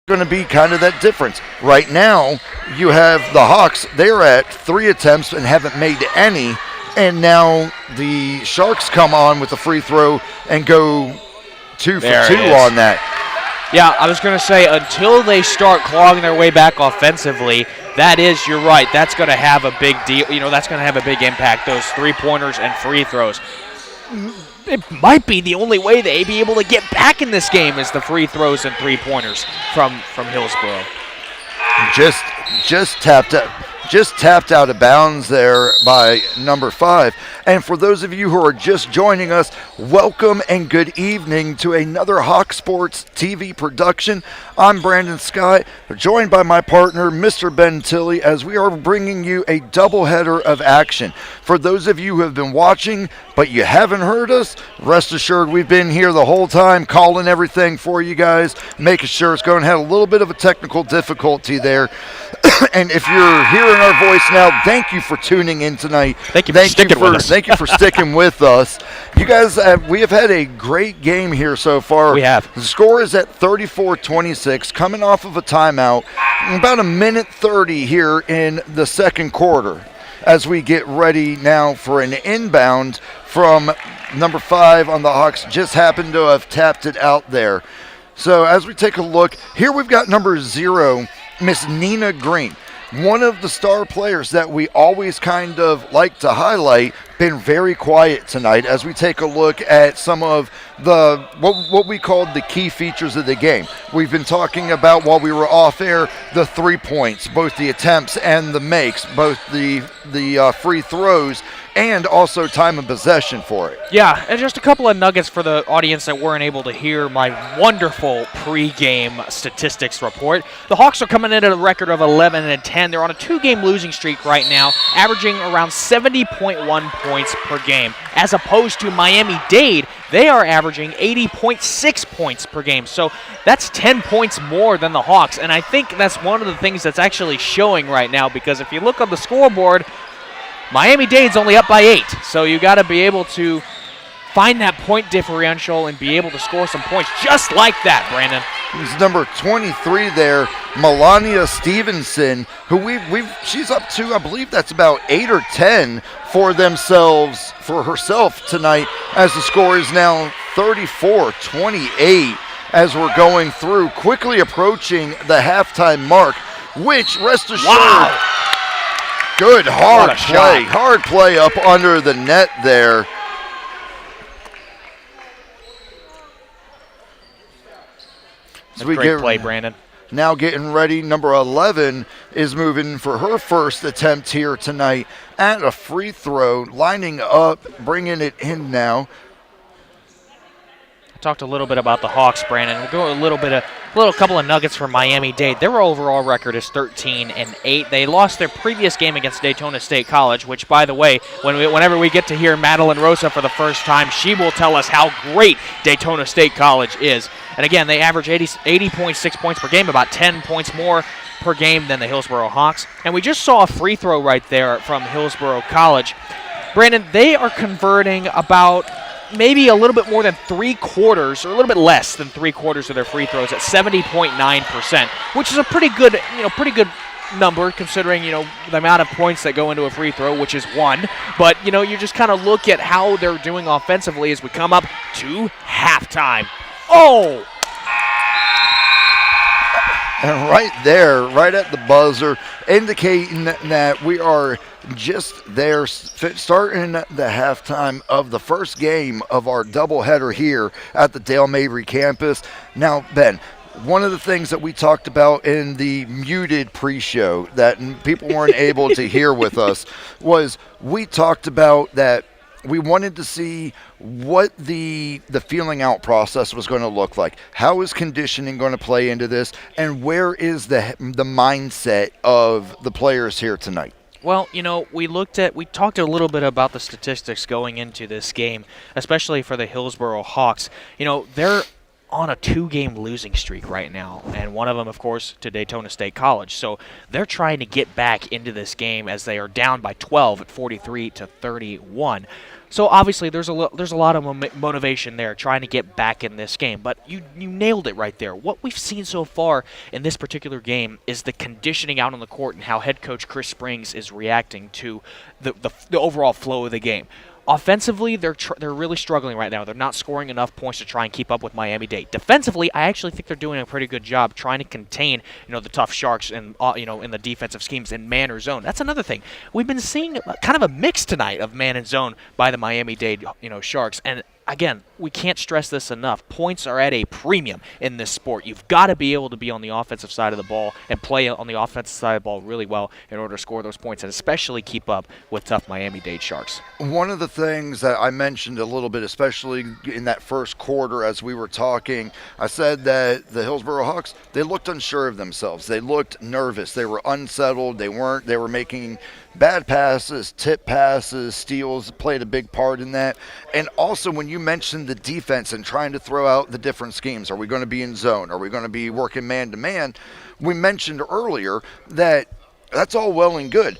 going to be kind of that difference. Right now, you have the Hawks. They're at 3 attempts and haven't made any. And now the Sharks come on with a free throw and go 2 for 2 on that. Yeah, I was going to say, until they start clawing their way back offensively, you're right, that's going to have a big deal. That's going to have a big impact, those three-pointers and free throws. It might be the only way they'd be able to get back in this game is the free throws and three-pointers from Hillsboro. Just tapped out of bounds there by number 5. And for those of you who are just joining us, welcome and good evening to another Hawk Sports TV production. I'm Brandon Scott, joined by my partner, Mr. Ben Tilley, as we are bringing you a doubleheader of action. For those of you who have been watching, but you haven't heard us, rest assured we've been here the whole time calling everything for you guys, making sure it's going to have a little bit of a technical difficulty there. And if you're hearing our voice now, thank you for tuning in tonight. Thank you for sticking with us. Thank you for sticking with us. You guys, we have had a great game here so far. We have. The score is at 34-26, coming off of a timeout. About a minute 30 here in the second quarter as we get ready now for an inbound from number 5 on the Hawks. Just happened to have tapped it out there. So as we take a look, here we've got number 0, Miss Nina Green. One of the star players that we always kind of like to highlight, been very quiet tonight as we take a look at some of the what we called the key features of the game. We've been talking about, while we were off air, the 3 points, both the attempts and the makes, both the free throws, and also time of possession for it. Yeah, and just a couple of nuggets for the audience that weren't able to hear my wonderful pregame statistics report. The Hawks are coming in at a record of 11-10. They're on a 2-game losing streak right now, averaging around 70.1 points per game, as opposed to Miami-Dade. They are averaging 80.6 points per game. So that's 10 points more than the Hawks, and I think that's one of the things that's actually showing right now, because if you look on the scoreboard, Miami-Dade's only up by 8, so you got to be able to find that point differential and be able to score some points just like that, Brandon. He's number 23 there, Melania Stevenson, who she's up to, I believe that's about 8 or 10 for herself tonight, as the score is now 34-28 as we're going through, quickly approaching the halftime mark, which, rest assured, wow. Good hard play up under the net there. Great play, Brandon. Now getting ready, number 11 is moving for her first attempt here tonight at a free throw, lining up, bringing it in now. Talked a little bit about the Hawks, Brandon. We'll go a couple of nuggets for Miami-Dade. Their overall record is 13-8. They lost their previous game against Daytona State College, which, by the way, whenever we get to hear Madeline Rosa for the first time, she will tell us how great Daytona State College is. And again, they average 80.6 points per game, about 10 points more per game than the Hillsboro Hawks. And we just saw a free throw right there from Hillsboro College. Brandon, they are converting about maybe a little bit more than 3/4, or a little bit less than 3/4 of their free throws at 70.9%, which is a pretty good number considering, the amount of points that go into a free throw, which is 1. But, you just kind of look at how they're doing offensively as we come up to halftime. Oh! And right there, right at the buzzer, indicating that we are just there, starting the halftime of the first game of our doubleheader here at the Dale Mabry campus. Now, Ben, one of the things that we talked about in the muted pre-show that people weren't able to hear with us was we talked about that we wanted to see what the feeling out process was going to look like. How is conditioning going to play into this, and where is the mindset of the players here tonight? Well, we talked a little bit about the statistics going into this game, especially for the Hillsboro Hawks. Their on a 2-game losing streak right now, and one of them, of course, to Daytona State College. So they're trying to get back into this game as they are down by 12 at 43-31. So obviously there's a lot of motivation there trying to get back in this game. But you nailed it right there. What we've seen so far in this particular game is the conditioning out on the court and how head coach Chris Springs is reacting to the overall flow of the game. Offensively, they're really struggling right now. They're not scoring enough points to try and keep up with Miami-Dade. Defensively, I actually think they're doing a pretty good job trying to contain, the tough Sharks and in the defensive schemes in man or zone. That's another thing. We've been seeing kind of a mix tonight of man and zone by the Miami-Dade, Sharks, and again, we can't stress this enough. Points are at a premium in this sport. You've got to be able to be on the offensive side of the ball and play on the offensive side of the ball really well in order to score those points and especially keep up with tough Miami-Dade Sharks. One of the things that I mentioned a little bit, especially in that first quarter as we were talking, I said that the Hillsboro Hawks, they looked unsure of themselves. They looked nervous. They were unsettled. They were making bad passes, tip passes, steals played a big part in that. And also when you mentioned the defense and trying to throw out the different schemes, are we going to be in zone? Are we going to be working man-to-man? We mentioned earlier that that's all well and good.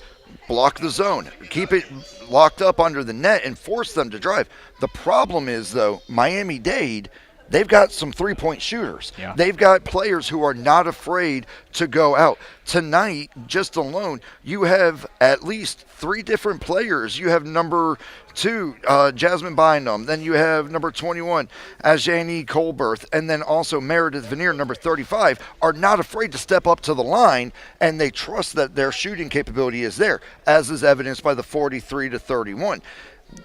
Block the zone, keep it locked up under the net and force them to drive. The problem is, though, Miami-Dade, they've got some three-point shooters. Yeah. They've got players who are not afraid to go out. Tonight, just alone, you have at least 3 different players. You have number 2, Jasmine Bynum. Then you have number 21, Ajani Colberth. And then also Meredith Veneer, number 35, are not afraid to step up to the line, and they trust that their shooting capability is there, as is evidenced by the 43-31.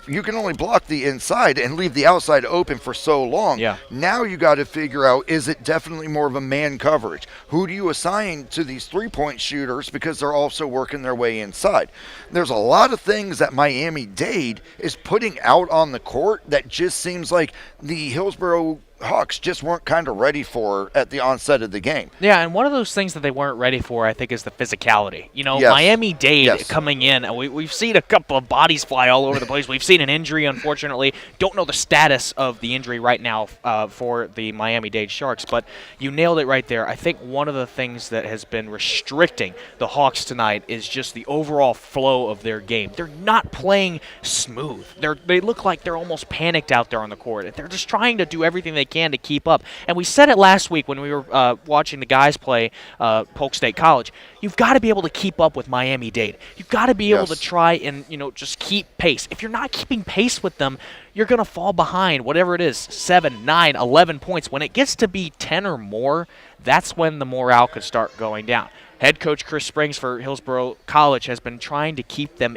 You can only block the inside and leave the outside open for so long. Yeah. Now you got to figure out, is it definitely more of a man coverage? Who do you assign to these three-point shooters because they're also working their way inside? There's a lot of things that Miami-Dade is putting out on the court that just seems like the Hillsboro Hawks just weren't kind of ready for at the onset of the game. Yeah, and one of those things that they weren't ready for, I think, is the physicality. Yes. Miami-Dade coming in, and we've seen a couple of bodies fly all over the place. We've seen an injury, unfortunately. Don't know the status of the injury right now for the Miami-Dade Sharks, but you nailed it right there. I think one of the things that has been restricting the Hawks tonight is just the overall flow of their game. They're not playing smooth. They look like they're almost panicked out there on the court. They're just trying to do everything they can to keep up. And we said it last week when we were watching the guys play Polk State College. You've got to be able to keep up with Miami-Dade. You've got to be able to try and just keep pace. If you're not keeping pace with them, you're going to fall behind, whatever it is, 7, 9, 11 points. When it gets to be 10 or more, that's when the morale could start going down. Head coach Chris Springs for Hillsboro College has been trying to keep them,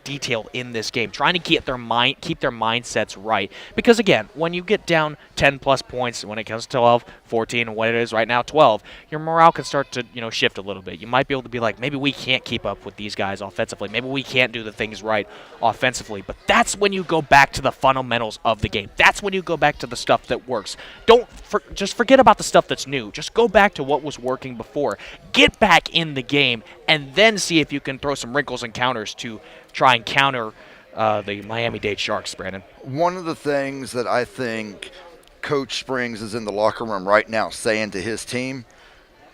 detailed in this game, trying to keep their mindsets right. Because again, when you get down 10 plus points, when it comes to 12, 14, and what it is right now, 12, your morale can start to shift a little bit. You might be able to be like, maybe we can't keep up with these guys offensively. Maybe we can't do the things right offensively. But that's when you go back to the fundamentals of the game. That's when you go back to the stuff that works. Just forget about the stuff that's new. Just go back to what was working before. Get back in the game, and then see if you can throw some wrinkles and counters to try and counter the Miami-Dade Sharks, Brandon. One of the things that I think Coach Springs is in the locker room right now saying to his team,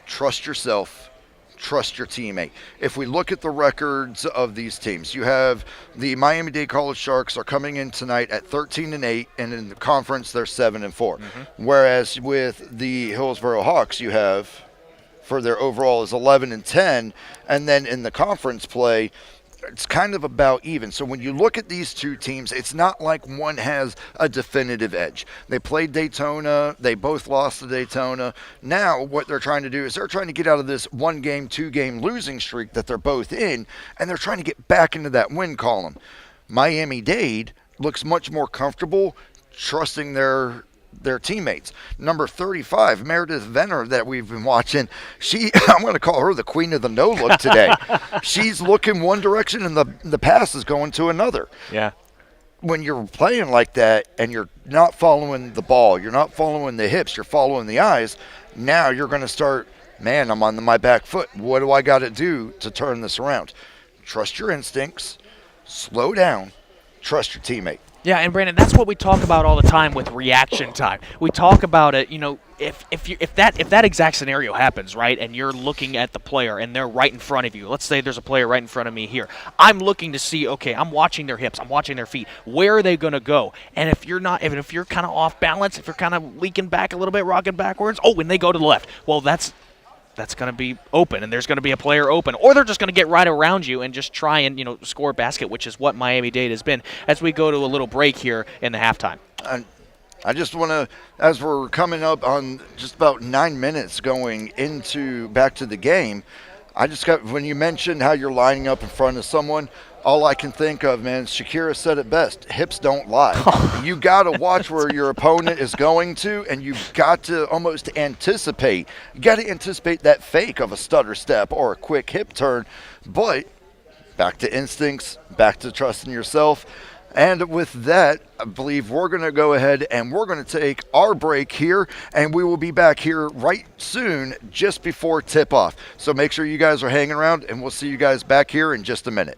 trust yourself, trust your teammate. If we look at the records of these teams, you have the Miami-Dade College Sharks are coming in tonight at 13-8, and in the conference they're 7-4. Mm-hmm. Whereas with the Hillsboro Hawks, you have for their overall is 11-10, and then in the conference play, it's kind of about even. So when you look at these two teams, it's not like one has a definitive edge. They played Daytona. They both lost to Daytona. Now what they're trying to do is they're trying to get out of this 1-game, 2-game losing streak that they're both in, and they're trying to get back into that win column. Miami-Dade looks much more comfortable trusting their teammates. Number 35, Meredith Venner, that we've been watching, I'm going to call her the queen of the no-look today. She's looking one direction and the pass is going to another. Yeah. When you're playing like that and you're not following the ball, you're not following the hips, you're following the eyes, now you're going to start, man, I'm on my back foot. What do I got to do to turn this around? Trust your instincts, slow down, trust your teammate. Yeah, and Brandon, that's what we talk about all the time with reaction time. We talk about it, if that exact scenario happens, right, and you're looking at the player and they're right in front of you. Let's say there's a player right in front of me here. I'm looking to see, okay, I'm watching their hips, I'm watching their feet. Where are they going to go? And if you're not, even if you're kind of off balance, if you're kind of leaking back a little bit, rocking backwards, oh, when they go to the left, well, that's going to be open, and there's going to be a player open, or they're just going to get right around you and just try and score a basket, which is what Miami-Dade has been. As we go to a little break here in the halftime. And I just want to, as we're coming up on just about 9 minutes going into back to the game, I just got, when you mentioned how you're lining up in front of someone, all I can think of, man, Shakira said it best: hips don't lie. You got to watch where your opponent is going to, and you've got to almost anticipate. You got to anticipate that fake of a stutter step or a quick hip turn. But back to instincts, back to trusting yourself. And with that, I believe we're going to go ahead and we're going to take our break here, and we will be back here right soon, just before tip-off. So make sure you guys are hanging around, and we'll see you guys back here in just a minute.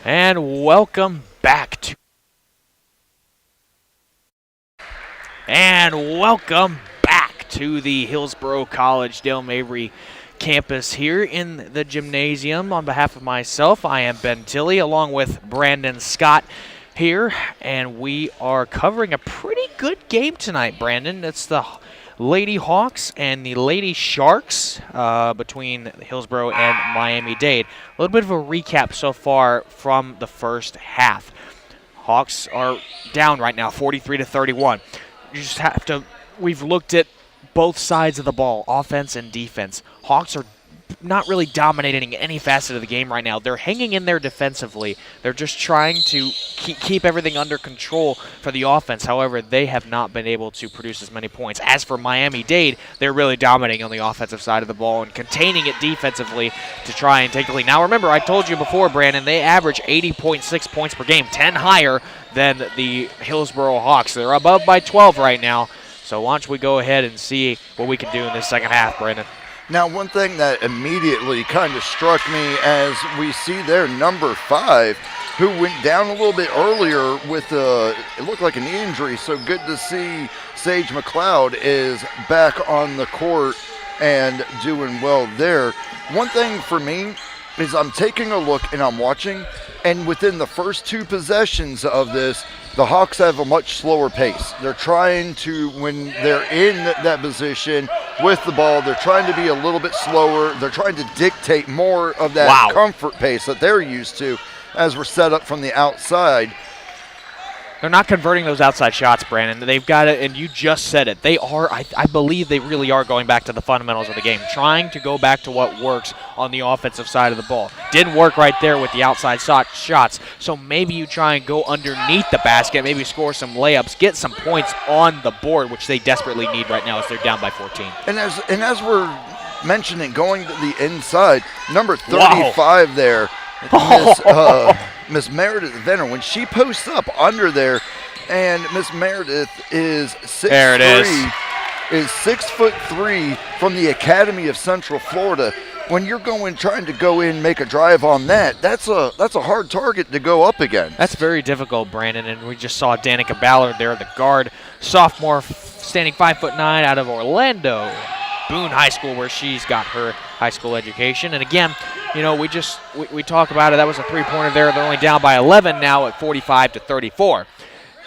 And welcome back to the Hillsborough College Dale Mabry campus here in the gymnasium. On behalf of myself, I am Ben Tilley along with Brandon Scott here, and we are covering a pretty good game tonight, Brandon. It's the Lady Hawks and the Lady Sharks between Hillsborough and Miami-Dade. A little bit of a recap so far from the first half. Hawks are down right now, 43-31. You just have to, we've looked at both sides of the ball, offense and defense. Hawks are not really dominating any facet of the game right now. They're hanging in there defensively. They're just trying to keep everything under control for the offense. However, they have not been able to produce as many points. As for Miami-Dade, they're really dominating on the offensive side of the ball and containing it defensively to try and take the lead. Now, remember, I told you before, Brandon, they average 80.6 points per game, 10 higher than the Hillsborough Hawks. They're above by 12 right now. So why don't we go ahead and see what we can do in this second half, Brandon. Now, one thing that immediately kind of struck me as we see their number 5, who went down a little bit earlier with it looked like an injury. So good to see Sage McLeod is back on the court and doing well there. One thing for me is I'm taking a look and I'm watching, and within the first 2 possessions of this, the Hawks have a much slower pace. They're trying to, when they're in that position with the ball, they're trying to be a little bit slower. They're trying to dictate more of that comfort pace that they're used to as we're set up from the outside. They're not converting those outside shots, Brandon. They've got it, and you just said it. They are, I believe they really are going back to the fundamentals of the game, trying to go back to what works on the offensive side of the ball. Didn't work right there with the outside shots, so maybe you try and go underneath the basket, maybe score some layups, get some points on the board, which they desperately need right now as they're down by 14. And as we're mentioning, going to the inside, number 35 there, Miss Meredith Venner, when she posts up under there, and Miss Meredith is 6'3", is 6'3" from the Academy of Central Florida. When you're trying to go in, make a drive on that's a hard target to go up against. That's very difficult, Brandon. And we just saw Danica Ballard there, the guard, sophomore, standing 5'9" out of Orlando Boone High School, where she's got her high school education. And again, you know, we talk about it. That was a 3-pointer there. They're only down by 11 now at 45-34.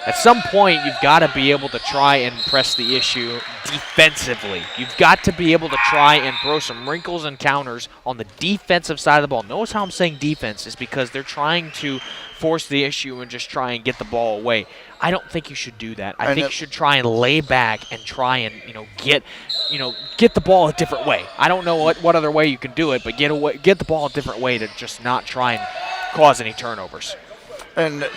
At some point, you've got to be able to try and press the issue defensively. You've got to be able to try and throw some wrinkles and counters on the defensive side of the ball. Notice how I'm saying defense is because they're trying to force the issue and just try and get the ball away. I don't think you should do that. I think you should try and lay back and try and, get the ball a different way. I don't know what other way you can do it, but get the ball a different way to just not try and cause any turnovers. And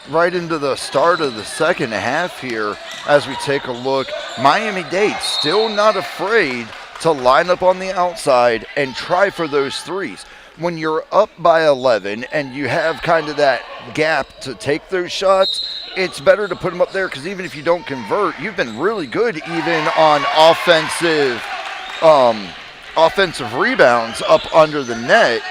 right into the start of the second half here, as we take a look, Miami-Dade still not afraid to line up on the outside and try for those threes. When you're up by 11 and you have kind of that gap to take those shots, it's better to put them up there, because even if you don't convert, you've been really good even on offensive rebounds up under the net.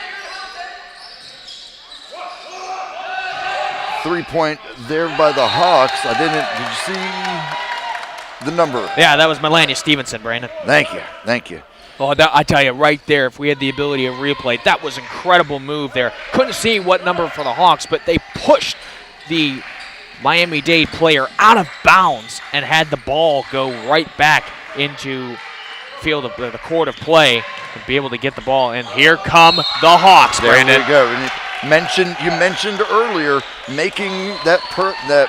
3-point there by the Hawks. Did you see the number? Yeah, that was Melania Stevenson, Brandon. Thank you. Oh, I tell you, right there, if we had the ability to replay, that was an incredible move there. Couldn't see what number for the Hawks, but they pushed the Miami-Dade player out of bounds and had the ball go right back into the court of play and be able to get the ball. And here come the Hawks, Brandon. There we go. You mentioned earlier making that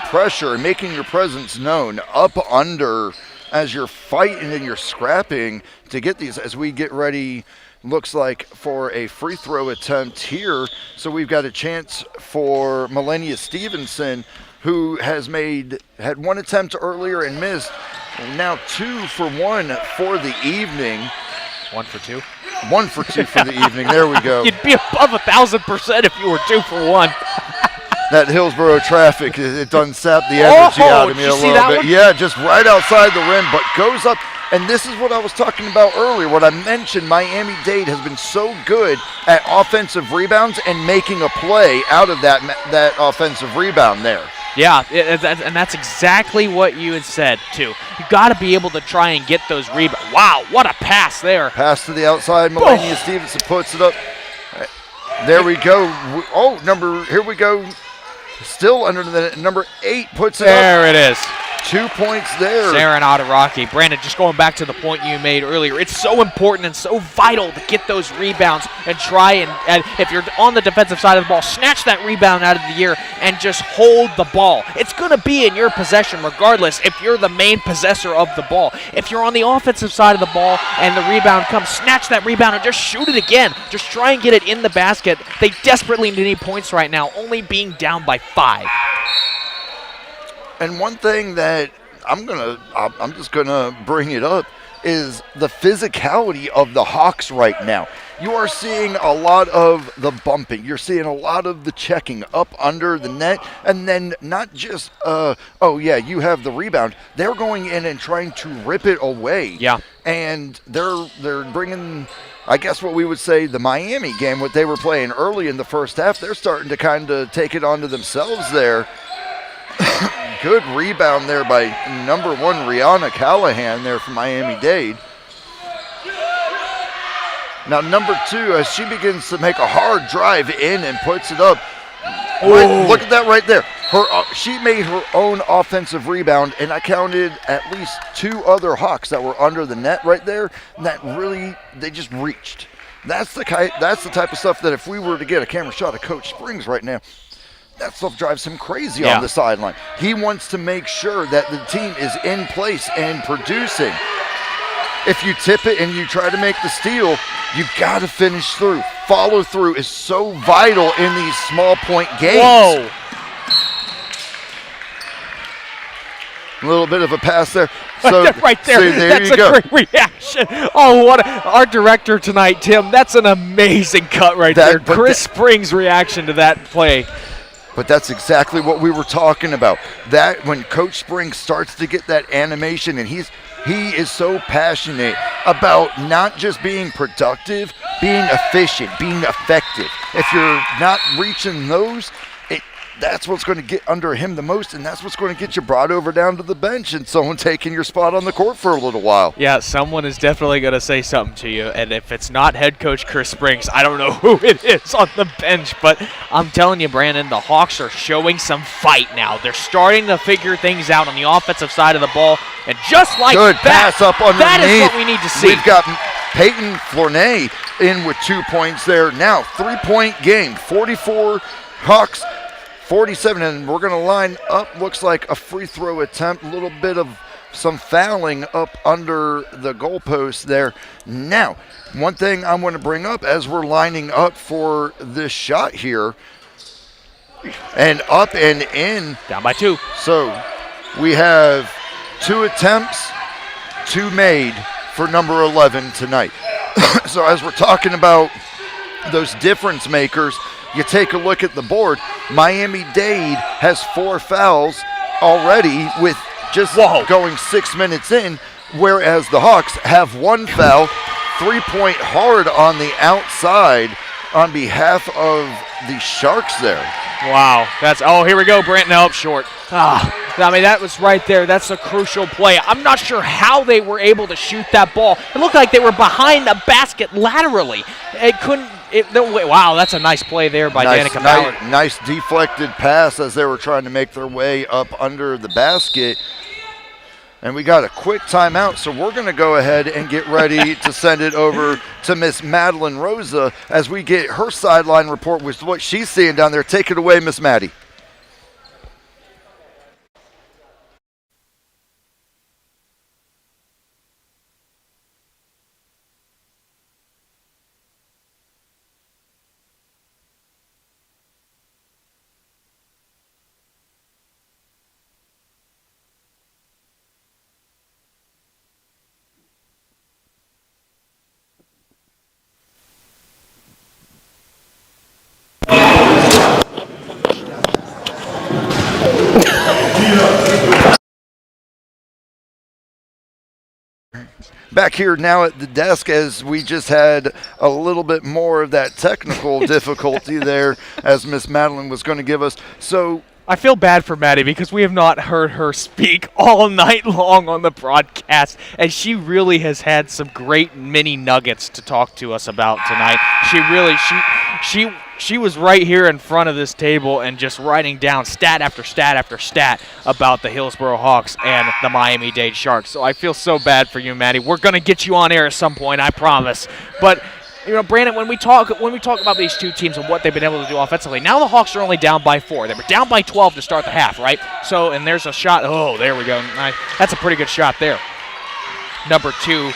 pressure and making your presence known up under as you're fighting and you're scrapping to get these. As we get ready, looks like for a free throw attempt here. So we've got a chance for Melania Stevenson, who had one attempt earlier and missed. Now 2 for 1 for the evening. 1 for 2. 1 for 2 for the evening. There we go. You'd be above 1,000% if you were 2 for 1. That Hillsborough traffic, it done sap the energy out of me a little bit. One? Yeah, just right outside the rim, but goes up. And this is what I was talking about earlier. What I mentioned, Miami-Dade has been so good at offensive rebounds and making a play out of that offensive rebound there. Yeah, and that's exactly what you had said, too. You got to be able to try and get those rebounds. Wow, what a pass there. Pass to the outside. Melania Stevenson puts it up. There we go. Here we go. Still under the number 8 puts it up. There it is. 2 points there. Saren Adaraki. Brandon, just going back to the point you made earlier, it's so important and so vital to get those rebounds and try and if you're on the defensive side of the ball, snatch that rebound out of the air and just hold the ball. It's going to be in your possession regardless if you're the main possessor of the ball. If you're on the offensive side of the ball and the rebound comes, snatch that rebound and just shoot it again. Just try and get it in the basket. They desperately need points right now, only being down by 5. And one thing that I'm just gonna bring it up is the physicality of the Hawks right now. You are seeing a lot of the bumping. You're seeing a lot of the checking up under the net, and then not just you have the rebound. They're going in and trying to rip it away. Yeah. And they're bringing, I guess what we would say, the Miami game, what they were playing early in the first half. They're starting to kind of take it onto themselves there. Good rebound there by number 1, Rihanna Callahan there from Miami-Dade. Now number 2, as she begins to make a hard drive in and puts it up. Look at that right there. She made her own offensive rebound, and I counted at least 2 other Hawks that were under the net right there. That really, they just reached. That's the type of stuff that if we were to get a camera shot of Coach Springs right now, that stuff drives him crazy on the sideline. He wants to make sure that the team is in place and producing. If you tip it and you try to make the steal, you've got to finish through. Follow through is so vital in these small point games. Whoa. A little bit of a pass there. So, right there. So there that's you a go. great reaction. Oh, our director tonight, Tim. That's an amazing cut right there. Chris Springs' reaction to that play. But that's exactly what we were talking about. That when Coach Springs starts to get that animation, and he is so passionate about not just being productive, being efficient, being effective. If you're not reaching those, that's what's going to get under him the most, and that's what's going to get you brought over down to the bench and someone taking your spot on the court for a little while. Yeah, someone is definitely going to say something to you, and if it's not head coach Chris Springs, I don't know who it is on the bench, but I'm telling you, Brandon, the Hawks are showing some fight now. They're starting to figure things out on the offensive side of the ball, and just like Good that, pass up underneath. that is what we need to see. We've got Peyton Flournoy in with 2 points there. Now, 3-point game, 44 Hawks, 47, and we're going to line up. Looks like a free throw attempt, a little bit of some fouling up under the goalpost there. Now, one thing I'm going to bring up as we're lining up for this shot here, and up and in. Down by 2. So we have 2 attempts, 2 made for number 11 tonight. So as we're talking about those difference makers, you take a look at the board. Miami-Dade has 4 fouls already with just going 6 minutes in, whereas the Hawks have 1 foul, 3-point hard on the outside on behalf of the Sharks there. Wow. Here we go, Brent. No, up short. That was right there. That's a crucial play. I'm not sure how they were able to shoot that ball. It looked like they were behind the basket laterally. Wow, that's a nice play there by Danica Ballard. Nice deflected pass as they were trying to make their way up under the basket. And we got a quick timeout, so we're going to go ahead and get ready to send it over to Miss Madeline Rosa as we get her sideline report with what she's seeing down there. Take it away, Miss Maddie. Back here now at the desk, as we just had a little bit more of that technical difficulty there, as Miss Madeline was going to give us. So I feel bad for Maddie because we have not heard her speak all night long on the broadcast, and she really has had some great mini nuggets to talk to us about tonight. She was right here in front of this table and just writing down stat after stat after stat about the Hillsboro Hawks and the Miami-Dade Sharks. So I feel so bad for you, Maddie. We're going to get you on air at some point, I promise. But Brandon, when we talk about these two teams and what they've been able to do offensively, now the Hawks are only down by 4. They were down by 12 to start the half, right? So, and there's a shot. Oh, there we go. That's a pretty good shot there. Number 2,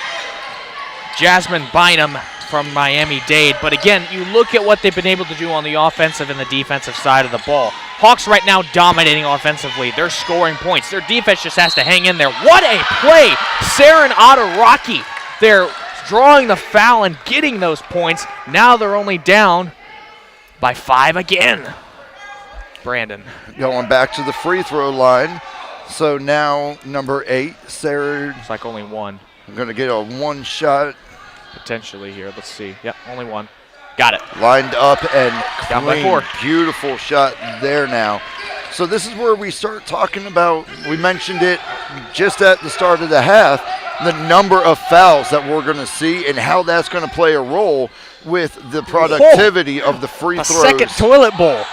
Jasmine Bynum from Miami-Dade. But again, you look at what they've been able to do on the offensive and the defensive side of the ball. Hawks right now dominating offensively. They're scoring points. Their defense just has to hang in there. What a play! Saren Adaraki there, drawing the foul and getting those points. Now they're only down by 5 again. Brandon. Going back to the free throw line. So now number 8, Sarah. It's like only one. I'm going to get a one shot. Potentially here. Let's see. Yep, only one. Got it. Lined up and Down by clean. 4. Beautiful shot there now. So this is where we start talking about, we mentioned it just at the start of the half, the number of fouls that we're going to see and how that's going to play a role with the productivity of the free throws. A second toilet bowl.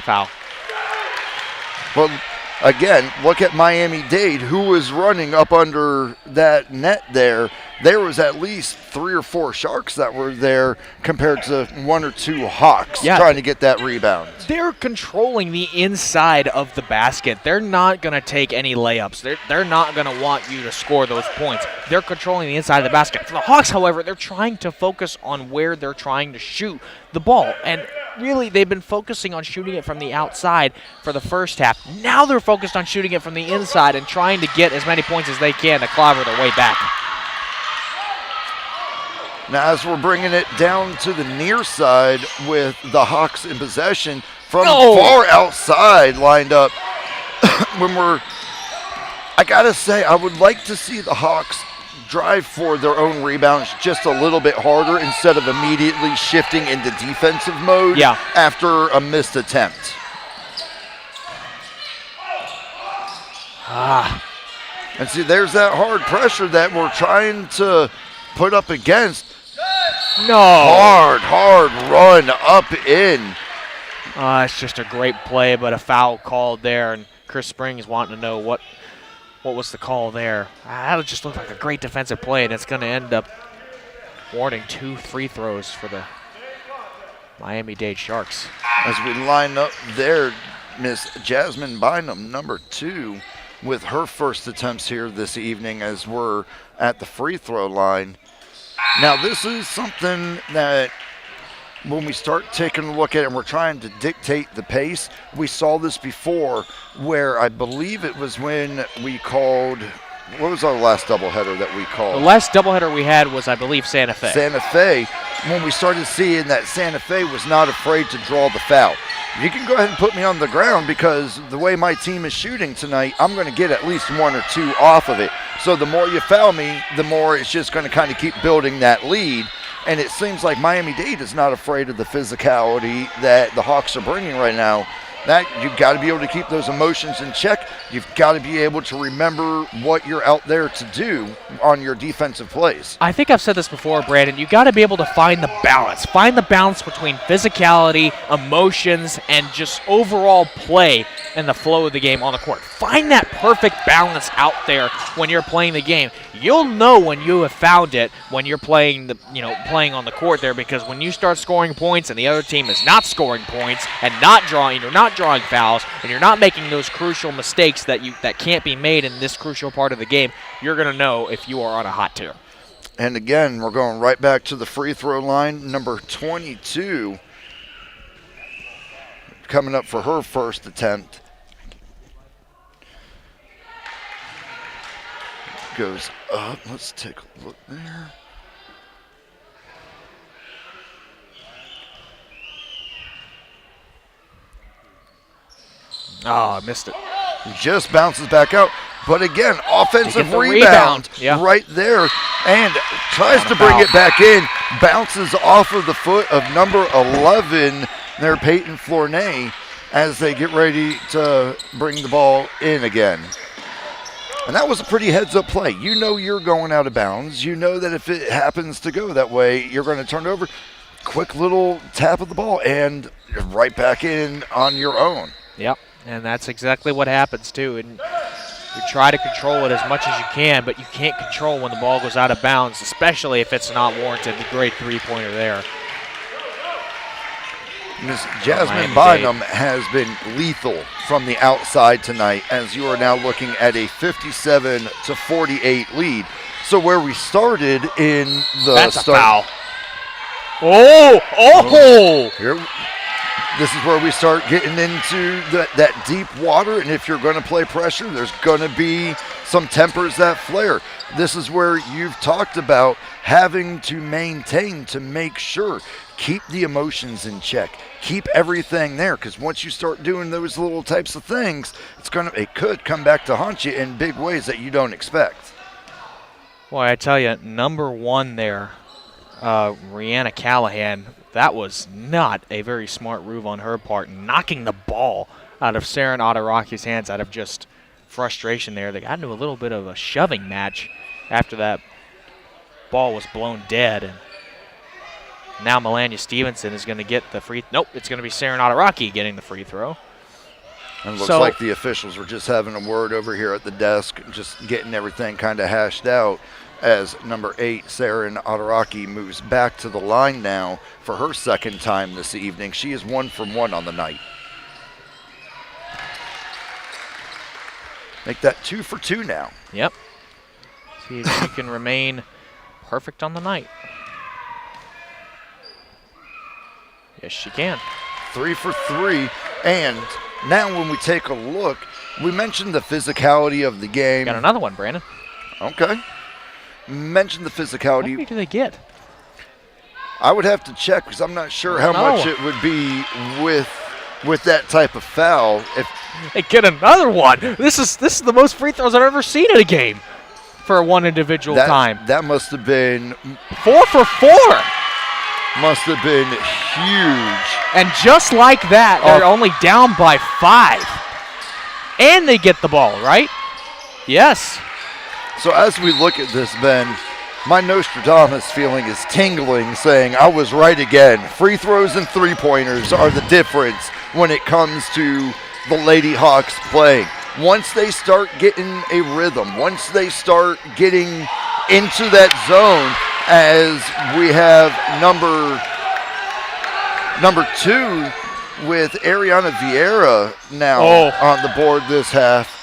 Foul. Well, again, look at Miami-Dade, who was running up under that net there. There was at least 3 or 4 Sharks that were there compared to 1 or 2 Hawks trying to get that rebound. They're controlling the inside of the basket. They're not going to take any layups. They're not going to want you to score those points. They're controlling the inside of the basket. For the Hawks, however, they're trying to focus on where they're trying to shoot the ball. And really, they've been focusing on shooting it from the outside for the first half. Now they're focused on shooting it from the inside and trying to get as many points as they can to clobber their way back. Now, as we're bringing it down to the near side with the Hawks in possession from far outside lined up, I got to say, I would like to see the Hawks drive for their own rebounds just a little bit harder instead of immediately shifting into defensive mode after a missed attempt. And see, there's that hard pressure that we're trying to put up against. No. Hard run up in. It's just a great play, but a foul called there, and Chris Springs wanting to know what was the call there. That would just look like a great defensive play, and it's going to end up warning 2 free throws for the Miami-Dade Sharks. As we line up there, Miss Jasmine Bynum, number 2, with her first attempts here this evening as we're at the free throw line. Now, this is something that when we start taking a look at it and we're trying to dictate the pace, we saw this before where I believe it was when we called, what was our last doubleheader that we called? The last doubleheader we had was, I believe, Santa Fe. Santa Fe, when we started seeing that Santa Fe was not afraid to draw the foul. You can go ahead and put me on the ground because the way my team is shooting tonight, I'm going to get at least 1 or 2 off of it. So the more you foul me, the more it's just going to kind of keep building that lead. And it seems like Miami-Dade is not afraid of the physicality that the Hawks are bringing right now. That you've got to be able to keep those emotions in check. You've got to be able to remember what you're out there to do on your defensive plays. I think I've said this before, Brandon. You got to be able to find the balance. Find the balance between physicality, emotions, and just overall play and the flow of the game on the court. Find that perfect balance out there when you're playing the game. You'll know when you have found it when you're playing playing on the court there, because when you start scoring points and the other team is not scoring points and you're not drawing fouls and you're not making those crucial mistakes that can't be made in this crucial part of the game, you're going to know if you are on a hot tear. And again, we're going right back to the free throw line. Number 22 coming up for her first attempt. Goes up. Let's take a look there. Oh, I missed it. Just bounces back out. But again, offensive Taking the rebound Yeah. right there, and tries On a to bring foul. it back in. Bounces off of the foot of number 11 there, Peyton Flournoy, as they get ready to bring the ball in again. And that was a pretty heads-up play. You know you're going out of bounds. You know that if it happens to go that way, you're going to turn it over. Quick little tap of the ball and right back in on your own. Yep, and that's exactly what happens too. And you try to control it as much as you can, but you can't control when the ball goes out of bounds, especially if it's not warranted. The great three-pointer there. Miss Jasmine Miami-Dade. Bynum has been lethal from the outside tonight, as you are now looking at a 57-48 lead. So where we started in the That's a start, foul. Oh! Here, this is where we start getting into that deep water, and if you're going to play pressure, there's going to be some tempers that flare. This is where you've talked about having to maintain to make sure, keep the emotions in check, keep everything there, because once you start doing those little types of things, it could come back to haunt you in big ways that you don't expect. Boy, I tell you, number one there, Rihanna Callahan, that was not a very smart move on her part, knocking the ball out of Saren Adaraki's hands out of just frustration there. They got into a little bit of a shoving match after that ball was blown dead. And now Melania Stevenson is going to get the free. Nope, it's going to be Saren Adaraki getting the free throw. And it looks like the officials were just having a word over here at the desk, just getting everything kind of hashed out, as number 8, Saren Adaraki, moves back to the line now for her second time this evening. She is 1 from 1 on the night. Make that 2 for 2 now. Yep. See if she can remain perfect on the night. Yes, she can. 3 for 3. And now when we take a look, we mentioned the physicality of the game. Got another one, Brandon. Okay. Mentioned the How physicality. many do they get? I would have to check because I'm not sure how No. much it would be with that type of foul. If They get another one. This is the most free throws I've ever seen in a game for one individual time. that must have been 4 for 4. huge. And just like that, they're only down by 5. And they get the ball, right? Yes. So as we look at this, Ben, my Nostradamus feeling is tingling, saying I was right again. Free throws and three-pointers are the difference when it comes to the Lady Hawks playing. Once they start getting a rhythm, once they start getting into that zone, as we have number 2 with Ariana Vieira now on the board this half.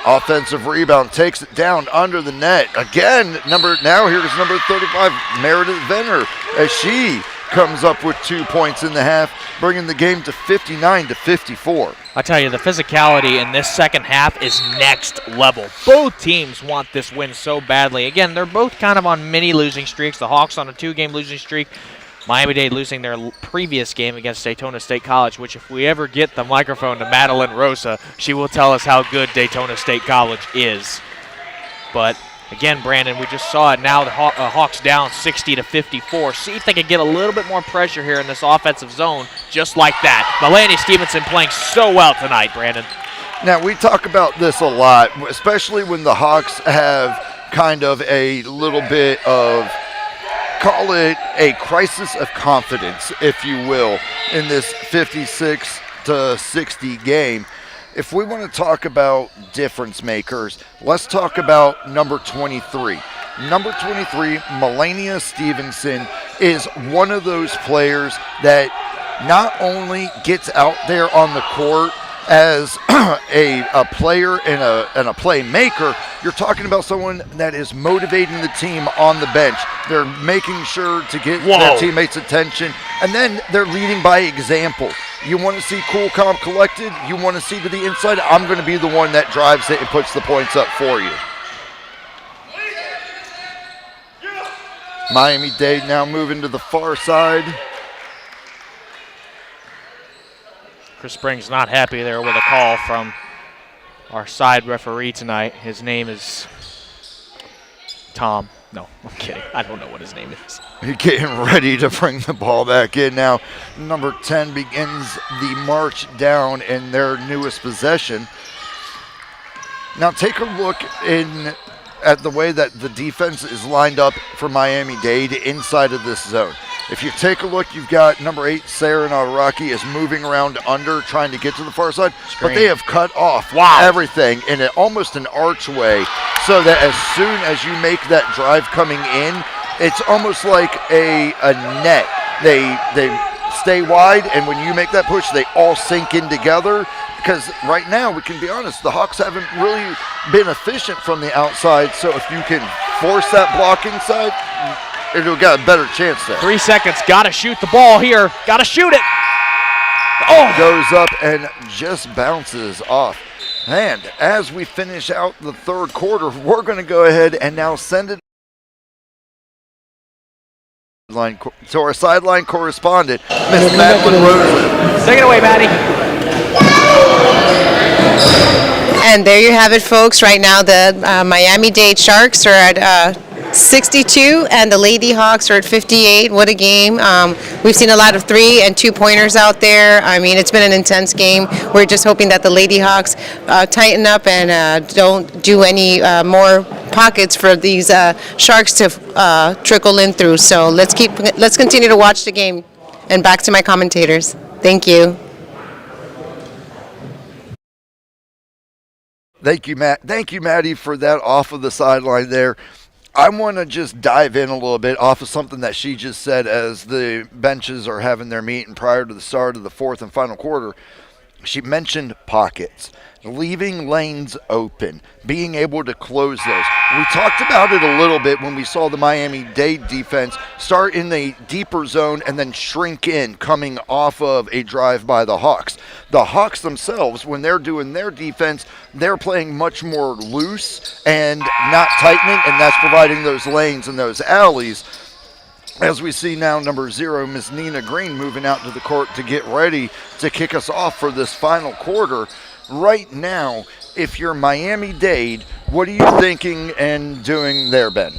Offensive rebound, takes it down under the net. Again, here's number 35, Meredith Venner, as she comes up with 2 points in the half, bringing the game to 59-54. I tell you, the physicality in this second half is next level. Both teams want this win so badly. Again, they're both kind of on mini losing streaks. The Hawks on a 2-game losing streak. Miami-Dade losing their previous game against Daytona State College, which if we ever get the microphone to Madeline Rosa, she will tell us how good Daytona State College is. But again, Brandon, we just saw it now. The Hawks down 60-54. See if they can get a little bit more pressure here in this offensive zone, just like that. Melanie Stevenson playing so well tonight, Brandon. Now, we talk about this a lot, especially when the Hawks have kind of a little bit of, call it a crisis of confidence, if you will, in this 56-60 game. If we want to talk about difference makers, let's talk about number 23. Number 23, Melania Stevenson, is one of those players that not only gets out there on the court as a player and a playmaker, you're talking about someone that is motivating the team on the bench. They're making sure to get their teammates' attention, and then they're leading by example. You want to see cool, calm, collected? You want to see to the inside? I'm going to be the one that drives it and puts the points up for you. Miami-Dade now moving to the far side. Chris Springs not happy there with a call from our side referee tonight. His name is Tom. No, I'm kidding. I don't know what his name is. You're getting ready to bring the ball back in now. Number 10 begins the march down in their newest possession. Now take a look at the way that the defense is lined up for Miami-Dade inside of this zone. If you take a look, you've got number 8, Sarah Nadaraki is moving around under, trying to get to the far side, but they have cut off everything in almost an archway, so that as soon as you make that drive coming in, it's almost like a net. They stay wide, and when you make that push, they all sink in together. Because right now, we can be honest, the Hawks haven't really been efficient from the outside, so if you can force that block inside, it'll get a better chance there. 3 seconds. Got to shoot the ball here. Got to shoot it. Oh! Goes up and just bounces off. And as we finish out the third quarter, we're going to go ahead and now send it to our sideline correspondent, Miss Madeline Rosen. Take it away, Maddie. And there you have it, folks. Right now, the Miami-Dade Sharks are at 62, and the Lady Hawks are at 58. What a game. We've seen a lot of 3- and 2-pointers out there. I mean, it's been an intense game. We're just hoping that the Lady Hawks tighten up and don't do any more pockets for these Sharks to trickle in through. So let's continue to watch the game. And back to my commentators. Thank you. Thank you, Matt. Thank you, Maddie, for that off of the sideline there. I want to just dive in a little bit off of something that she just said as the benches are having their meeting prior to the start of the fourth and final quarter. She mentioned pockets, leaving lanes open, being able to close those. We talked about it a little bit when we saw the Miami-Dade defense start in the deeper zone and then shrink in coming off of a drive by the Hawks. The Hawks themselves, when they're doing their defense, they're playing much more loose and not tightening, and that's providing those lanes and those alleys. As we see now, number 0, Miss Nina Green, moving out to the court to get ready to kick us off for this final quarter. Right now, if you're Miami-Dade, what are you thinking and doing there, Ben?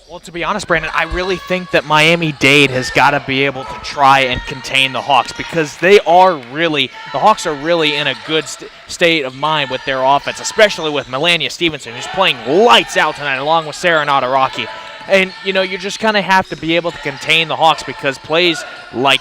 Well, to be honest, Brandon, I really think that Miami-Dade has got to be able to try and contain the Hawks, because the Hawks are really in a good state of mind with their offense, especially with Melania Stevenson, who's playing lights out tonight, along with Sarah Nadaraki. And, you just kind of have to be able to contain the Hawks, because plays like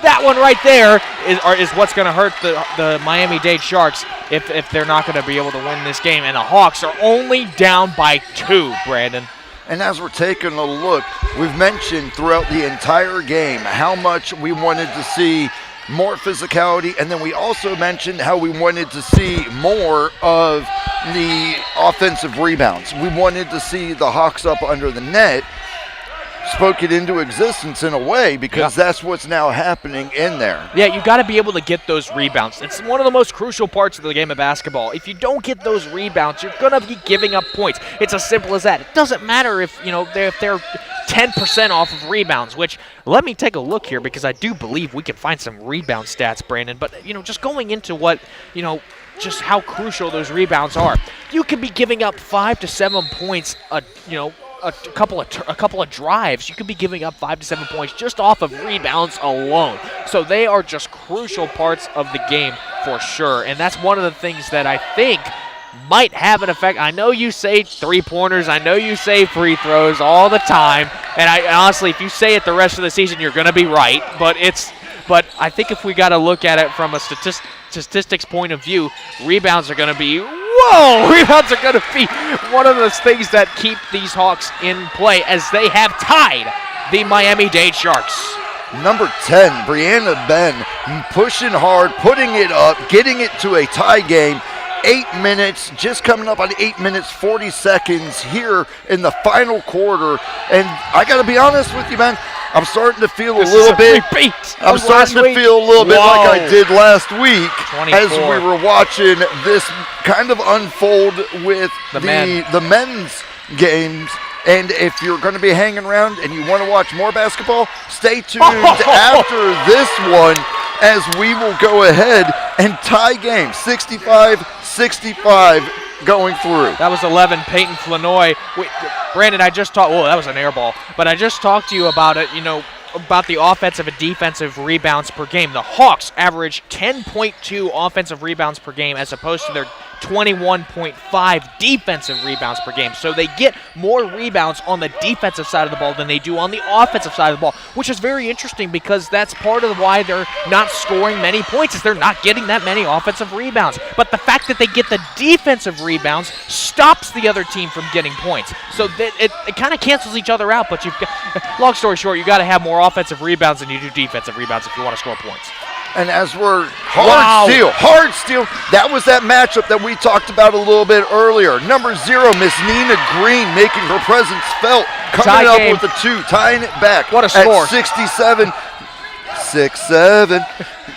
that one right there is what's going to hurt the Miami-Dade Sharks if they're not going to be able to win this game. And the Hawks are only down by 2, Brandon. And as we're taking a look, we've mentioned throughout the entire game how much we wanted to see more physicality, and then we also mentioned how we wanted to see more of the offensive rebounds. We wanted to see the Hawks up under the net, spoke it into existence in a way, because that's what's now happening in there. Yeah, you got to be able to get those rebounds. It's one of the most crucial parts of the game of basketball. If you don't get those rebounds, you're going to be giving up points. It's as simple as that. It doesn't matter if they're 10% off of rebounds, which, let me take a look here, because I do believe we can find some rebound stats, Brandon. But, just going into what, just how crucial those rebounds are. You could be giving up 5 to 7 points a couple of drives. You could be giving up 5 to 7 points just off of rebounds alone. So they are just crucial parts of the game for sure. And that's one of the things that I think might have an effect. I know you say 3-pointers. I know you say free throws all the time. And honestly, if you say it the rest of the season, you're going to be right. But I think if we got to look at it from a statistics point of view, rebounds are going to be rebounds are going to be one of those things that keep these Hawks in play, as they have tied the Miami-Dade Sharks. Number 10, Brianna Ben, pushing hard, putting it up, getting it to a tie game. 8 minutes, just coming up on 8 minutes, 40 seconds here in the final quarter. And I got to be honest with you, man, I'm starting to feel a little bit. I'm starting to feel a little bit like I did last week 24. As we were watching this kind of unfold with the men's games. And if you're going to be hanging around and you want to watch more basketball, stay tuned after this one, as we will go ahead and tie game 65-65 65 going through. That was 11, Peyton Flanoy. Brandon, I just talked. Oh, that was an air ball. But I just talked to you about it. About the offensive and defensive rebounds per game. The Hawks average 10.2 offensive rebounds per game as opposed to their 21.5 defensive rebounds per game. So they get more rebounds on the defensive side of the ball than they do on the offensive side of the ball, which is very interesting because that's part of why they're not scoring many points, is they're not getting that many offensive rebounds. But the fact that they get the defensive rebounds stops the other team from getting points. So it kind of cancels each other out, but long story short, you got to have more offensive rebounds than you do defensive rebounds if you want to score points. And as we're hard steal, that was that matchup that we talked about a little bit earlier. Number 0, Miss Nina Green, making her presence felt, coming up with the 2, tying it back. What a score. At 67, 6-7,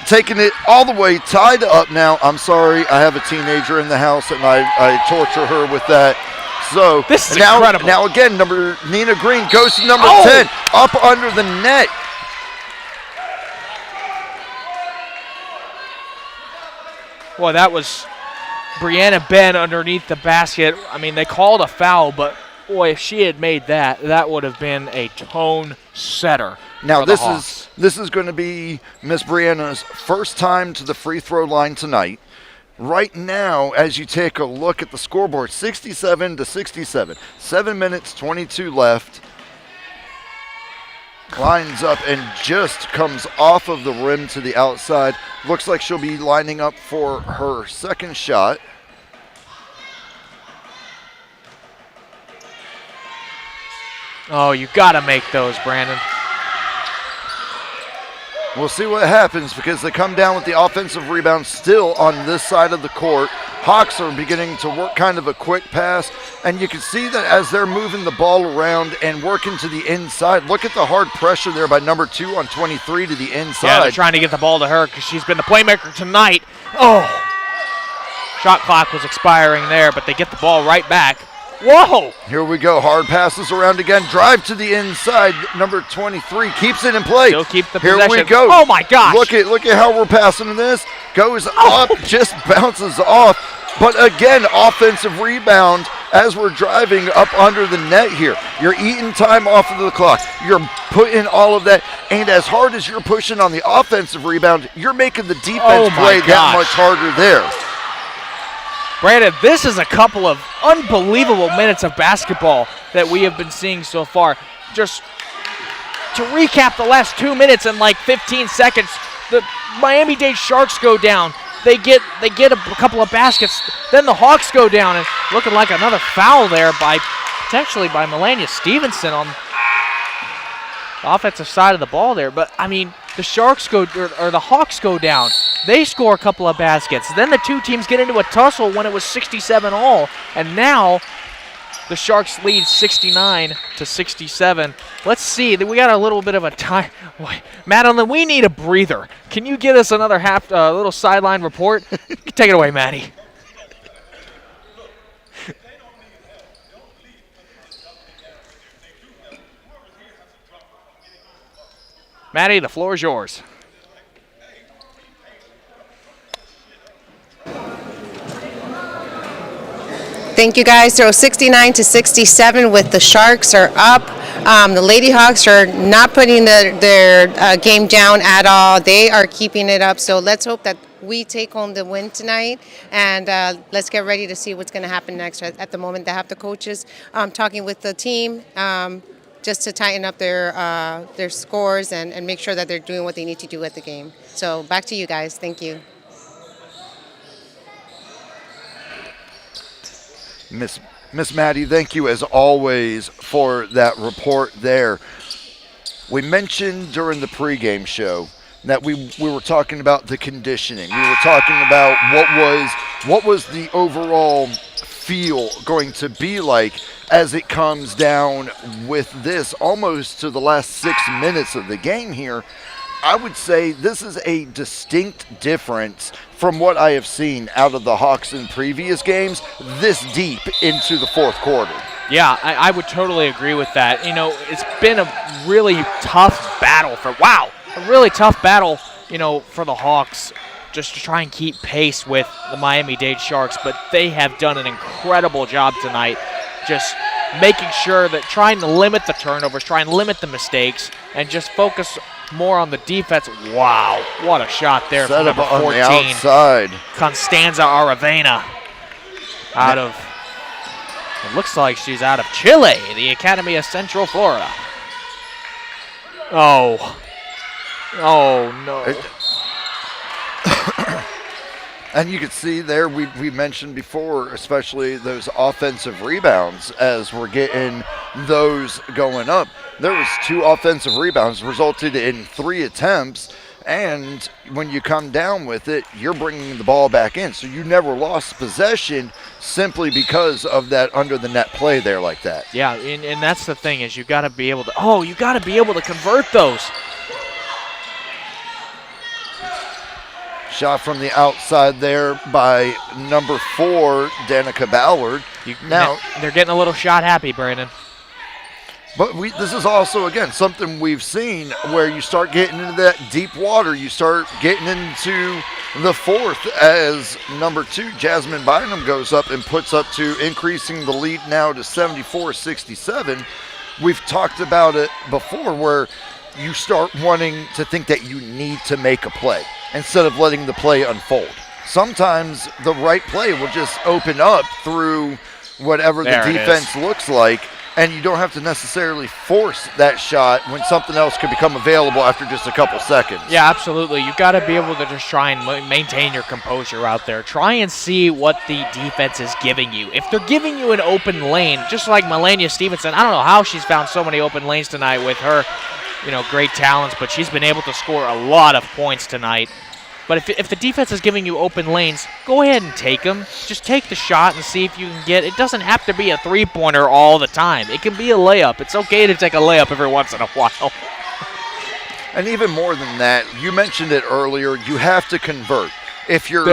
taking it all the way, tied up now. I'm sorry, I have a teenager in the house, and I torture her with that. So this is now, incredible. Now again, Nina Green goes to number 10, up under the net. Well, that was Brianna Ben underneath the basket. I mean, they called a foul, but boy, if she had made that, that would have been a tone setter. Now this is going to be Miss Brianna's first time to the free throw line tonight. Right now, as you take a look at the scoreboard, 67-67, 7 minutes 22 left. Lines up and just comes off of the rim to the outside. Looks like she'll be lining up for her second shot. Oh, you got to make those, Brandon. We'll see what happens because they come down with the offensive rebound still on this side of the court. Hawks are beginning to work kind of a quick pass, and you can see that as they're moving the ball around and working to the inside. Look at the hard pressure there by number 2 on 23 to the inside. Yeah, they're trying to get the ball to her because she's been the playmaker tonight. Oh! Shot clock was expiring there, but they get the ball right back. Whoa! Here we go. Hard passes around again. Drive to the inside. Number 23 keeps it in play. Still keep the possession. Here we go. Oh my gosh! Look at how we're passing in this. Goes up, just bounces off. But again, offensive rebound as we're driving up under the net here. You're eating time off of the clock. You're putting all of that. And as hard as you're pushing on the offensive rebound, you're making the defense play that much harder there. Brandon, this is a couple of unbelievable minutes of basketball that we have been seeing so far. Just to recap the last 2 minutes and like 15 seconds, the Miami-Dade Sharks go down. They get a couple of baskets. Then the Hawks go down, and looking like another foul there potentially by Melania Stevenson on the offensive side of the ball there. But I mean, the Hawks go down. They score a couple of baskets. Then the two teams get into a tussle when it was 67-all, and now the Sharks lead 69-67. Let's see. We got a little bit of a time. Madeline, we need a breather. Can you get us another little sideline report? Take it away, Maddie. Maddie, the floor is yours. Thank you, guys. So 69-67 with the Sharks are up. The Lady Hawks are not putting their game down at all. They are keeping it up. So let's hope that we take home the win tonight, and let's get ready to see what's going to happen next. At the moment, they have the coaches talking with the team just to tighten up their scores and make sure that they're doing what they need to do at the game. So back to you guys. Thank you. Miss Maddie, thank you as always for that report there. We mentioned during the pregame show that we were talking about the conditioning. We were talking about what was the overall feel going to be like as it comes down with this almost to the last 6 minutes of the game here. I would say this is a distinct difference from what I have seen out of the Hawks in previous games this deep into the fourth quarter. Yeah, I would totally agree with that. You know, it's been a really tough battle for the Hawks just to try and keep pace with the Miami-Dade Sharks, but they have done an incredible job tonight just making sure that trying to limit the turnovers, trying to limit the mistakes, and just focus more on the defense. Wow, what a shot there Set from up number on 14, the outside. Constanza Aravena, out of, it looks like she's out of Chile, the Academy of Central Florida. Oh no. And you can see there, we mentioned before, especially those offensive rebounds as we're getting those going up. There was 2 offensive rebounds, resulted in 3 attempts, and when you come down with it, you're bringing the ball back in. So you never lost possession simply because of that under the net play there like that. Yeah, and that's the thing is you got to be able to convert those. Shot from the outside there by number 4, Danica Ballard. Now they're getting a little shot happy, Brandon. But this is also, again, something we've seen where you start getting into that deep water. You start getting into the 4th as number 2, Jasmine Bynum, goes up and puts up to increasing the lead now to 74-67. We've talked about it before where you start wanting to think that you need to make a play instead of letting the play unfold. Sometimes the right play will just open up through whatever the defense looks like, and you don't have to necessarily force that shot when something else could become available after just a couple seconds. Yeah, absolutely. You've got to be able to just try and maintain your composure out there. Try and see what the defense is giving you. If they're giving you an open lane, just like Melania Stevenson, I don't know how she's found so many open lanes tonight with her, great talents, but she's been able to score a lot of points tonight. But if the defense is giving you open lanes, go ahead and take them. Just take the shot and see if you can get. It doesn't have to be a three-pointer all the time. It can be a layup. It's okay to take a layup every once in a while. And even more than that, you mentioned it earlier. You have to convert. If you're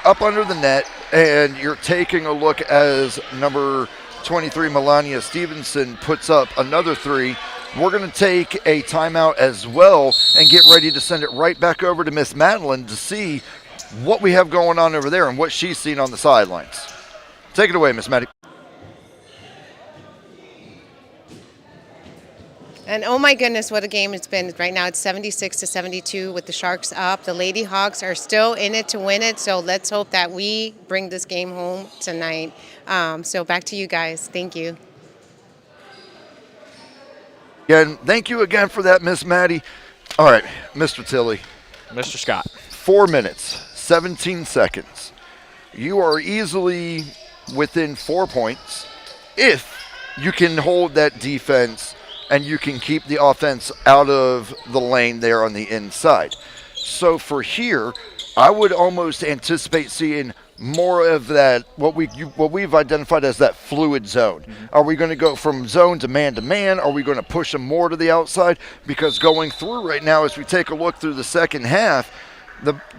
up under the net and you're taking a look as number 23 Melania Stevenson puts up another 3. We're going to take a timeout as well and get ready to send it right back over to Miss Madeline to see what we have going on over there and what she's seen on the sidelines. Take it away, Miss Maddie. And oh my goodness, what a game it's been. Right now it's 76-72 with the Sharks up. The Lady Hawks are still in it to win it, so let's hope that we bring this game home tonight. So back to you guys. Thank you. Again, thank you again for that, Miss Maddie. All right, Mr. Tilley. Mr. Scott. 4 minutes, 17 seconds. You are easily within 4 points if you can hold that defense and you can keep the offense out of the lane there on the inside. So for here, I would almost anticipate seeing more of that, what we've identified as that fluid zone. Mm-hmm. Are we going to go from zone to man? Are we going to push them more to the outside? Because going through right now, as we take a look through the second half,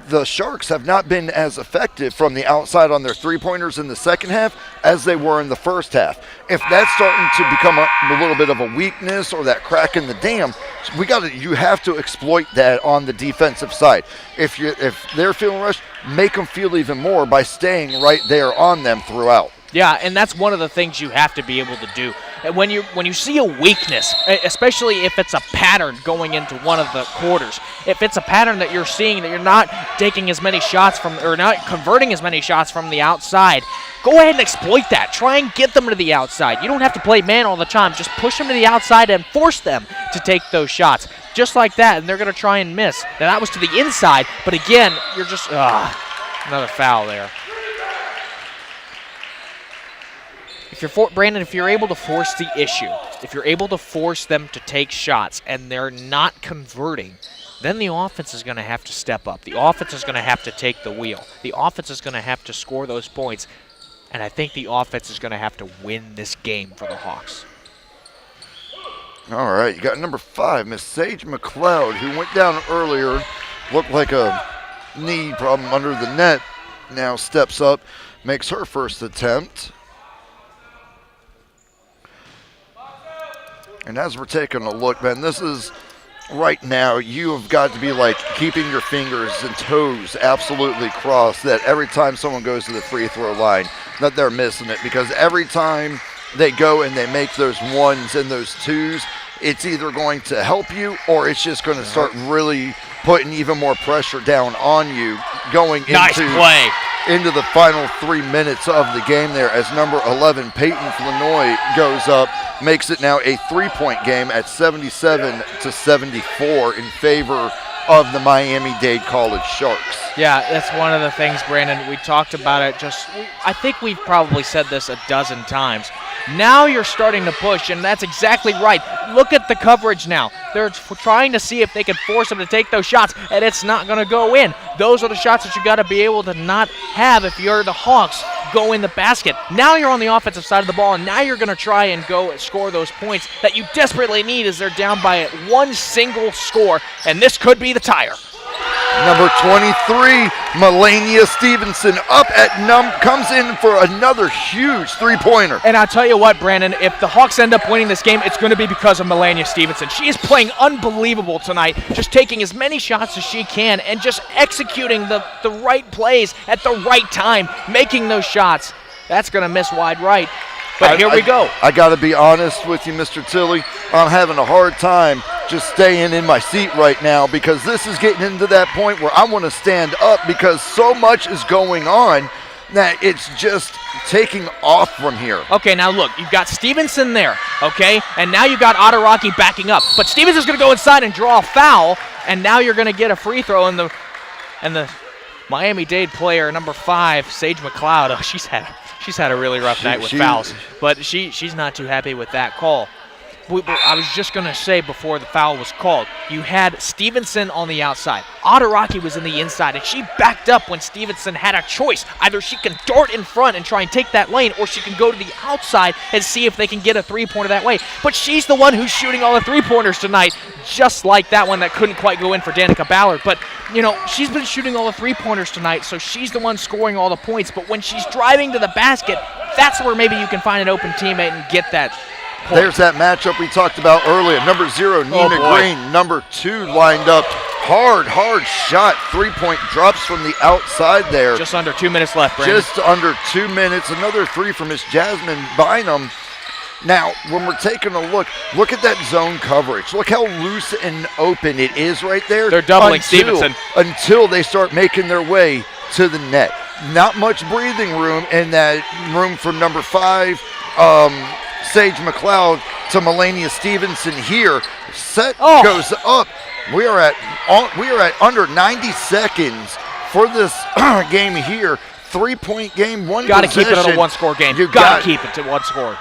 the Sharks have not been as effective from the outside on their three-pointers in the second half as they were in the first half. If that's starting to become a little bit of a weakness or that crack in the dam, you have to exploit that on the defensive side. If they're feeling rushed, make them feel even more by staying right there on them throughout. Yeah, and that's one of the things you have to be able to do. When you see a weakness, especially if it's a pattern going into one of the quarters, if it's a pattern that you're seeing that you're not taking as many shots from or not converting as many shots from the outside, go ahead and exploit that. Try and get them to the outside. You don't have to play man all the time. Just push them to the outside and force them to take those shots. Just like that, and they're going to try and miss. Now, that was to the inside, but again, you're just another foul there. Brandon, if you're able to force the issue, if you're able to force them to take shots and they're not converting, then the offense is going to have to step up. The offense is going to have to take the wheel. The offense is going to have to score those points, and I think the offense is going to have to win this game for the Hawks. All right, you got number 5, Miss Sage McLeod, who went down earlier, looked like a knee problem under the net, now steps up, makes her first attempt. And as we're taking a look, man, this is right now, you have got to be like keeping your fingers and toes absolutely crossed that every time someone goes to the free throw line, that they're missing it, because every time they go and they make those ones and those twos, it's either going to help you or it's just going to start really putting even more pressure down on you going Nice play. into the final 3 minutes of the game there, as number 11, Peyton Flanoy, goes up, makes it now a 3-point game at 77-74 in favor of the Miami-Dade College Sharks. Yeah, that's one of the things, Brandon. We talked about it I think we've probably said this a dozen times. Now you're starting to push, and that's exactly right. Look at the coverage now. They're trying to see if they can force them to take those shots, and it's not going to go in. Those are the shots that you got to be able to not have if you're the Hawks go in the basket. Now you're on the offensive side of the ball, and now you're going to try and go score those points that you desperately need as they're down by one single score, and this could be the tire. Number 23, Melania Stevenson, up at comes in for another huge three-pointer. And I'll tell you what, Brandon, if the Hawks end up winning this game, it's going to be because of Melania Stevenson. She is playing unbelievable tonight, just taking as many shots as she can and just executing the right plays at the right time, making those shots. That's going to miss wide right. But here we go. I got to be honest with you, Mr. Tilley. I'm having a hard time just staying in my seat right now, because this is getting into that point where I want to stand up because so much is going on that it's just taking off from here. Okay, now look, you've got Stevenson there, okay? And now you've got Adaraki backing up. But Stevenson's going to go inside and draw a foul, and now you're going to get a free throw, and the Miami-Dade player, number 5, Sage McLeod, she's had a really rough night with fouls, but she's not too happy with that call. I was just going to say before the foul was called, you had Stevenson on the outside. Adaraki was in the inside, and she backed up when Stevenson had a choice. Either she can dart in front and try and take that lane, or she can go to the outside and see if they can get a three-pointer that way. But she's the one who's shooting all the three-pointers tonight, just like that one that couldn't quite go in for Danica Ballard. But, she's been shooting all the three-pointers tonight, so she's the one scoring all the points. But when she's driving to the basket, that's where maybe you can find an open teammate and get that point. There's that matchup we talked about earlier. Number 0, Nina Green. Number 2 lined up. Hard shot. 3-point drops from the outside there. Just under 2 minutes left, Brandon. Just under 2 minutes. Another 3 from Miss Jasmine Bynum. Now, when we're taking a look at that zone coverage. Look how loose and open it is right there. They're doubling Stevenson. Until they start making their way to the net. Not much breathing room in that room from number 5, Sage McLeod to Melania Stevenson here. Set goes up. We are at under 90 seconds for this game here. 3-point game, one Got to possession. keep it at a one-score game. You got to keep it to one score.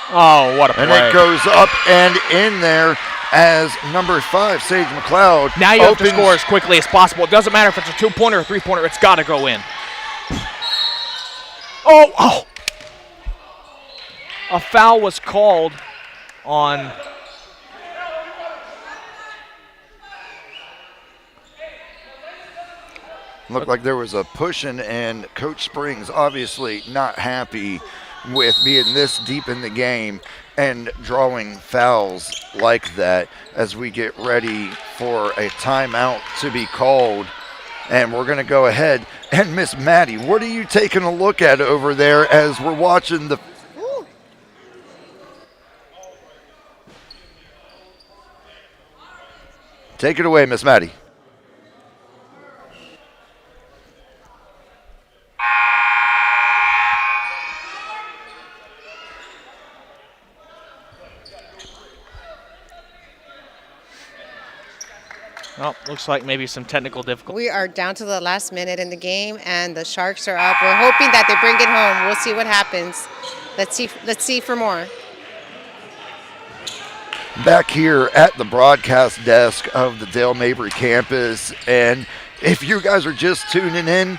Oh, what a play. And it goes up and in there as number 5, Sage McLeod. Now you have to score as quickly as possible. It doesn't matter if it's a 2-pointer or a 3-pointer. It's got to go in. Oh. A foul was called on Looked like there was a pushing, and Coach Springs obviously not happy with being this deep in the game and drawing fouls like that as we get ready for a timeout to be called. And we're going to go ahead. And Miss Maddie, what are you taking a look at over there as we're watching the Take it away, Miss Maddie. Well, looks like maybe some technical difficulty. We are down to the last minute in the game, and the Sharks are up. We're hoping that they bring it home. We'll see what happens. Let's see for more. Back here at the broadcast desk of the Dale Mabry campus, and if you guys are just tuning in,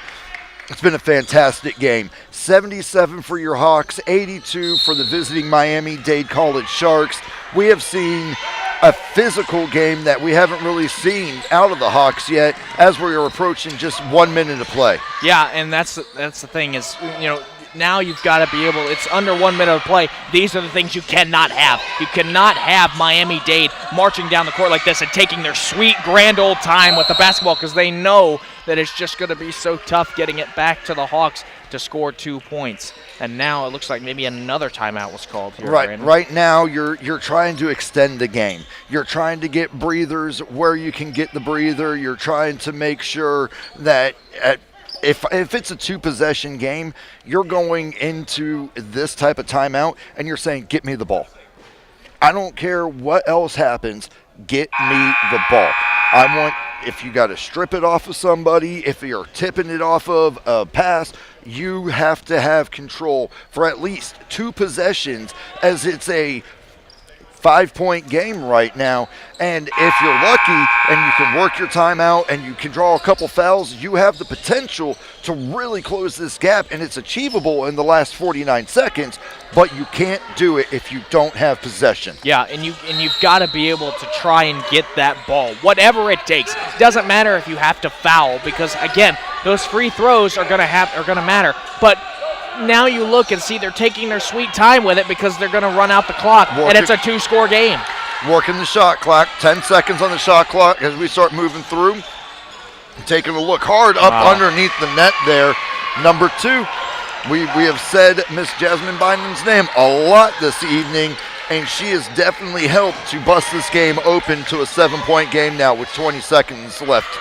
it's been a fantastic game. 77 for your Hawks, 82 for the visiting Miami-Dade College Sharks. We have seen a physical game that we haven't really seen out of the Hawks yet, as we are approaching just 1 minute of play. Yeah, and that's the thing is, now you've got to be able, it's under 1 minute of play. These are the things you cannot have. You cannot have Miami-Dade marching down the court like this and taking their sweet, grand old time with the basketball, because they know that it's just going to be so tough getting it back to the Hawks to score 2 points. And now it looks like maybe another timeout was called here. Right, Brandon. right now you're trying to extend the game. You're trying to get breathers where you can get the breather. You're trying to make sure that if it's a 2-possession game, you're going into this type of timeout and you're saying, get me the ball. I don't care what else happens, get me the ball. I want, if you got to strip it off of somebody, if you're tipping it off of a pass, you have to have control for at least 2 possessions, as it's a 5-point game right now. And if you're lucky and you can work your timeout and you can draw a couple fouls, you have the potential to really close this gap, and it's achievable in the last 49 seconds, but you can't do it if you don't have possession. Yeah, and you've got to be able to try and get that ball, whatever it takes. Doesn't matter if you have to foul, because again, those free throws are gonna matter. But now you look and see they're taking their sweet time with it because they're gonna run out the clock, and it's a 2-score game. Working the shot clock, 10 seconds on the shot clock as we start moving through. Taking a look hard up underneath the net there. Number 2. We have said Miss Jasmine Bynum's name a lot this evening, and she has definitely helped to bust this game open to a 7-point game now with 20 seconds left.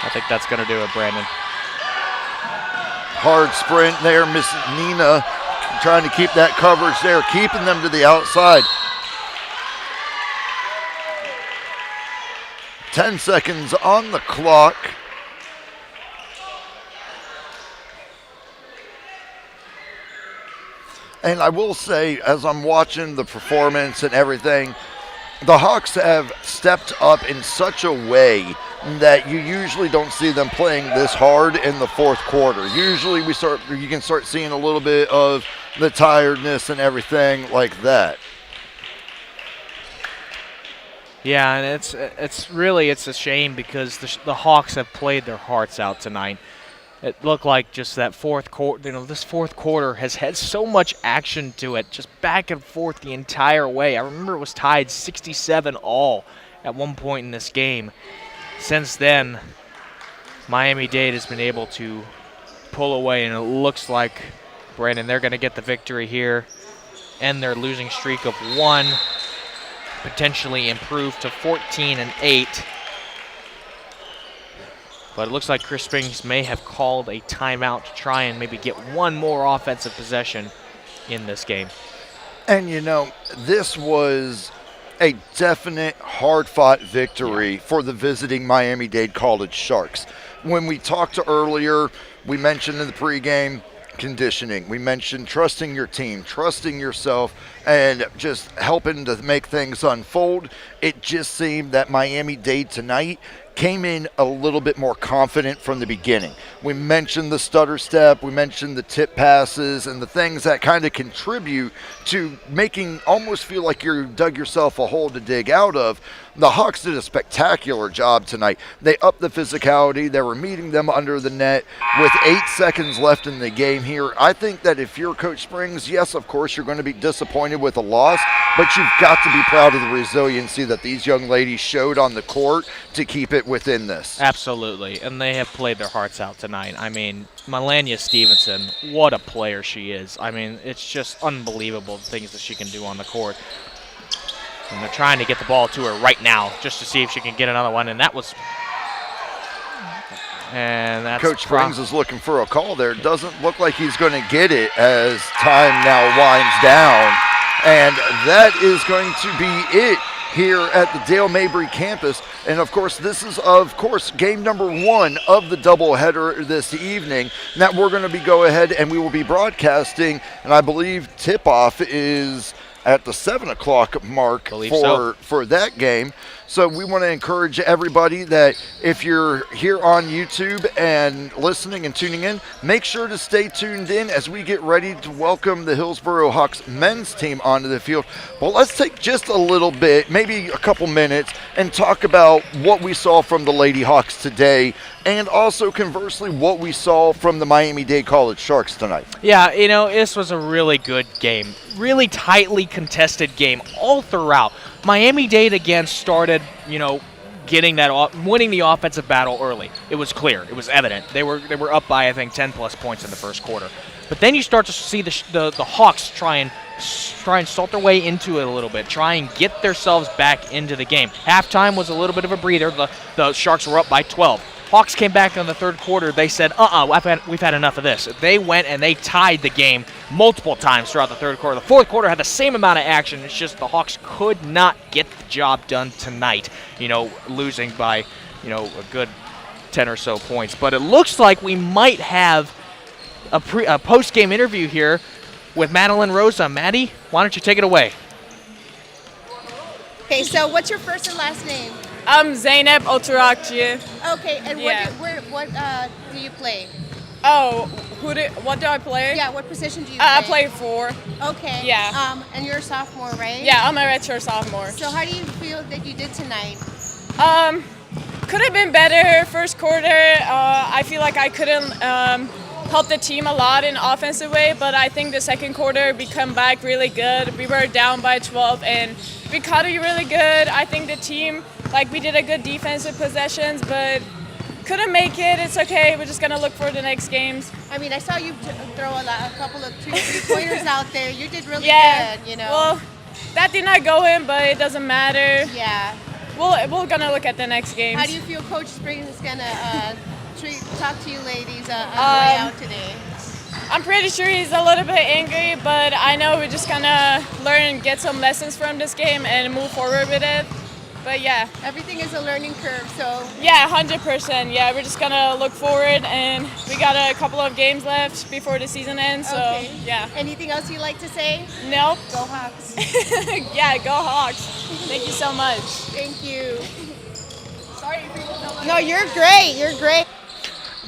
I think that's going to do it, Brandon. Hard sprint there, Miss Nina trying to keep that coverage there, keeping them to the outside. 10 seconds on the clock. And I will say, as I'm watching the performance and everything, the Hawks have stepped up in such a way that you usually don't see them playing this hard in the fourth quarter. Usually you can start seeing a little bit of the tiredness and everything like that. Yeah, and it's really a shame because the Hawks have played their hearts out tonight. It looked like just that fourth quarter, this fourth quarter has had so much action to it, just back and forth the entire way. I remember it was tied 67-all at one point in this game. Since then, Miami-Dade has been able to pull away, and it looks like, Brandon, they're going to get the victory here, end their losing streak of 1, potentially improve to 14-8. But it looks like Chris Springs may have called a timeout to try and maybe get one more offensive possession in this game. And, this was a definite hard-fought victory for the visiting Miami-Dade College Sharks. When we talked earlier, we mentioned in the pregame conditioning. We mentioned trusting your team, trusting yourself, and just helping to make things unfold. It just seemed that Miami-Dade tonight came in a little bit more confident from the beginning. We mentioned the stutter step, we mentioned the tip passes, and the things that kind of contribute to making almost feel like you dug yourself a hole to dig out of. The Hawks did a spectacular job tonight. They upped the physicality. They were meeting them under the net with 8 seconds left in the game here. I think that if you're Coach Springs, yes, of course, you're going to be disappointed with a loss, but you've got to be proud of the resiliency that these young ladies showed on the court to keep it within this. Absolutely, and they have played their hearts out tonight. I mean, Melania Stevenson, what a player she is. I mean, it's just unbelievable the things that she can do on the court. And they're trying to get the ball to her right now just to see if she can get another one, and that's Coach Springs is looking for a call there. Doesn't look like he's going to get it as time now winds down. And that is going to be it here at the Dale Mabry campus. And, of course, this is, game number 1 of the doubleheader this evening. That we're going to go ahead and we will be broadcasting, and I believe tip-off is at the 7 o'clock mark for that game. So we want to encourage everybody that if you're here on YouTube and listening and tuning in, make sure to stay tuned in as we get ready to welcome the Hillsboro Hawks men's team onto the field. Well, let's take just a little bit, maybe a couple minutes, and talk about what we saw from the Lady Hawks today, and also conversely what we saw from the Miami-Dade College Sharks tonight. Yeah, this was a really good game. Really tightly contested game all throughout. Miami-Dade again started, getting winning the offensive battle early. It was clear. It was evident. They were up by, I think, 10-plus points in the first quarter. But then you start to see the Hawks try and salt their way into it a little bit, try and get themselves back into the game. Halftime was a little bit of a breather. The Sharks were up by 12. Hawks came back in the third quarter. They said, we've had enough of this. They went and they tied the game multiple times throughout the third quarter. The fourth quarter had the same amount of action. It's just the Hawks could not get the job done tonight, losing by, a good 10 or so points. But it looks like we might have a post-game interview here with Madeline Rosa. Maddie, why don't you take it away? Okay, so what's your first and last name? I'm Zainab Oturakci. Okay, and Yeah. what do you play? Oh, what do I play? Yeah, what position do you play? I play 4. Okay. Yeah. And you're a sophomore, right? Yeah, I'm a redshirt sophomore. So how do you feel that you did tonight? Could have been better first quarter. I feel like I couldn't help the team a lot in offensive way, but I think the second quarter we come back really good. We were down by 12 and we caught it really good. I think the team, we did a good defensive possessions, but couldn't make it. It's okay. We're just gonna look for the next games. I mean, I saw you throw a couple of three-pointers out there. You did really good, Well, that did not go in, but it doesn't matter. Yeah. We're gonna look at the next games. How do you feel Coach Springs is gonna talk to you ladies on the way out today? I'm pretty sure he's a little bit angry, but I know we're just gonna learn, get some lessons from this game, and move forward with it. But yeah. Everything is a learning curve, so. Yeah, 100%. Yeah, we're just gonna look forward, and we got a couple of games left before the season ends. So Okay. yeah. Anything else you'd like to say? Nope. Go Hawks. Yeah, go Hawks. Thank you so much. Thank you. Sorry if people don't. No, you're great. You're great.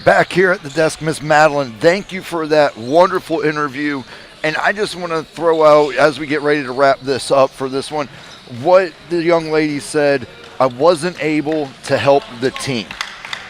Back here at the desk, Miss Madeline, thank you for that wonderful interview. And I just want to throw out, as we get ready to wrap this up for this one, what the young lady said. I wasn't able to help the team.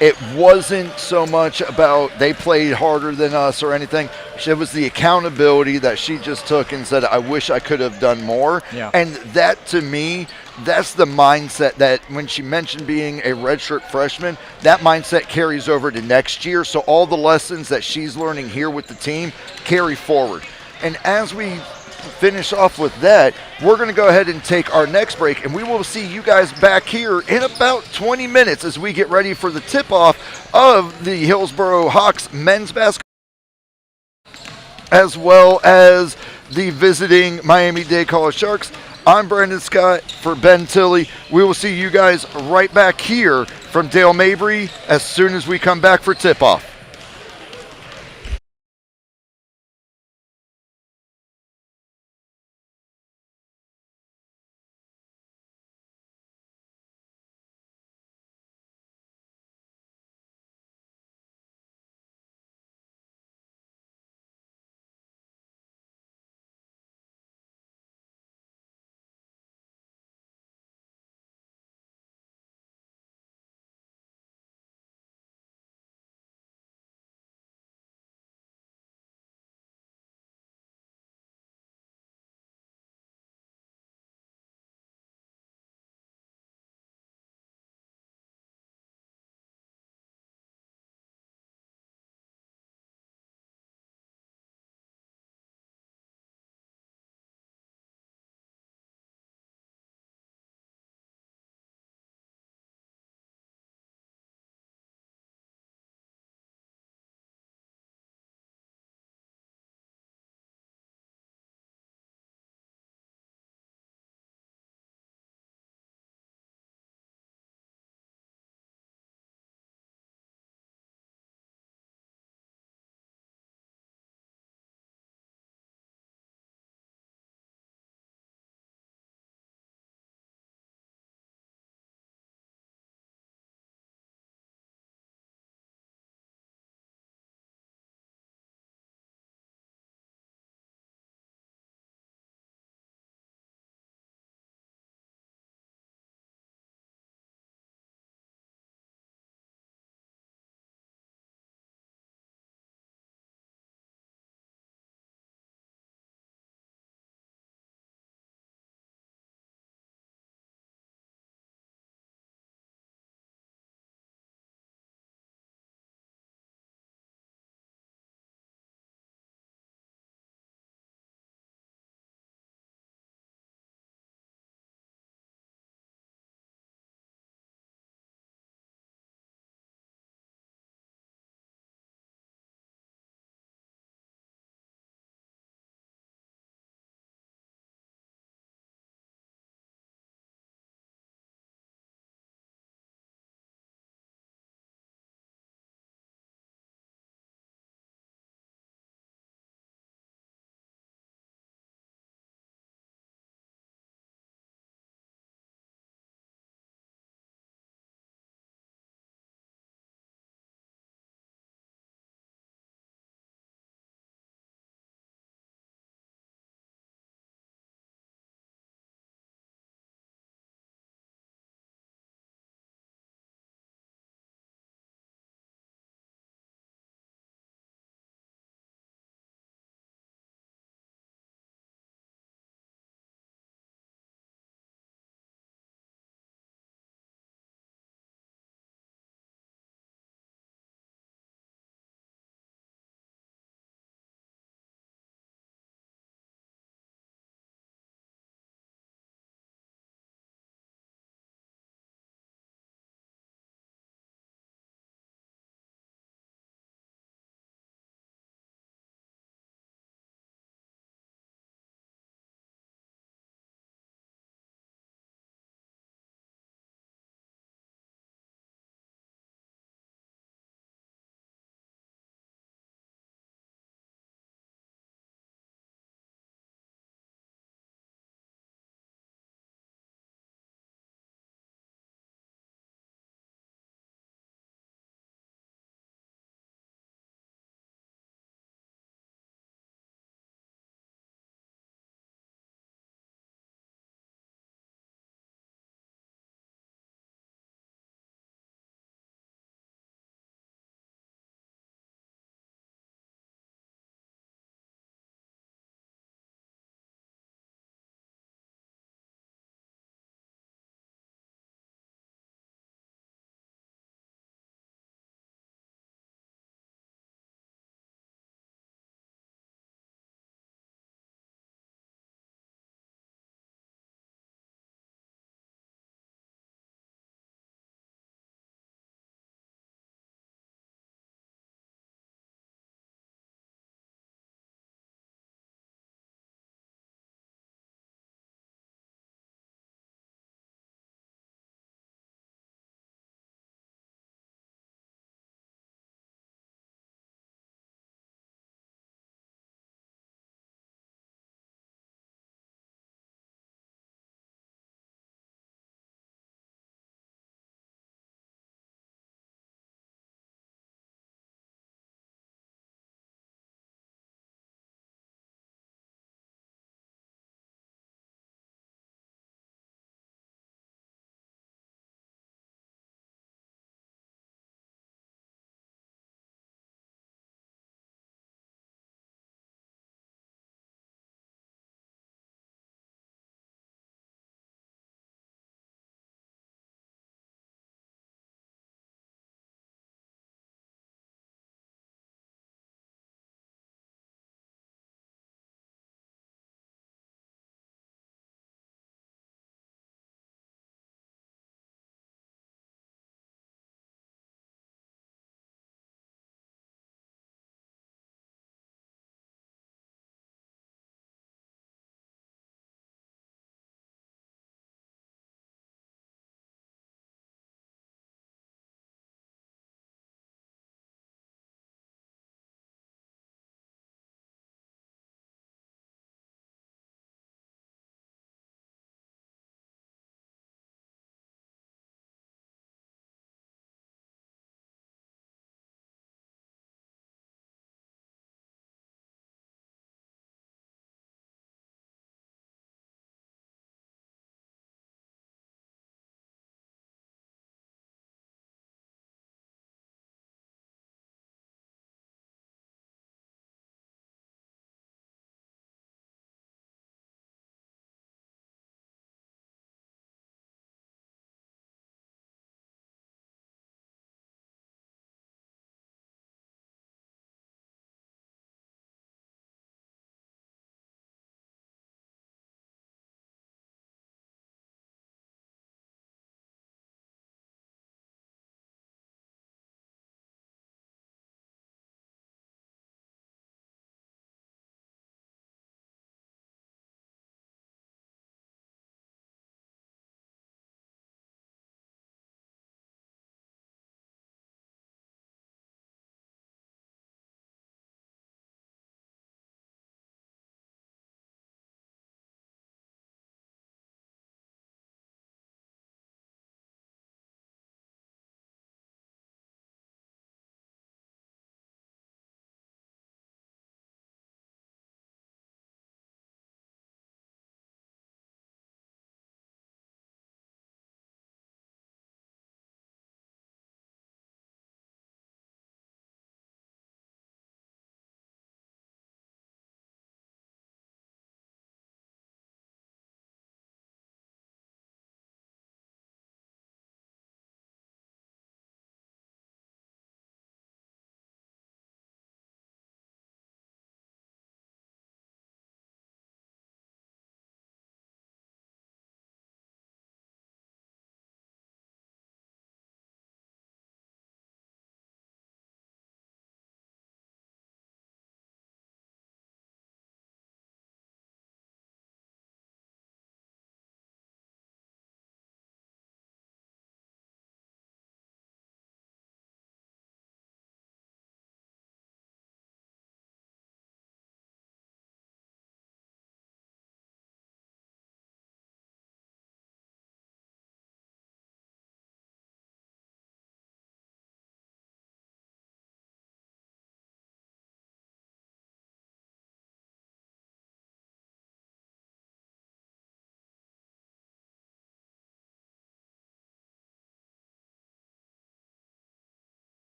It wasn't so much about they played harder than us or anything. It was the accountability that she just took and said, I wish I could have done more. Yeah. And that, to me, that's the mindset that when she mentioned being a redshirt freshman, that mindset carries over to next year. So all the lessons that she's learning here with the team carry forward. And as we finish off with that, we're going to go ahead and take our next break, and we will see you guys back here in about 20 minutes as we get ready for the tip-off of the Hillsboro Hawks men's basketball, as well as the visiting Miami-Dade College Sharks. I'm Brandon Scott for Ben Tilley. We will see you guys right back here from Dale Mabry as soon as we come back for tip-off.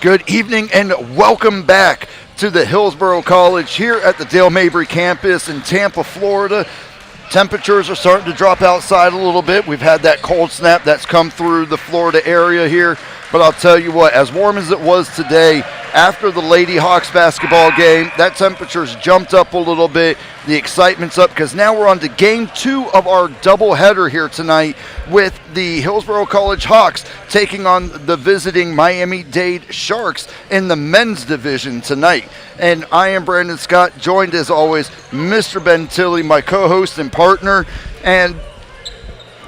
Good evening and welcome back to the Hillsborough College here at the Dale Mabry campus in Tampa, Florida. Temperatures are starting to drop outside a little bit. We've had that cold snap that's come through the Florida area here. But I'll tell you what, as warm as it was today, after the Lady Hawks basketball game, that temperature's jumped up a little bit. The excitement's up because now we're on to game 2 of our doubleheader here tonight with the Hillsborough College Hawks taking on the visiting Miami-Dade Sharks in the men's division tonight. And I am Brandon Scott, joined as always, Mr. Ben Tilley, my co-host and partner. And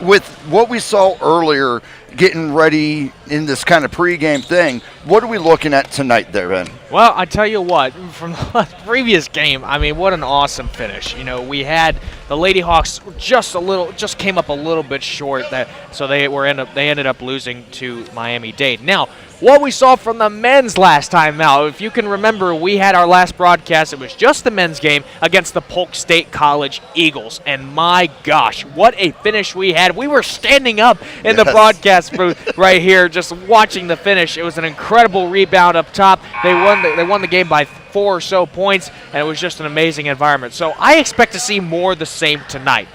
with what we saw earlier, getting ready in this kind of pregame thing, what are we looking at tonight there, Ben? Well, I tell you what, from the previous game, I mean, what an awesome finish. You know, we had the Lady Hawks just came up a little bit short, so they ended up losing to Miami-Dade. Now, what we saw from the men's last time out, if you can remember, we had our last broadcast, it was just the men's game against the Polk State College Eagles, and my gosh, what a finish we had. We were standing up in the broadcast booth right here just watching the finish. It was an incredible rebound up top. They won the game by 4 or so points, and it was just an amazing environment. So I expect to see more of the same tonight.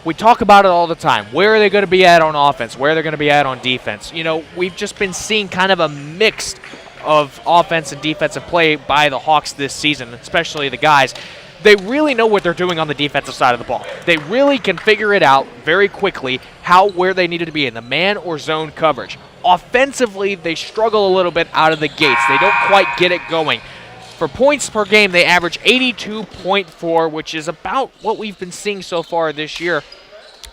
We talk about it all the time. Where are they going to be at on offense? Where are they going to be at on defense? You know, we've just been seeing kind of a mix of offense and defensive play by the Hawks this season, especially the guys. They really know what they're doing on the defensive side of the ball. They really can figure it out very quickly where they needed to be in the man or zone coverage. Offensively, they struggle a little bit out of the gates. They don't quite get it going. For points per game, they average 82.4, which is about what we've been seeing so far this year.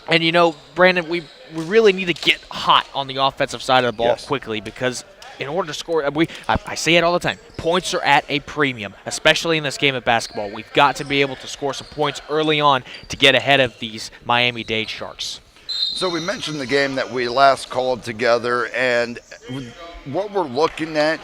And, you know, Brandon, we really need to get hot on the offensive side of the ball quickly because in order to score, I say it all the time, points are at a premium, especially in this game of basketball. We've got to be able to score some points early on to get ahead of these Miami-Dade Sharks. So we mentioned the game that we last called together, and what we're looking at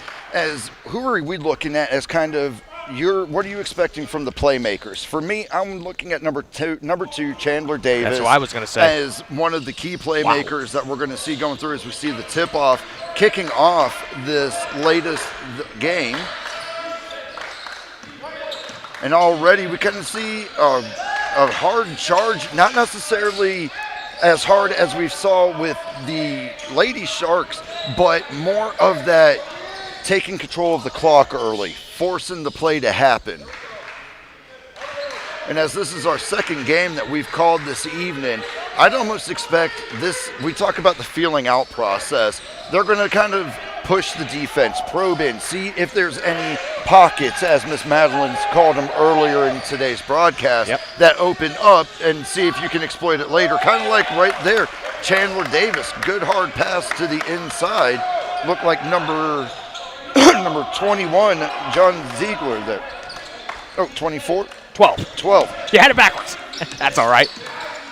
who are we looking at as kind of what are you expecting from the playmakers? For me, I'm looking at number two, Chandler Davis. That's what I was going to say. As one of the key playmakers that we're going to see going through as we see the tip-off kicking off this latest game. And already we kind of see a hard charge, not necessarily as hard as we saw with the Lady Sharks, but more of that taking control of the clock early, forcing the play to happen. And as this is our second game that we've called this evening, I'd almost expect this, we talk about the feeling out process. They're going to kind of push the defense, probe in, see if there's any pockets, as Miss Madeline's called them earlier in today's broadcast, that open up and see if you can exploit it later. Kind of like right there, Chandler Davis, good hard pass to the inside. Looked like number 21, John Ziegler there. Oh, 24? 12. You had it backwards. That's all right.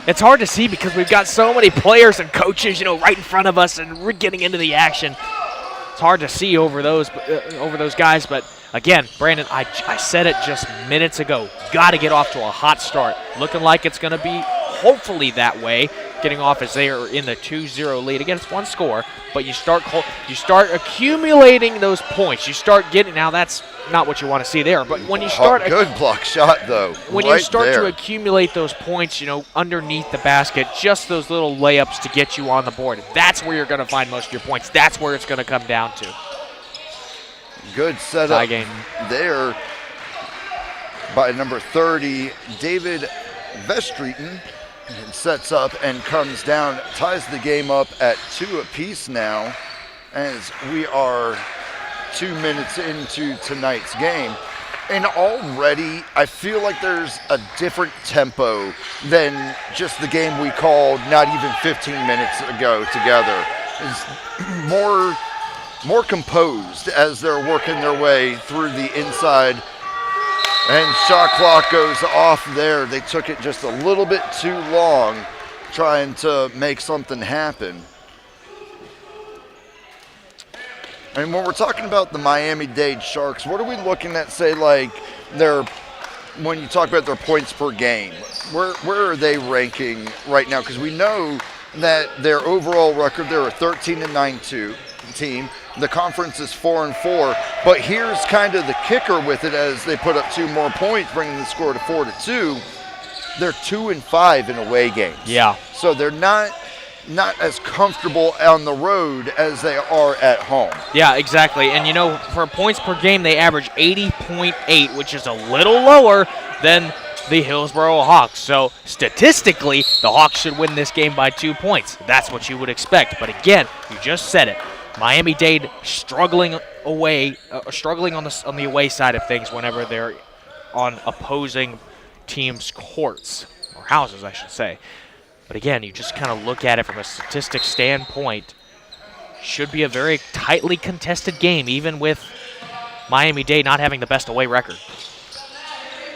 It's hard to see because we've got so many players and coaches, right in front of us, and we're getting into the action. It's hard to see over those guys, but again, Brandon, I said it just minutes ago. Got to get off to a hot start. Looking like it's going to be hopefully that way. Getting off as they are in the 2-0 lead. Again, it's one score, but you start accumulating those points. You start getting, now that's not what you want to see there, but when you start good block shot though. When you start to accumulate those points, underneath the basket, just those little layups to get you on the board. That's where you're going to find most of your points. That's where it's going to come down to. Good setup there by number 30, David Vestreeton. Sets up and comes down, ties the game up at 2 apiece now as we are 2 minutes into tonight's game. And already I feel like there's a different tempo than just the game we called not even 15 minutes ago together. It's more composed as they're working their way through the inside. And shot clock goes off there. They took it just a little bit too long trying to make something happen. And when we're talking about the Miami-Dade Sharks, what are we looking at, say, like, when you talk about their points per game? Where are they ranking right now? Because we know that their overall record, they're a 13-9-2. team. The conference is 4-4, but here's kind of the kicker with it as they put up 2 more points, bringing the score to 4-2. They're 2-5 in away games. Yeah. So they're not as comfortable on the road as they are at home. Yeah, exactly. And, for points per game, they average 80.8, which is a little lower than the Hillsboro Hawks. So, statistically, the Hawks should win this game by 2 points. That's what you would expect. But, again, you just said it. Miami-Dade struggling on the away side of things whenever they're on opposing teams' courts, or houses, I should say. But again, you just kind of look at it from a statistics standpoint. Should be a very tightly contested game, even with Miami-Dade not having the best away record.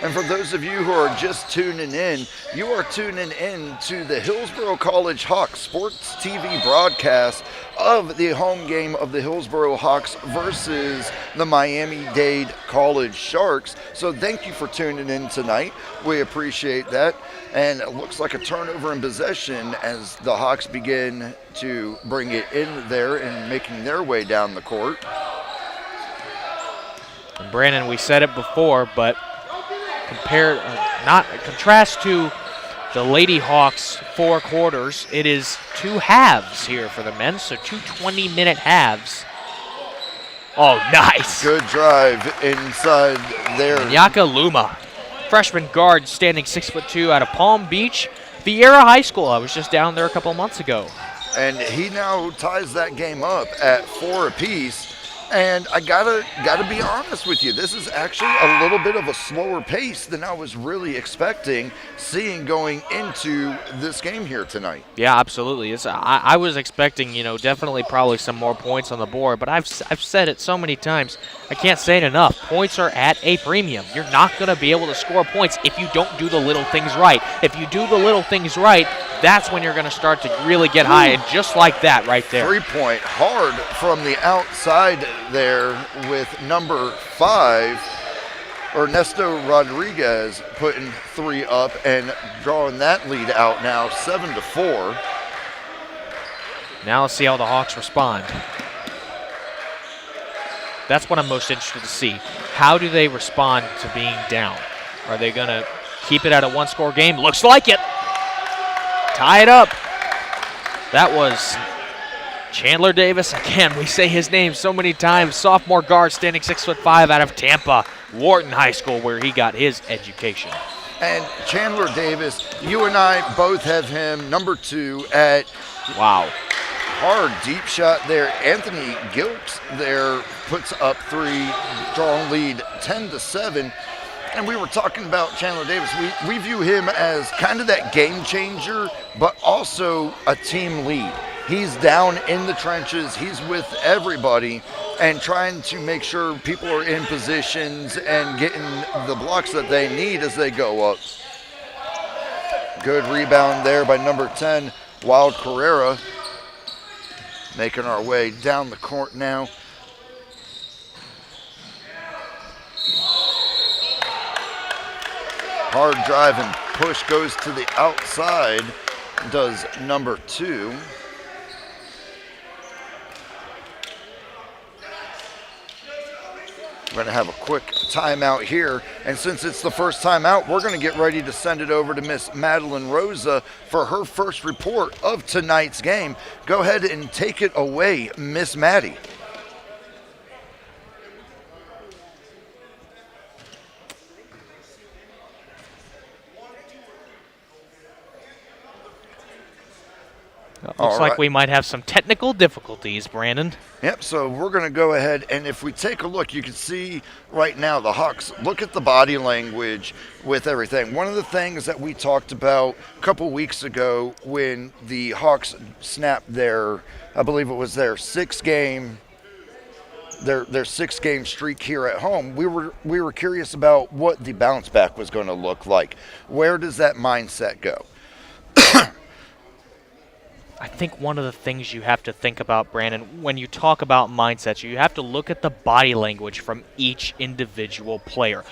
And for those of you who are just tuning in, you are tuning in to the Hillsboro College Hawks Sports TV broadcast of the home game of the Hillsboro Hawks versus the Miami-Dade College Sharks. So thank you for tuning in tonight. We appreciate that. And it looks like a turnover in possession as the Hawks begin to bring it in there and making their way down the court. And Brandon, we said it before, but contrast to the Lady Hawks 4 quarters, it is 2 halves here for the men, so 2 20-minute halves. Oh, nice. Good drive inside there. Nyaka Luma, freshman guard, standing 6'2" out of Palm Beach, Vieira High School. I was just down there a couple months ago. And he now ties that game up at 4 apiece. And I gotta be honest with you, this is actually a little bit of a slower pace than I was really expecting seeing going into this game here tonight. Yeah, absolutely. I was expecting, definitely probably some more points on the board, but I've said it so many times, I can't say it enough. Points are at a premium. You're not going to be able to score points if you don't do the little things right. If you do the little things right, that's when you're going to start to really get high, and just like that right there. 3-point hard from the outside there with number 5, Ernesto Rodriguez putting 3 up and drawing that lead out now 7-4. Now let's see how the Hawks respond. That's what I'm most interested to see. How do they respond to being down? Are they going to keep it at a 1-score game? Looks like it. Tie it up. That was Chandler Davis. Again, we say his name so many times. Sophomore guard, standing 6'5" out of Tampa, Wharton High School, where he got his education. And Chandler Davis, you and I both have him number 2 at Wow. hard deep shot there. Anthony Gilks there puts up 3, strong lead 10-7. And we were talking about Chandler Davis. We view him as kind of that game changer, but also a team lead. He's down in the trenches. He's with everybody and trying to make sure people are in positions and getting the blocks that they need as they go up. Good rebound there by number 10, Wild Carrera. Making our way down the court now. Hard drive and push goes to the outside, does number 2. We're going to have a quick timeout here, and since it's the first timeout, we're going to get ready to send it over to Miss Madeline Rosa for her first report of tonight's game. Go ahead and take it away, Miss Maddie. Looks like we might have some technical difficulties, Brandon. Yep, so we're going to go ahead, and if we take a look, you can see right now the Hawks, look at the body language with everything. One of the things that we talked about a couple weeks ago when the Hawks snapped their, I believe it was their 6-game streak here at home, we were curious about what the bounce back was going to look like. Where does that mindset go? I think one of the things you have to think about, Brandon, when you talk about mindsets, you have to look at the body language from each individual player.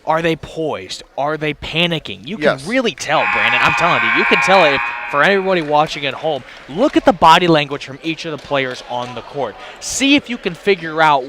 Are they poised? Are they panicking? You can Yes. really tell, Brandon. I'm telling you, you can tell it for everybody watching at home. Look at the body language from each of the players on the court. See if you can figure out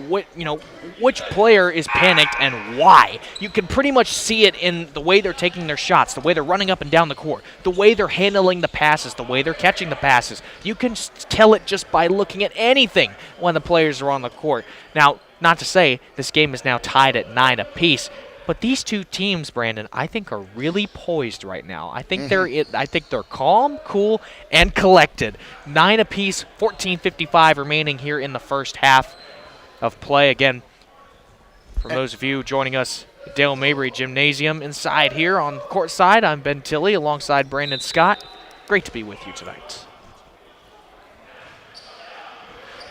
which player is panicked and why. You can pretty much see it in the way they're taking their shots, the way they're running up and down the court, the way they're handling the passes, the way they're catching the passes. You can tell it just by looking at anything when the players are on the court. Now, not to say this game is now tied at 9 apiece. But these two teams, Brandon, I think are really poised right now. I think they're calm, cool, and collected. 9 apiece, 14:55 remaining here in the first half of play. Again, for those of you joining us at Dale Mabry Gymnasium inside here on court side, I'm Ben Tilley alongside Brandon Scott. Great to be with you tonight.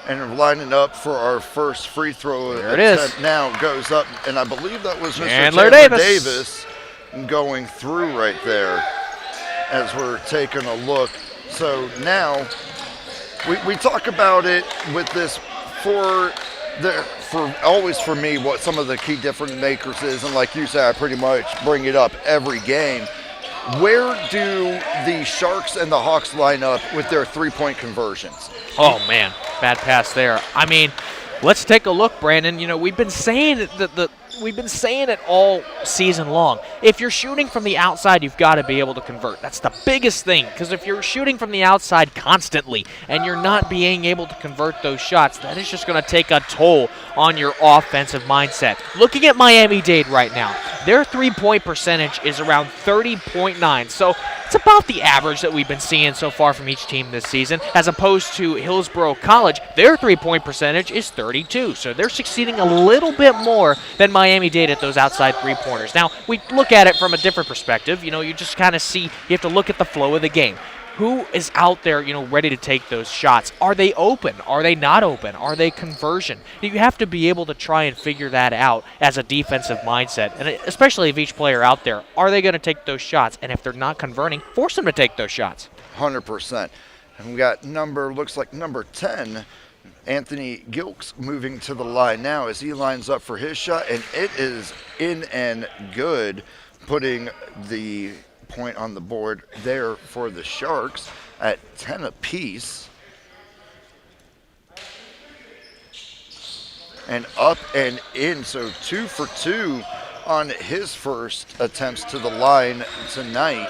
And we're lining up for our first free throw. There it is. Now goes up, and I believe that was Mr. Chandler Chandler Davis. Davis going through right there as we're taking a look. So now we talk about it with this for always for me what some of the key difference makers is, and like you say, I pretty much bring it up every game. Where do the Sharks and the Hawks line up with their three-point conversions? Oh, man. Bad pass there. I mean, let's take a look, Brandon. You know, we've been saying it we've been saying it all season long. If you're shooting from the outside, you've got to be able to convert. That's the biggest thing, because if you're shooting from the outside constantly and you're not being able to convert those shots, that is just going to take a toll on your offensive mindset. Looking at Miami-Dade right now, their three-point percentage is around 30.9, so it's about the average that we've been seeing so far from each team this season, as opposed to Hillsborough College. Their three-point percentage is 32, so they're succeeding a little bit more than Miami-Dade at those outside three-pointers. Now, we look at it from a different perspective. You know, you just kind of see, you have to look at the flow of the game. Who is out there, you know, ready to take those shots? Are they open? Are they not open? Are they conversion? You have to be able to try and figure that out as a defensive mindset, and especially if each player out there, are they going to take those shots? And if they're not converting, force them to take those shots. 100%. And we got looks like number 10, Anthony Gilks, moving to the line now as he lines up for his shot, and it is in and good, putting the point on the board there for the Sharks at 10 apiece. And up and in, so 2 for 2 on his first attempts to the line tonight.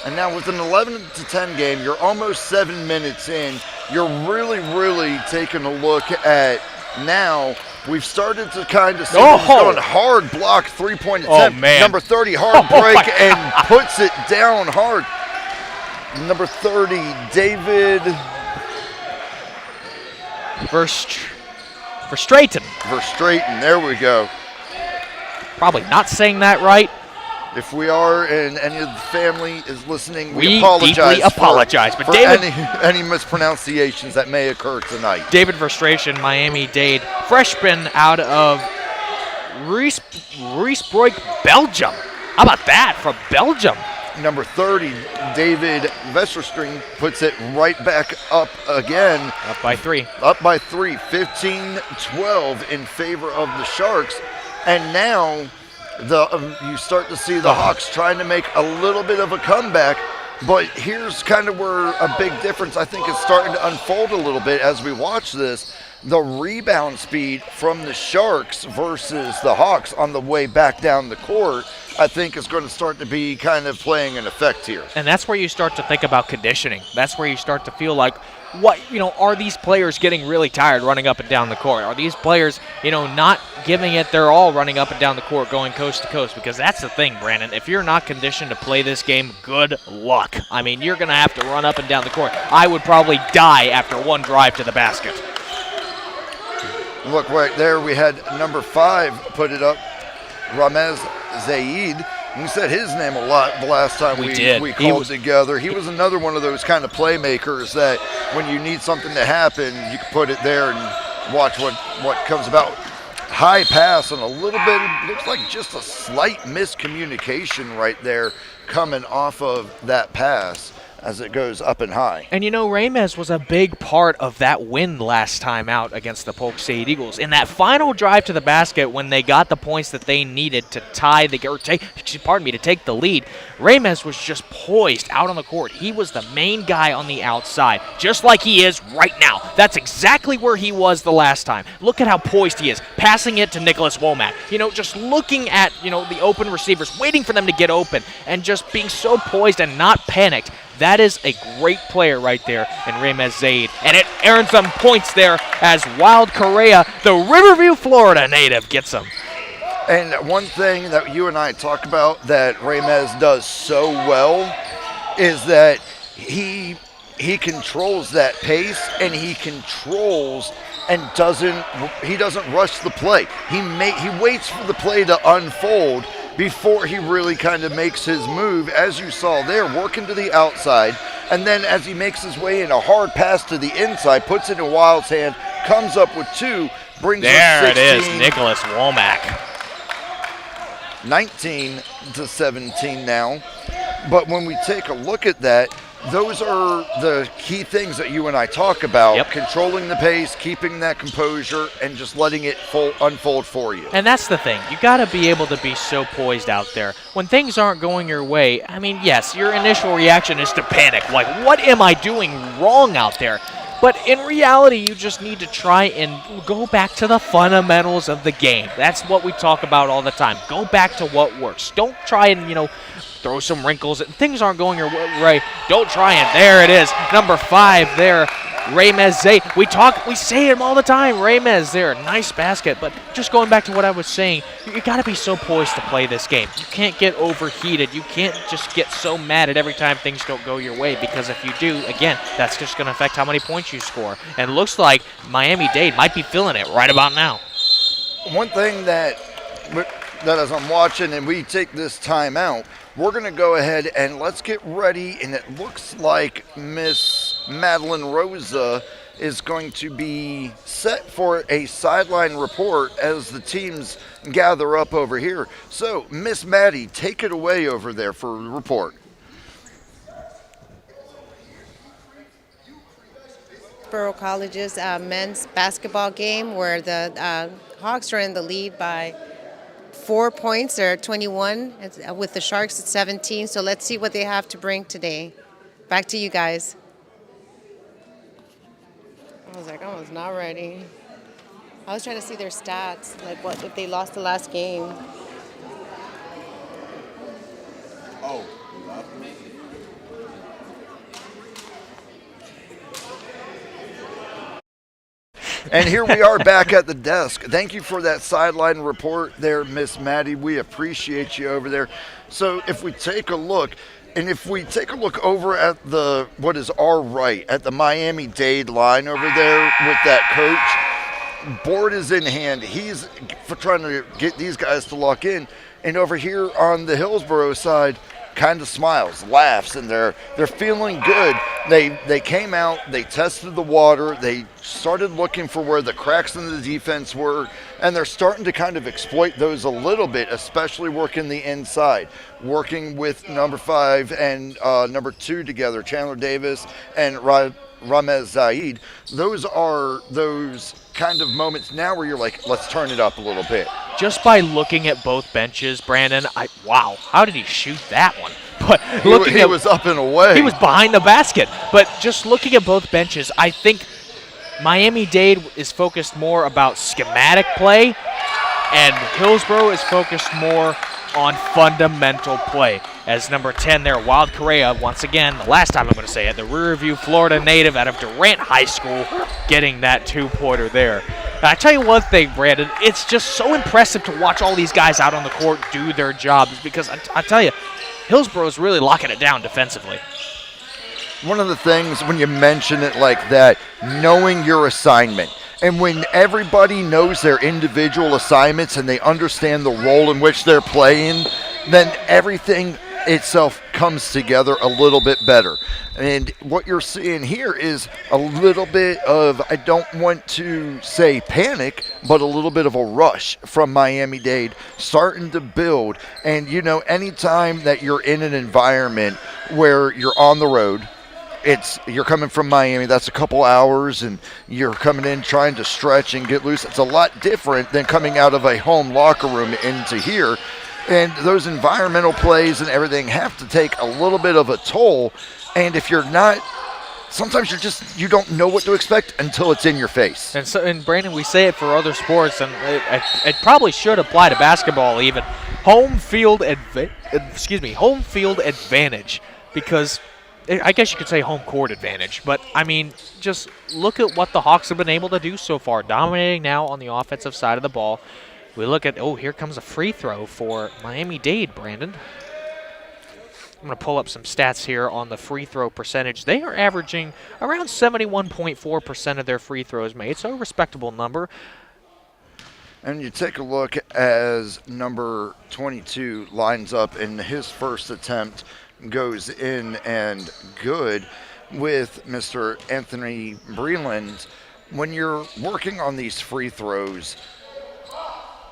And now with an 11-10 game, you're almost 7 minutes in. You're really taking a look at now. We've started to kind of see going hard block three-point attempt. Oh, man. Number 30, hard break, and puts it down hard. Number 30, David Verstraeten. Verstraeten, there we go. Probably not saying that right. If we are and any of the family is listening, We apologize. deeply apologize, but for David- any mispronunciations that may occur tonight. David Verstraeten, Miami-Dade, freshman out of Riesbroek, Belgium. How about that from Belgium? Number 30, David Vesterstring, puts it right back up again. Up by 3. Up by 3, 15-12 in favor of the Sharks. And now you start to see the Hawks trying to make a little bit of a comeback. But here's kind of where a big difference I think is starting to unfold a little bit as we watch this. The rebound speed from the Sharks versus the Hawks on the way back down the court, I think is going to start to be kind of playing an effect here. And that's where you start to think about conditioning. That's where you start to feel like, are these players getting really tired running up and down the court? Are these players, not giving it their all running up and down the court, going coast to coast? Because that's the thing, Brandon. If you're not conditioned to play this game, good luck. I mean, you're going to have to run up and down the court. I would probably die after one drive to the basket. Look right there, we had number 5 put it up, Ramez Zaid. We said his name a lot the last time we called together. He was another one of those kind of playmakers that when you need something to happen, you can put it there and watch what comes about. High pass and a little bit, looks like just a slight miscommunication right there coming off of that pass. as it goes up and high. And Ramez was a big part of that win last time out against the Polk State Eagles. In that final drive to the basket, when they got the points that they needed to to take the lead, Ramez was just poised out on the court. He was the main guy on the outside, just like he is right now. That's exactly where he was the last time. Look at how poised he is, passing it to Nicholas Womack. Just looking at, the open receivers, waiting for them to get open, and just being so poised and not panicked. That is a great player right there in Ramez Zaid. And it earns some points there as Wild Correa, the Riverview, Florida native, gets them. And one thing that you and I talk about that Ramez does so well is that he controls that pace, and he controls and he doesn't rush the play. He waits for the play to unfold before he really kind of makes his move, as you saw there, working to the outside. And then as he makes his way in, a hard pass to the inside, puts it in Wild's hand, comes up with 2, brings there us 16. There it is, Nicholas Womack. 19-17 now. But when we take a look at that, those are the key things that you and I talk about. Yep. Controlling the pace, keeping that composure, and just letting it unfold for you. And that's the thing. You got to be able to be so poised out there. When things aren't going your way, yes, your initial reaction is to panic. Like, what am I doing wrong out there? But in reality, you just need to try and go back to the fundamentals of the game. That's what we talk about all the time. Go back to what works. Don't try and, throw some wrinkles. Things aren't going your way. Don't try and there it is. Number 5 there, Ramez Zaid. We say him all the time. Ramez there, nice basket. But just going back to what I was saying, you got to be so poised to play this game. You can't get overheated. You can't just get so mad at every time things don't go your way, because if you do, again, that's just going to affect how many points you score. And it looks like Miami-Dade might be feeling it right about now. One thing that as I'm watching and we take this time out, we're going to go ahead and let's get ready, and it looks like Miss Madeline Rosa is going to be set for a sideline report as the teams gather up over here. So, Miss Maddie, take it away over there for a report. Borough College's men's basketball game, where the Hawks are in the lead by 4 points. They're 21 with the Sharks at 17. So let's see what they have to bring today. Back to you guys. I was like, I was not ready. I was trying to see their stats, like what if they lost the last game. And here we are back at the desk. Thank you for that sideline report there, Miss Maddie. We appreciate you over there. So if we take a look, over at what is our right, at the Miami-Dade line over there with that coach, board is in hand. He's trying to get these guys to lock in. And over here on the Hillsborough side, kind of smiles, laughs, and they're feeling good. They came out, they tested the water, they started looking for where the cracks in the defense were, and they're starting to kind of exploit those a little bit, especially working the inside, working with number 5 and number 2 together, Chandler Davis and Ramez Zaid. Those are those kind of moments now where you're like, let's turn it up a little bit. Just by looking at both benches, Brandon, wow, how did he shoot that one? But he was up and away. He was behind the basket. But just looking at both benches, I think Miami-Dade is focused more about schematic play, and Hillsborough is focused more on fundamental play. As number 10 there, Wild Correa, once again, the last time I'm going to say it, the Riverview, Florida native out of Durant High School, getting that 2-pointer there. I tell you one thing, Brandon, it's just so impressive to watch all these guys out on the court do their jobs, because I tell you, Hillsborough is really locking it down defensively. One of the things when you mention it like that, knowing your assignment, and when everybody knows their individual assignments and they understand the role in which they're playing, then everything itself comes together a little bit better. And what you're seeing here is a little bit of, I don't want to say panic, but a little bit of a rush from Miami-Dade starting to build. And, anytime that you're in an environment where you're on the road, you're coming from Miami, that's a couple hours, and you're coming in trying to stretch and get loose. It's a lot different than coming out of a home locker room into here. And those environmental plays and everything have to take a little bit of a toll. And if you're not, sometimes you don't know what to expect until it's in your face. And Brandon, we say it for other sports, and it probably should apply to basketball even. Home field advantage, because I guess you could say home court advantage. But, I mean, just look at what the Hawks have been able to do so far, dominating now on the offensive side of the ball. We look at, here comes a free throw for Miami-Dade, Brandon. I'm going to pull up some stats here on the free throw percentage. They are averaging around 71.4% of their free throws made, so a respectable number. And you take a look as number 22 lines up, and his first attempt goes in and good with Mr. Anthony Breland. When you're working on these free throws,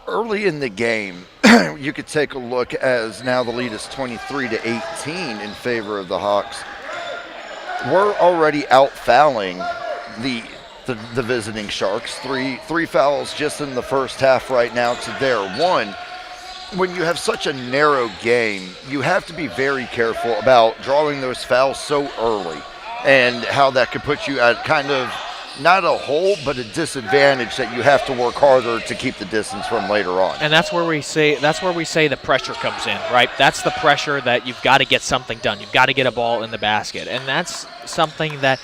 early in the game, you could take a look as now the lead is 23-18 in favor of the Hawks. We're already out fouling the visiting Sharks. Three fouls just in the first half right now to their one. When you have such a narrow game, you have to be very careful about drawing those fouls so early and how that could put you at kind of not a hole, but a disadvantage that you have to work harder to keep the distance from later on. And that's where we say the pressure comes in, right? That's the pressure that you've got to get something done. You've got to get a ball in the basket, and that's something that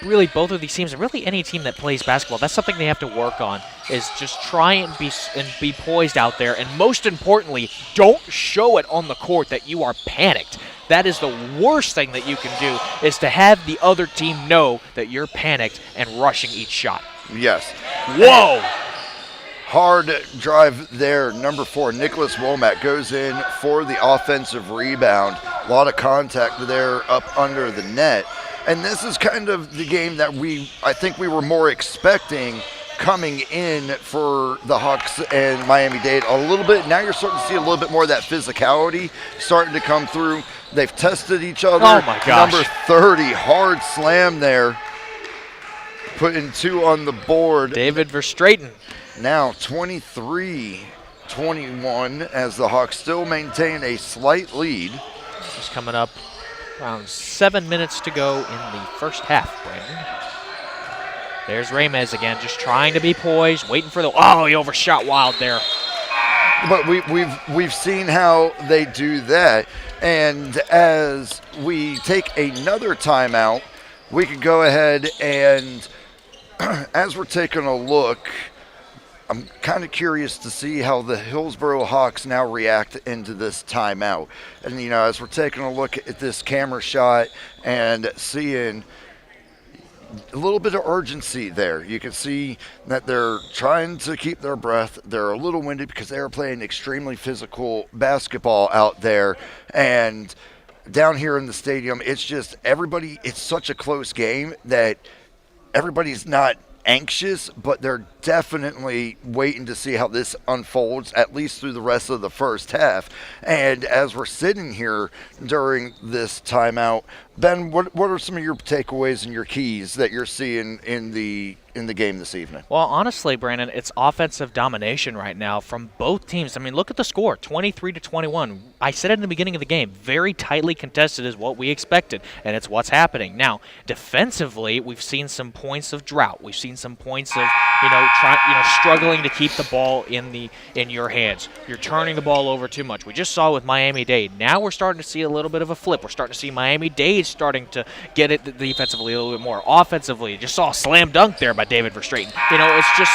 really both of these teams, and really any team that plays basketball, that's something they have to work on. Is just try and be poised out there, and most importantly, don't show it on the court that you are panicked. That is the worst thing that you can do, is to have the other team know that you're panicked and rushing each shot. Yes. Whoa! Hard drive there. Number 4, Nicholas Womack goes in for the offensive rebound. A lot of contact there up under the net. And this is kind of the game that I think we were more expecting coming in for the Hawks and Miami-Dade a little bit. Now you're starting to see a little bit more of that physicality starting to come through. They've tested each other. Oh, my gosh. Number 30, hard slam there. Putting 2 on the board. David Verstraeten. Now 23-21 as the Hawks still maintain a slight lead. Just coming up around 7 minutes to go in the first half, Brandon. There's Ramez again, just trying to be poised, waiting for he overshot wild there. But we've seen how they do that. And as we take another timeout, we could go ahead and, as we're taking a look, I'm kind of curious to see how the Hillsboro Hawks now react into this timeout. And, as we're taking a look at this camera shot and seeing a little bit of urgency there. You can see that they're trying to keep their breath. They're a little winded because they are playing extremely physical basketball out there. And down here in the stadium, it's just it's such a close game that everybody's not anxious, but they're definitely waiting to see how this unfolds, at least through the rest of the first half. And as we're sitting here during this timeout, Ben, what are some of your takeaways and your keys that you're seeing in the game this evening? Well, honestly, Brandon, it's offensive domination right now from both teams. I mean, look at the score, 23-21. I said it in the beginning of the game, very tightly contested is what we expected, and it's what's happening. Now, defensively, we've seen some points of drought. We've seen some points of, struggling to keep the ball in your hands. You're turning the ball over too much. We just saw with Miami-Dade. Now we're starting to see a little bit of a flip. We're starting to see Miami-Dade starting to get it defensively a little bit more. Offensively, just saw a slam dunk there by David Verstraeten. It's just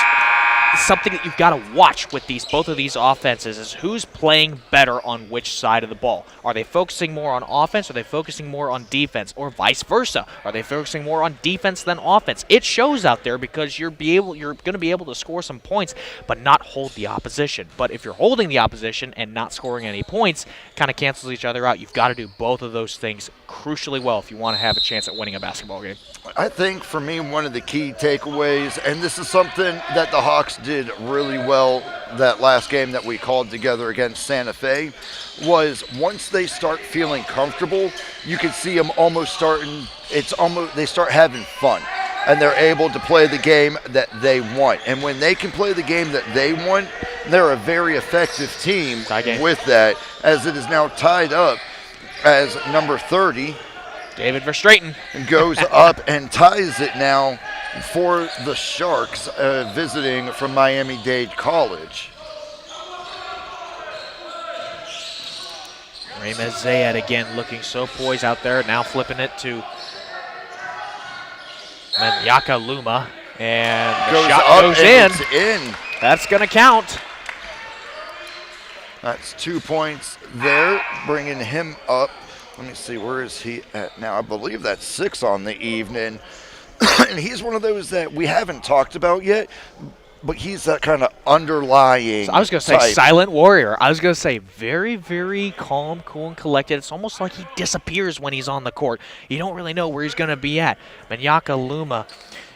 something that you've got to watch with both of these offenses is who's playing better on which side of the ball. Are they focusing more on offense? Are they focusing more on defense? Or vice versa? Are they focusing more on defense than offense? It shows out there because you're going to be able to score some points, but not hold the opposition. But if you're holding the opposition and not scoring any points, kind of cancels each other out. You've got to do both of those things crucially well if you want to have a chance at winning a basketball game. I think for me, one of the key takeaways, and this is something that the Hawks did really well that last game that we called together against Santa Fe, was once they start feeling comfortable, you can see them they start having fun. And they're able to play the game that they want. And when they can play the game that they want, they're a very effective team with that, as it is now tied up as number 30. David Verstraeten Goes up and ties it now for the Sharks, visiting from Miami-Dade College. Ramez Zayed again looking so poised out there, now flipping it to Manyaka Luma, and the shot goes in. It's in. That's going to count. That's 2 points there, bringing him up. Let me see, where is he at now? I believe that's 6 on the evening. And he's one of those that we haven't talked about yet, but he's that kind of underlying. So I was going to say silent warrior. I was going to say very, very calm, cool, and collected. It's almost like he disappears when he's on the court. You don't really know where he's going to be at. Manyaka Luma,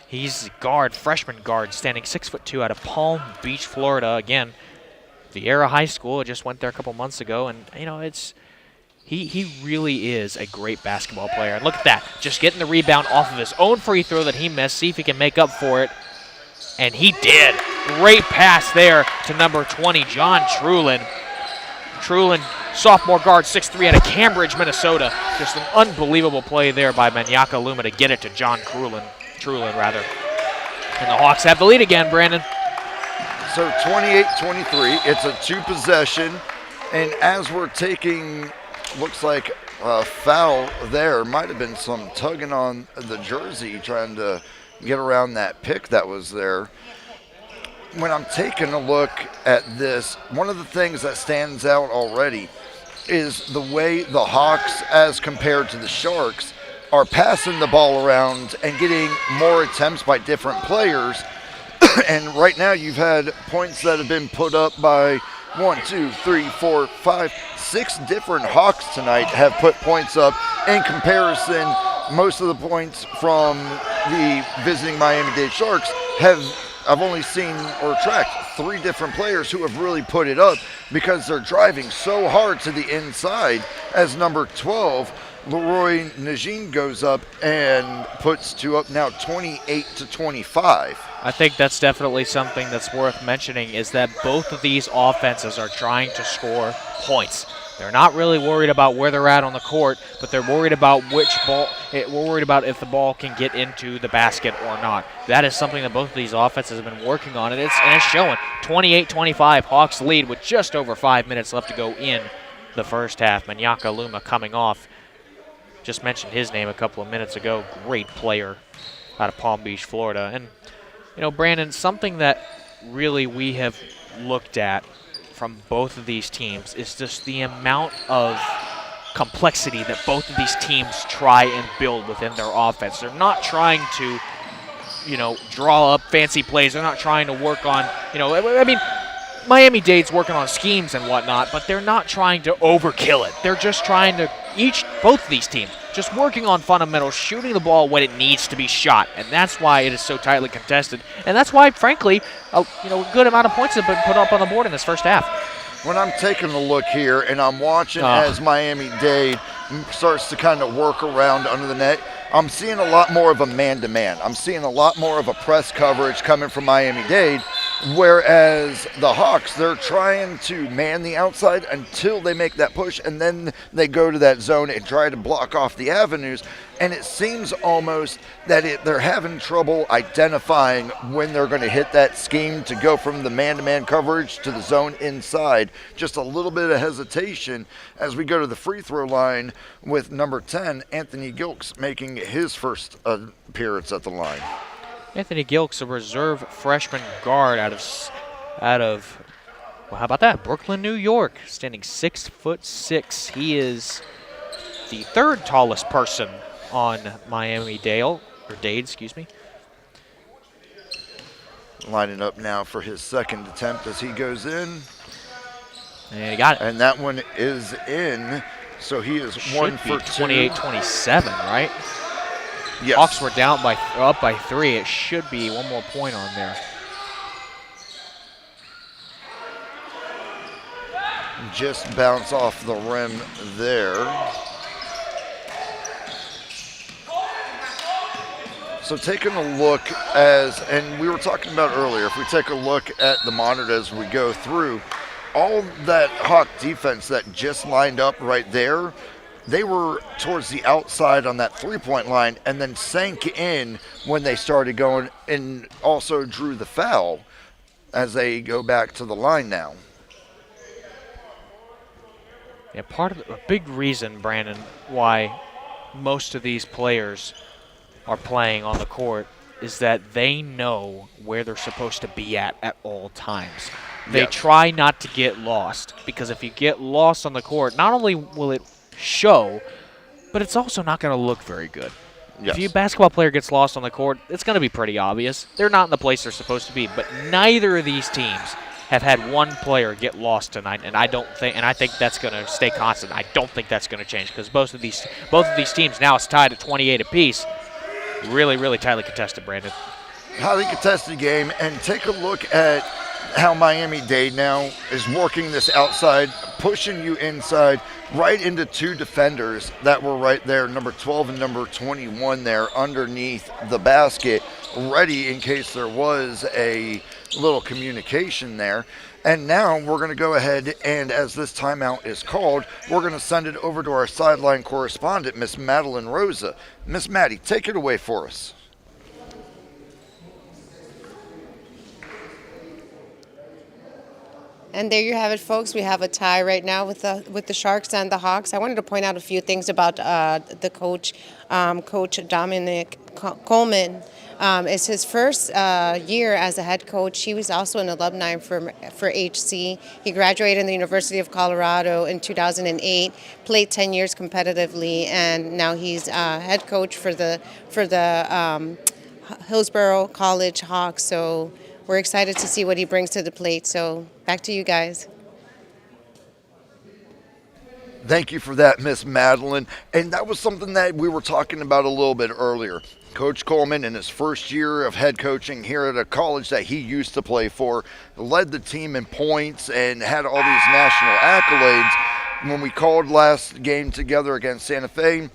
he's guard, freshman guard, standing 6'2" out of Palm Beach, Florida. Again, Vieira High School. I just went there a couple months ago, and he really is a great basketball player. And look at that, just getting the rebound off of his own free throw that he missed. See if he can make up for it. And he did. Great pass there to number 20, John Trulin. Trulin, sophomore guard, 6'3", out of Cambridge, Minnesota. Just an unbelievable play there by Manyaka Luma to get it to John Trulin. And the Hawks have the lead again, Brandon. So 28-23, it's a 2-possession. And as we're taking, looks like a foul there. Might have been some tugging on the jersey, trying to get around that pick that was there. When I'm taking a look at this, one of the things that stands out already is the way the Hawks, as compared to the Sharks, are passing the ball around and getting more attempts by different players. And right now you've had points that have been put up by 6 different Hawks tonight have put points up. In comparison, most of the points from the visiting Miami-Dade Sharks I've only seen or tracked 3 different players who have really put it up because they're driving so hard to the inside, as number 12, Leroy Najin, goes up and puts 2 up now, 28-25. I think that's definitely something that's worth mentioning, is that both of these offenses are trying to score points. They're not really worried about where they're at on the court, but they're worried about we're worried about if the ball can get into the basket or not. That is something that both of these offenses have been working on, and it's showing. 28-25, Hawks lead with just over 5 minutes left to go in the first half. Manyaka Luma coming off. Just mentioned his name a couple of minutes ago. Great player out of Palm Beach, Florida. And, Brandon, something that really we have looked at from both of these teams is just the amount of complexity that both of these teams try and build within their offense. They're not trying to, draw up fancy plays. They're not trying to work on, Miami-Dade's working on schemes and whatnot, but they're not trying to overkill it. They're just trying to, both of these teams, just working on fundamentals, shooting the ball when it needs to be shot, and that's why it is so tightly contested, and that's why, frankly, a good amount of points have been put up on the board in this first half. When I'm taking a look here and I'm watching as Miami-Dade starts to kind of work around under the net, I'm seeing a lot more of a man-to-man. I'm seeing a lot more of a press coverage coming from Miami-Dade, whereas the Hawks, they're trying to man the outside until they make that push, and then they go to that zone and try to block off the avenues. And it seems almost that they're having trouble identifying when they're going to hit that scheme to go from the man-to-man coverage to the zone inside. Just a little bit of hesitation as we go to the free throw line with number 10, Anthony Gilks, making his first appearance at the line. Anthony Gilks, a reserve freshman guard out of well, how about that? Brooklyn, New York, standing 6'6". He is the third tallest person on Miami-Dade, excuse me. Lining up now for his second attempt as he goes in. And he got it. And that one is in. So he is Should 1 be for 2. 28-27, right? Yes. Hawks were up by 3. It should be one more point on there. Just bounce off the rim there. So taking a look and we were talking about earlier, if we take a look at the monitor as we go through, all that Hawk defense that just lined up right there, they were towards the outside on that three-point line and then sank in when they started going and also drew the foul as they go back to the line now. Yeah, a big reason, Brandon, why most of these players are playing on the court is that they know where they're supposed to be at all times. They try not to get lost, because if you get lost on the court, not only will it show, but it's also not going to look very good. Yes. If a basketball player gets lost on the court, it's going to be pretty obvious. They're not in the place they're supposed to be, but neither of these teams have had one player get lost tonight, and I think that's going to stay constant. I don't think that's going to change, because both of these teams now is tied at 28 apiece. Really, really tightly contested, Brandon. Highly contested game, and take a look at how Miami-Dade now is working this outside, pushing you inside right into two defenders that were right there, number 12 and number 21 there underneath the basket, ready in case there was a little communication there. And now we're going to go ahead and, as this timeout is called, we're going to send it over to our sideline correspondent, Miss Madeline Rosa. Miss Maddie, take it away for us. And there you have it, folks. We have a tie right now with the Sharks and the Hawks. I wanted to point out a few things about the coach, Coach Dominic Coleman. It's his first year as a head coach. He was also an alumni for HC. He graduated in the University of Colorado in 2008, played 10 years competitively, and now he's head coach for the Hillsborough College Hawks. So we're excited to see what he brings to the plate. So back to you guys. Thank you for that, Miss Madeline. And that was something that we were talking about a little bit earlier. Coach Coleman, in his first year of head coaching here at a college that he used to play for, led the team in points and had all these national accolades. When we called last game together against Santa Fe,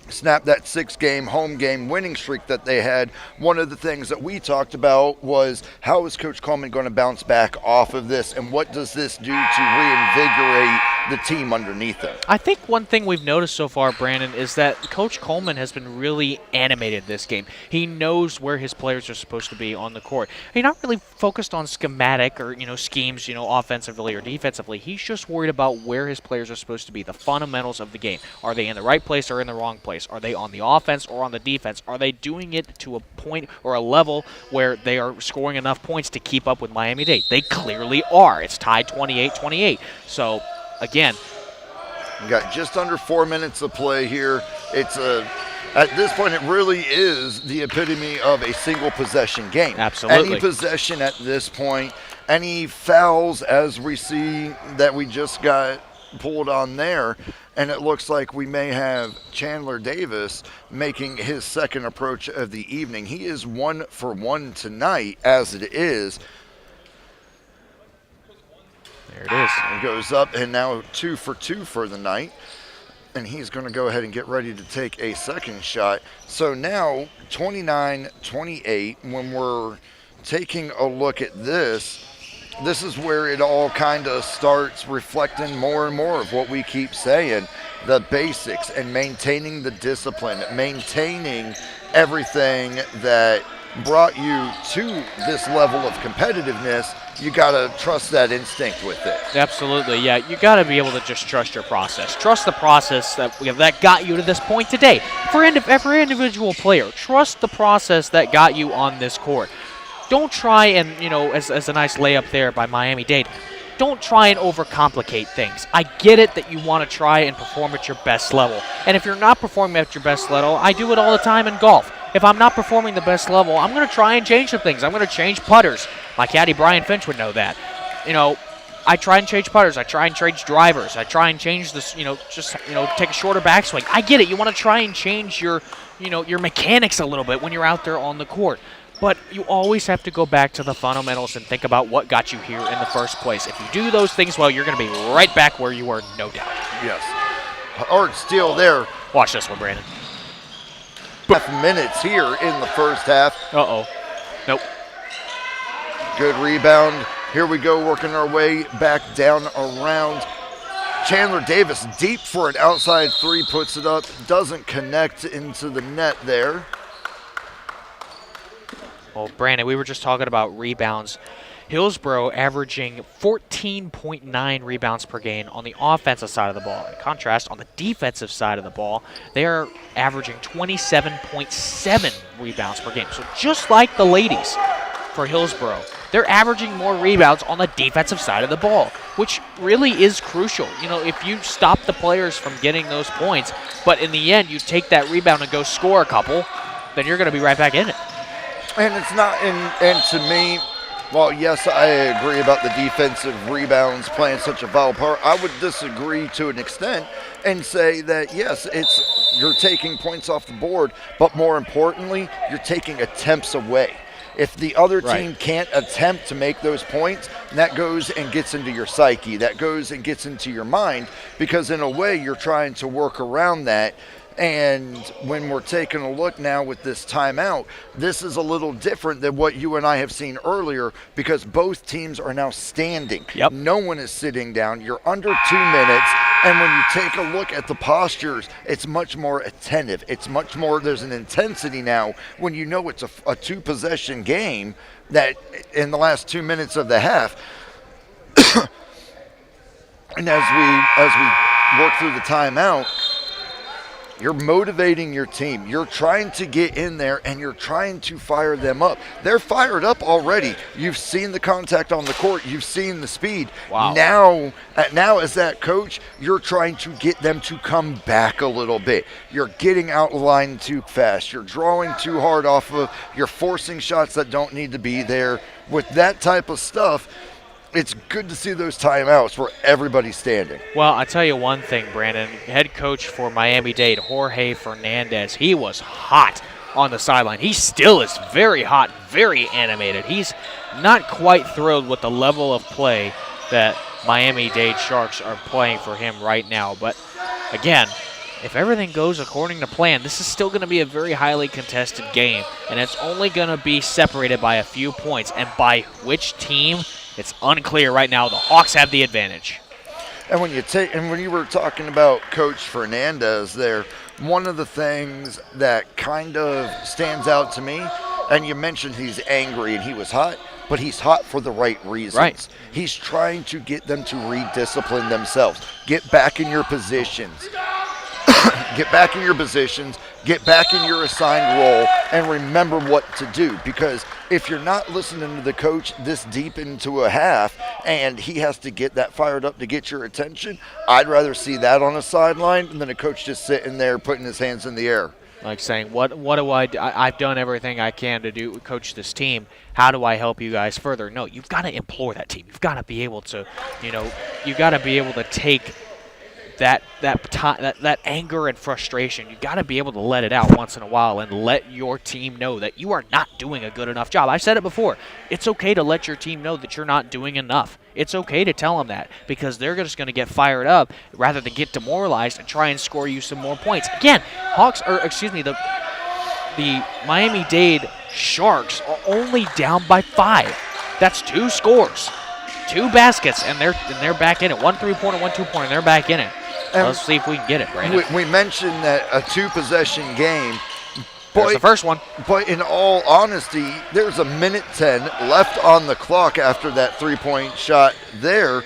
snapped that 6-game home game winning streak that they had, one of the things that we talked about was how is Coach Coleman going to bounce back off of this, and what does this do to reinvigorate the team underneath him? I think one thing we've noticed so far, Brandon, is that Coach Coleman has been really animated this game. He knows where his players are supposed to be on the court. He's not really focused on schematic or schemes, offensively or defensively. He's just worried about where his players are supposed to be, the fundamentals of the game. Are they in the right place or in the wrong place? Are they on the offense or on the defense? Are they doing it to a point or a level where they are scoring enough points to keep up with Miami-Dade? They clearly are. It's tied 28-28. So, again, we got just under 4 minutes of play here. At this point, it really is the epitome of a single possession game. Absolutely. Any possession at this point, any fouls as we see that we just got pulled on there, and it looks like we may have Chandler Davis making his second approach of the evening. He is 1 for 1 tonight as it is. There it is. It goes up, and now 2 for 2 for the night. And he's going to go ahead and get ready to take a second shot. So now 29-28, when we're taking a look at this, this is where it all kind of starts reflecting more and more of what we keep saying, the basics and maintaining the discipline, maintaining everything that brought you to this level of competitiveness, you got to trust that instinct with it. Absolutely, yeah. You got to be able to just trust your process. Trust the process that got you to this point today. For every individual player, trust the process that got you on this court. Don't try and, as a nice layup there by Miami-Dade, don't try and overcomplicate things. I get it that you want to try and perform at your best level. And if you're not performing at your best level, I do it all the time in golf. If I'm not performing the best level, I'm going to try and change some things. I'm going to change putters. My caddy Brian Finch would know that. I try and change putters. I try and change drivers. I try and change this, take a shorter backswing. I get it. You want to try and change your mechanics a little bit when you're out there on the court. But you always have to go back to the fundamentals and think about what got you here in the first place. If you do those things well, you're going to be right back where you were, no doubt. Yes. Hard steal there. Watch this one, Brandon. 5 minutes here in the first half. Uh-oh. Nope. Good rebound. Here we go, working our way back down around. Chandler Davis deep for an outside three, puts it up, doesn't connect into the net there. Well, Brandon, we were just talking about rebounds. Hillsboro averaging 14.9 rebounds per game on the offensive side of the ball. In contrast, on the defensive side of the ball, they are averaging 27.7 rebounds per game. So just like the ladies for Hillsboro, they're averaging more rebounds on the defensive side of the ball, which really is crucial. If you stop the players from getting those points, but in the end you take that rebound and go score a couple, then you're going to be right back in it. And it's not, and to me, while yes, I agree about the defensive rebounds playing such a vital part, I would disagree to an extent and say that yes, you're taking points off the board, but more importantly, you're taking attempts away. If the other team can't attempt to make those points, that goes and gets into your psyche. That goes and gets into your mind, because in a way you're trying to work around that. And when we're taking a look now with this timeout, this is a little different than what you and I have seen earlier, because both teams are now standing. Yep. No one is sitting down. You're under 2 minutes. And when you take a look at the postures, it's much more attentive. It's much more, there's an intensity now when you know it's a two-possession game, that in the last 2 minutes of the half. And as we work through the timeout, you're motivating your team. You're trying to get in there and you're trying to fire them up. They're fired up already. You've seen the contact on the court. You've seen the speed. Wow. Now as that coach, you're trying to get them to come back a little bit. You're getting out of line too fast. You're drawing too hard off of. You're forcing shots that don't need to be there. With that type of stuff, it's good to see those timeouts where everybody's standing. Well, I tell you one thing, Brandon. Head coach for Miami-Dade, Jorge Fernandez, he was hot on the sideline. He still is very hot, very animated. He's not quite thrilled with the level of play that Miami-Dade Sharks are playing for him right now. But, again, if everything goes according to plan, this is still going to be a very highly contested game, and it's only going to be separated by a few points. And by which team, it's unclear right now. The Hawks have the advantage. And when you were talking about Coach Fernandez there, one of the things that kind of stands out to me, and you mentioned he's angry and he was hot, but he's hot for the right reasons. Right. He's trying to get them to rediscipline themselves. Get back in your positions. Get back in your positions, get back in your assigned role, and remember what to do. Because if you're not listening to the coach this deep into a half and he has to get that fired up to get your attention, I'd rather see that on a sideline than a coach just sitting there putting his hands in the air. Like saying, what do I do? I've done everything I can to coach this team. How do I help you guys further? No, you've got to implore that team. You've got to be able to, you've got to be able to take that anger and frustration. You got to be able to let it out once in a while and let your team know that you are not doing a good enough job. I've said it before. It's okay to let your team know that you're not doing enough. It's okay to tell them that, because they're just going to get fired up rather than get demoralized and try and score you some more points. Again, the Miami-Dade Sharks are only down by 5. That's 2 scores, 2 baskets, and they're back in it. 1 3-pointer, 1 2-pointer, and they're back in it. Let's see if we can get it, Brandon. We mentioned that a 2-possession game, There's the first one. But in all honesty, there's a minute 10 left on the clock after that three-point shot there.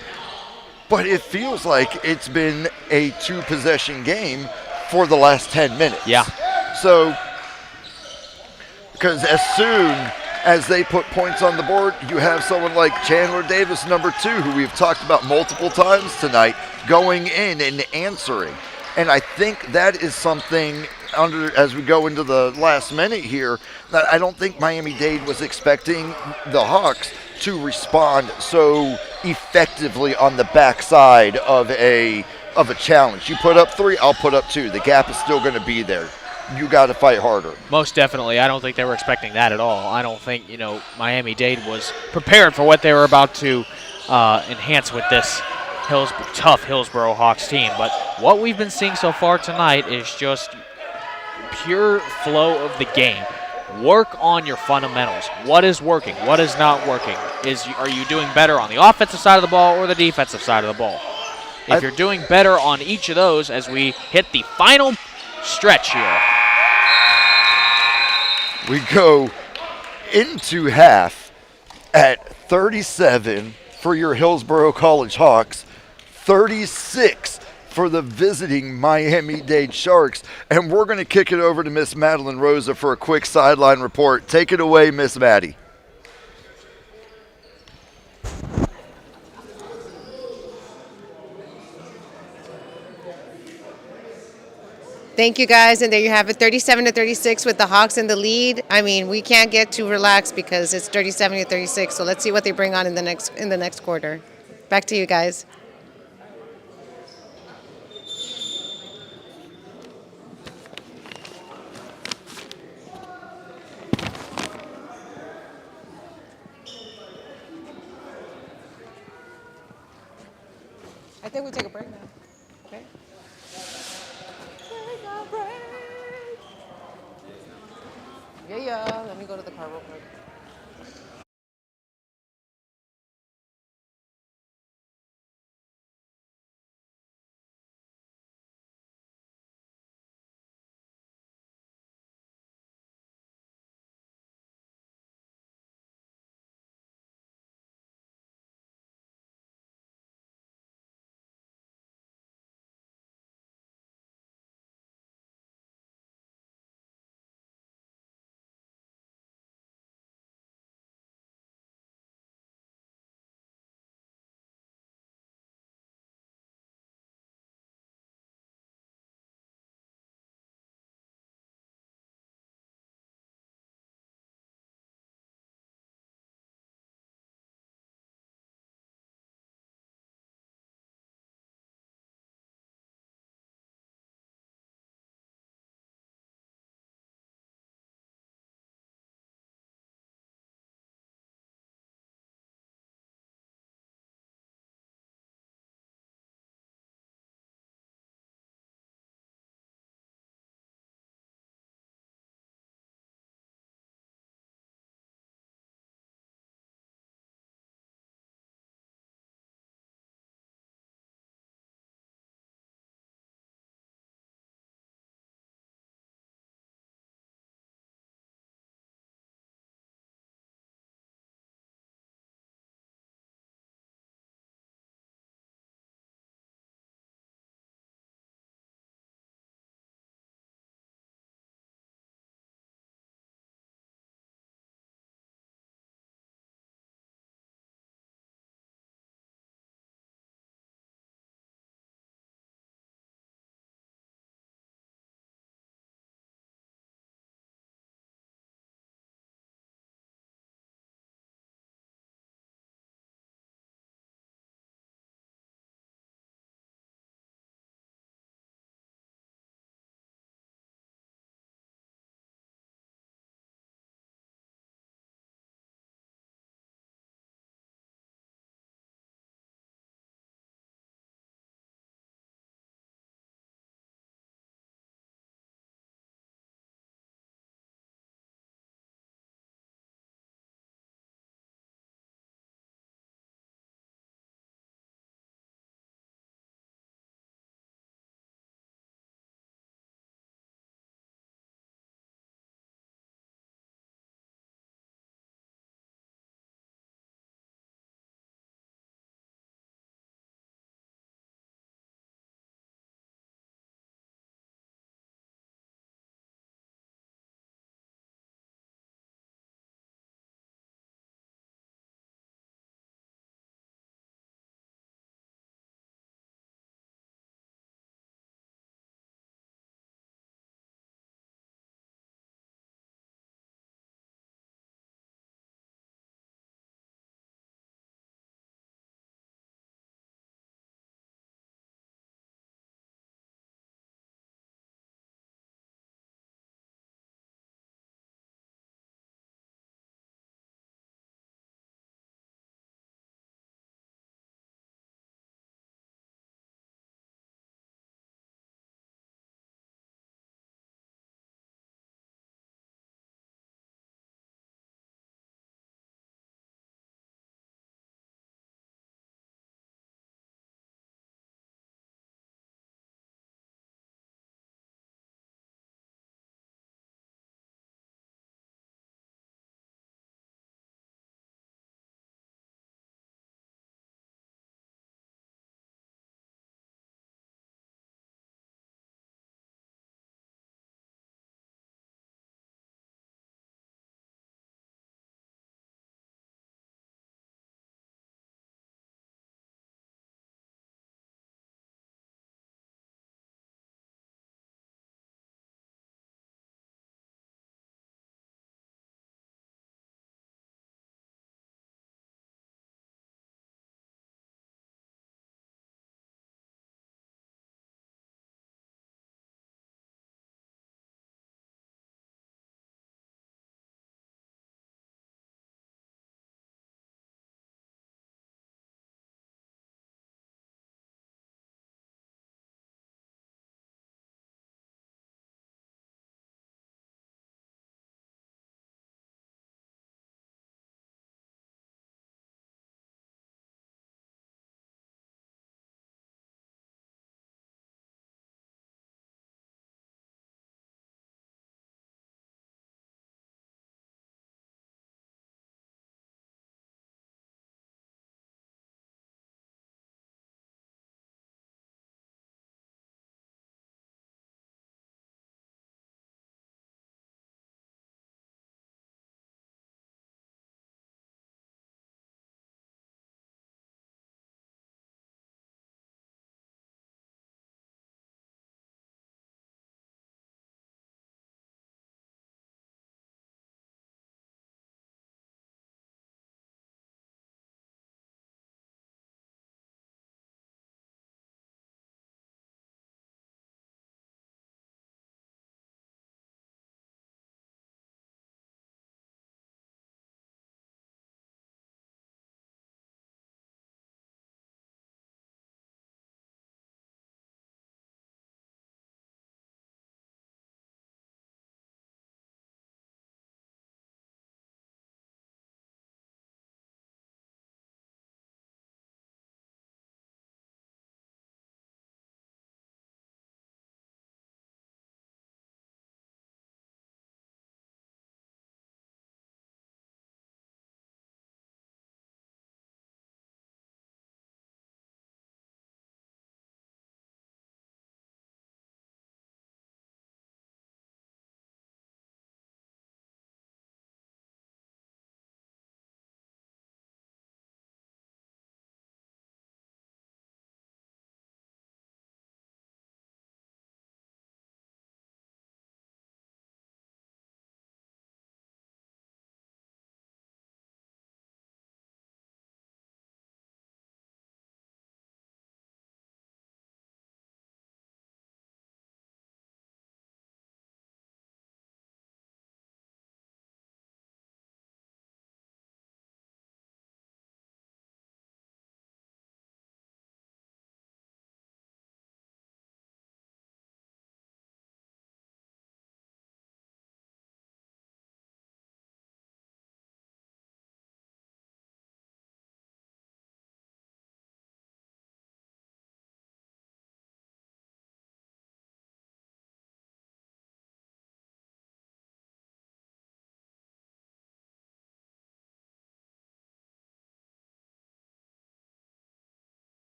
But it feels like it's been a two-possession game for the last 10 minutes. Yeah. So, because as soon as they put points on the board, you have someone like Chandler Davis, number 2, who we've talked about multiple times tonight, going in and answering. And I think that is something as we go into the last minute here, that I don't think Miami-Dade was expecting the Hawks to respond so effectively on the backside of a challenge. You put up 3, I'll put up 2. The gap is still going to be there. You got to fight harder. Most definitely. I don't think they were expecting that at all. I don't think, Miami-Dade was prepared for what they were about to enhance with this tough Hillsboro Hawks team. But what we've been seeing so far tonight is just pure flow of the game. Work on your fundamentals. What is working? What is not working? Are you doing better on the offensive side of the ball or the defensive side of the ball? If you're doing better on each of those as we hit the final stretch here. We go into half at 37 for your Hillsboro College Hawks, 36 for the visiting Miami-Dade Sharks. And we're going to kick it over to Miss Madeline Rosa for a quick sideline report. Take it away, Miss Maddie. Thank you, guys. And there you have it, 37-36 with the Hawks in the lead. I mean, we can't get too relaxed because it's 37-36. So let's see what they bring on in the next quarter. Back to you guys. I think we'll take a break now. Okay. Yeah. Let me go to the car real quick.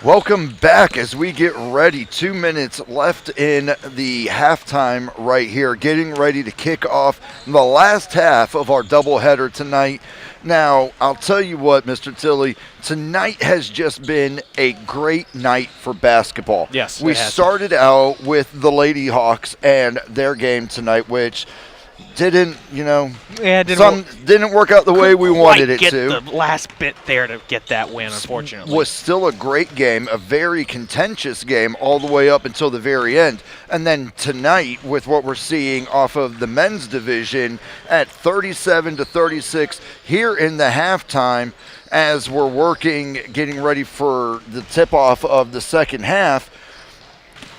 Welcome back as we get ready. 2 minutes left in the halftime right here, getting ready to kick off the last half of our doubleheader tonight. Now, I'll tell you what, Mr. Tilley, tonight has just been a great night for basketball. Yes, we it has. started out with the Lady Hawks and their game tonight, which didn't work out the way we wanted it get to. The last bit there to get that win, unfortunately. Was still a great game, a very contentious game all the way up until the very end. And then tonight, with what we're seeing off of the men's division at 37-36 here in the halftime, as we're getting ready for the tip-off of the second half.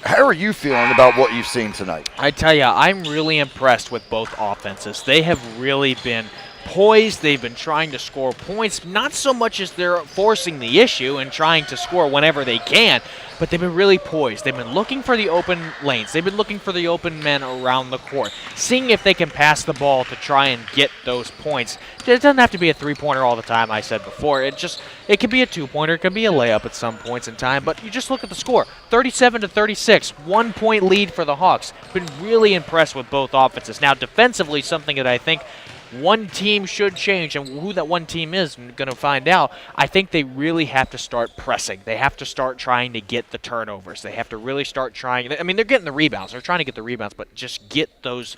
How are you feeling about what you've seen tonight? I tell you, I'm really impressed with both offenses. They have really been poised. They've been trying to score points, not so much as they're forcing the issue and trying to score whenever they can, but they've been really poised. They've been looking for the open lanes. They've been looking for the open men around the court, seeing if they can pass the ball to try and get those points. It doesn't have to be a three-pointer all the time, I said before. It could be a two-pointer. It could be a layup at some points in time, but you just look at the score. 37-36, 1 point lead for the Hawks. Been really impressed with both offenses. Now, defensively, something that I think one team should change, and who that one team is, I'm going to find out. I think they really have to start pressing. They have to start trying to get the turnovers. They have to really start trying. I mean, they're getting the rebounds. They're trying to get the rebounds, but just get those,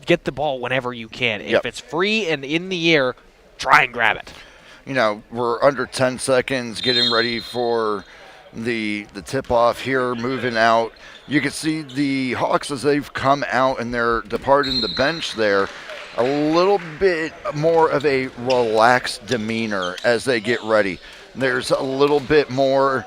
get the ball whenever you can. Yep. If it's free and in the air, try and grab it. We're under 10 seconds getting ready for the tip-off here, moving out. You can see the Hawks as they've come out and they're departing the bench there. A little bit more of a relaxed demeanor as they get ready. There's a little bit more,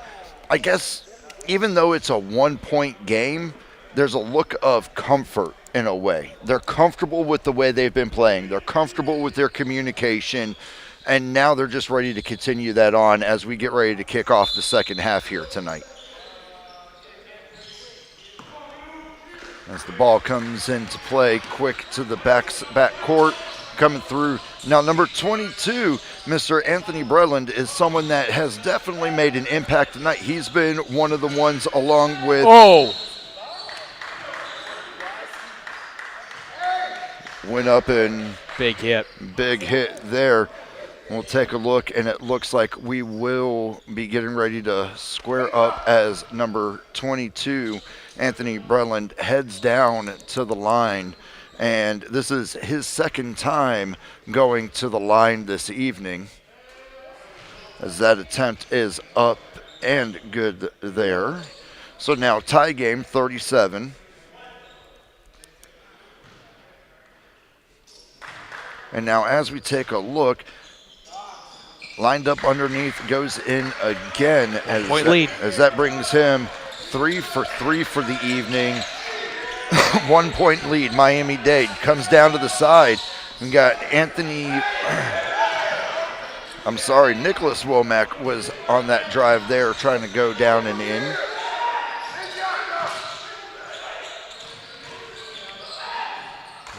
I guess, even though it's a 1 point game, there's a look of comfort in a way. They're comfortable with the way they've been playing. They're comfortable with their communication, and now they're just ready to continue that on as we get ready to kick off the second half here tonight. As the ball comes into play, quick to the back court, coming through. Now, number 22, Mr. Anthony Breland, is someone that has definitely made an impact tonight. He's been one of the ones along with... Went up and... Big hit there. We'll take a look, and it looks like we will be getting ready to square up as number 22, Anthony Breland, heads down to the line. And this is his second time going to the line this evening, as that attempt is up and good there. So now tie game, 37. And now as we take a look, lined up underneath, goes in again as that brings him 3 for 3 for the evening. 1 point lead, Miami-Dade comes down to the side. We got Nicholas Womack was on that drive there trying to go down and in.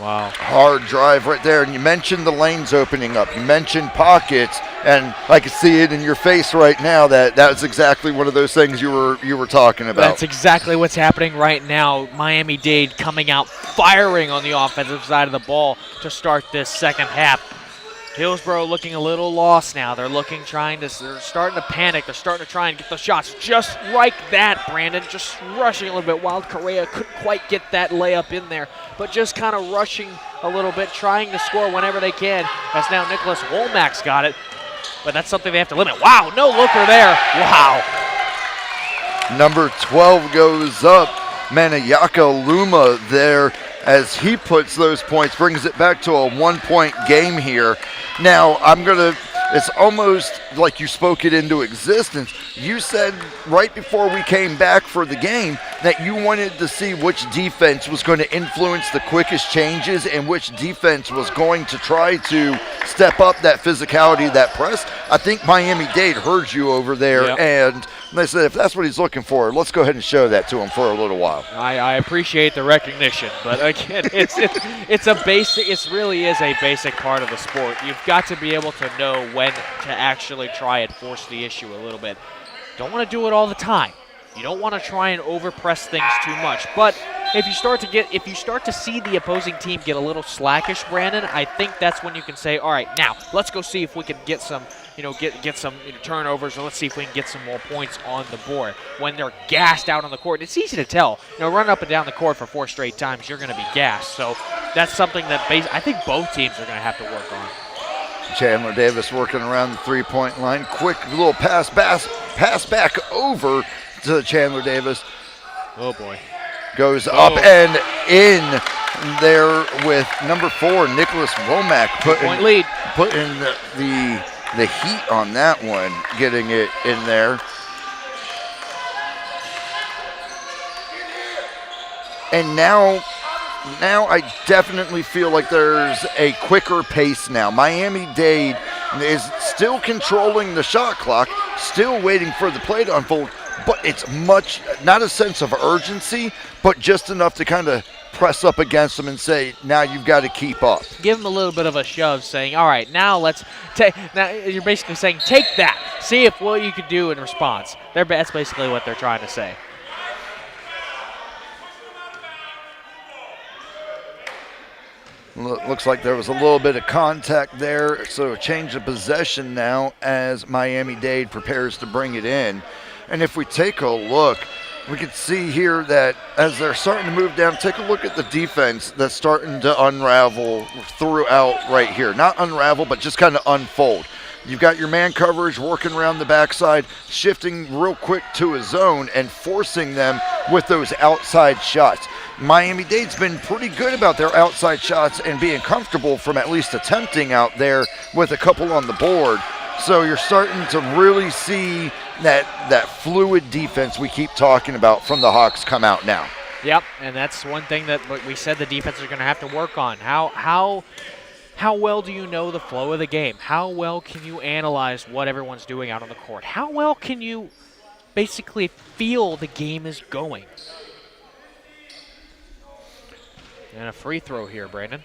Wow. Hard drive right there. And you mentioned the lanes opening up. You mentioned pockets. And I can see it in your face right now that's exactly one of those things you were talking about. That's exactly what's happening right now. Miami-Dade coming out firing on the offensive side of the ball to start this second half. Hillsborough looking a little lost now. They're starting to panic. They're starting to try and get the shots just like that, Brandon. Just rushing a little bit. Wild Correa couldn't quite get that layup in there, but just kind of rushing a little bit, trying to score whenever they can. As now Nicholas Womack's got it, but that's something they have to limit. Wow, no looker there. Wow. Number 12 goes up. Manayaka Luma there as he puts those points, brings it back to a 1 point game here. Now, it's almost like you spoke it into existence. You said right before we came back for the game that you wanted to see which defense was going to influence the quickest changes and which defense was going to try to step up that physicality, that press. I think Miami-Dade heard you over there, yep. And they said if that's what he's looking for, let's go ahead and show that to him for a little while. I appreciate the recognition, but again, it's a basic. It really is a basic part of the sport. You've got to be able to know when to actually try and force the issue a little bit. Don't want to do it all the time. You don't want to try and overpress things too much. But if you start to see the opposing team get a little slackish, Brandon, I think that's when you can say, all right, now let's go see if we can get some, get some turnovers, and let's see if we can get some more points on the board. When they're gassed out on the court, it's easy to tell. Run up and down the court for 4 straight times, you're going to be gassed. So that's something that I think both teams are going to have to work on. Chandler Davis working around the three-point line. Quick little pass back over to Chandler Davis. Oh, boy. Goes up and in there with number 4, Nicholas Womack, putting the heat on that one, getting it in there. And now I definitely feel like there's a quicker pace now. Miami-Dade is still controlling the shot clock, still waiting for the play to unfold, but it's not a sense of urgency, but just enough to kind of press up against them and say, now you've got to keep up. Give them a little bit of a shove, saying, all right, now let's take. Now you're basically saying, take that. See what you can do in response. That's basically what they're trying to say. Looks like there was a little bit of contact there, so change of possession now as Miami-Dade prepares to bring it in. And if we take a look, we can see here that as they're starting to move down, take a look at the defense that's starting to unravel throughout right here. Not unravel, but just kind of unfold. You've got your man coverage working around the backside, shifting real quick to a zone and forcing them with those outside shots. Miami-Dade's been pretty good about their outside shots and being comfortable from at least attempting out there with a couple on the board. So you're starting to really see that fluid defense we keep talking about from the Hawks come out now. Yep, and that's one thing that we said the defense are going to have to work on. How well do you know the flow of the game? How well can you analyze what everyone's doing out on the court? How well can you basically feel the game is going? And a free throw here, Brandon.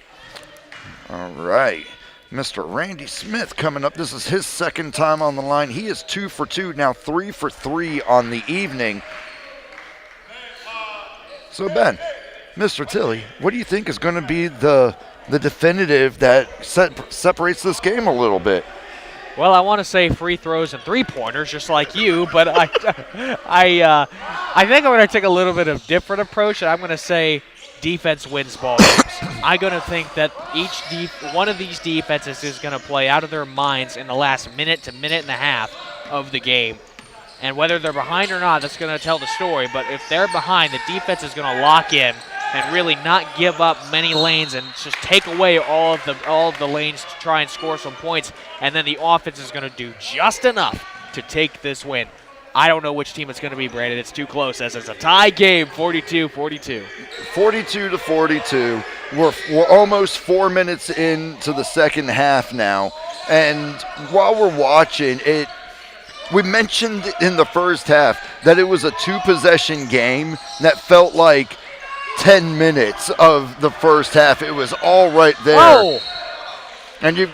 All right. Mr. Randy Smith coming up. This is his second time on the line. He is 2 for 2, now 3 for 3 on the evening. So, Ben, Mr. Tilley, what do you think is going to be the definitive that separates this game a little bit? Well, I want to say free throws and three-pointers, just like you, but I think I'm going to take a little bit of different approach, and I'm going to say defense wins ball games. I'm going to think that one of these defenses is going to play out of their minds in the last minute to minute and a half of the game. And whether they're behind or not, that's going to tell the story. But if they're behind, the defense is going to lock in and really not give up many lanes and just take away all of the lanes to try and score some points. And then the offense is going to do just enough to take this win. I don't know which team it's going to be, Brandon. It's too close as it's a tie game, 42-42. 42-42. We're almost 4 minutes into the second half now. And while we're watching it, we mentioned in the first half that it was a 2-possession game that felt like 10 minutes of the first half. It was all right there. Whoa. And you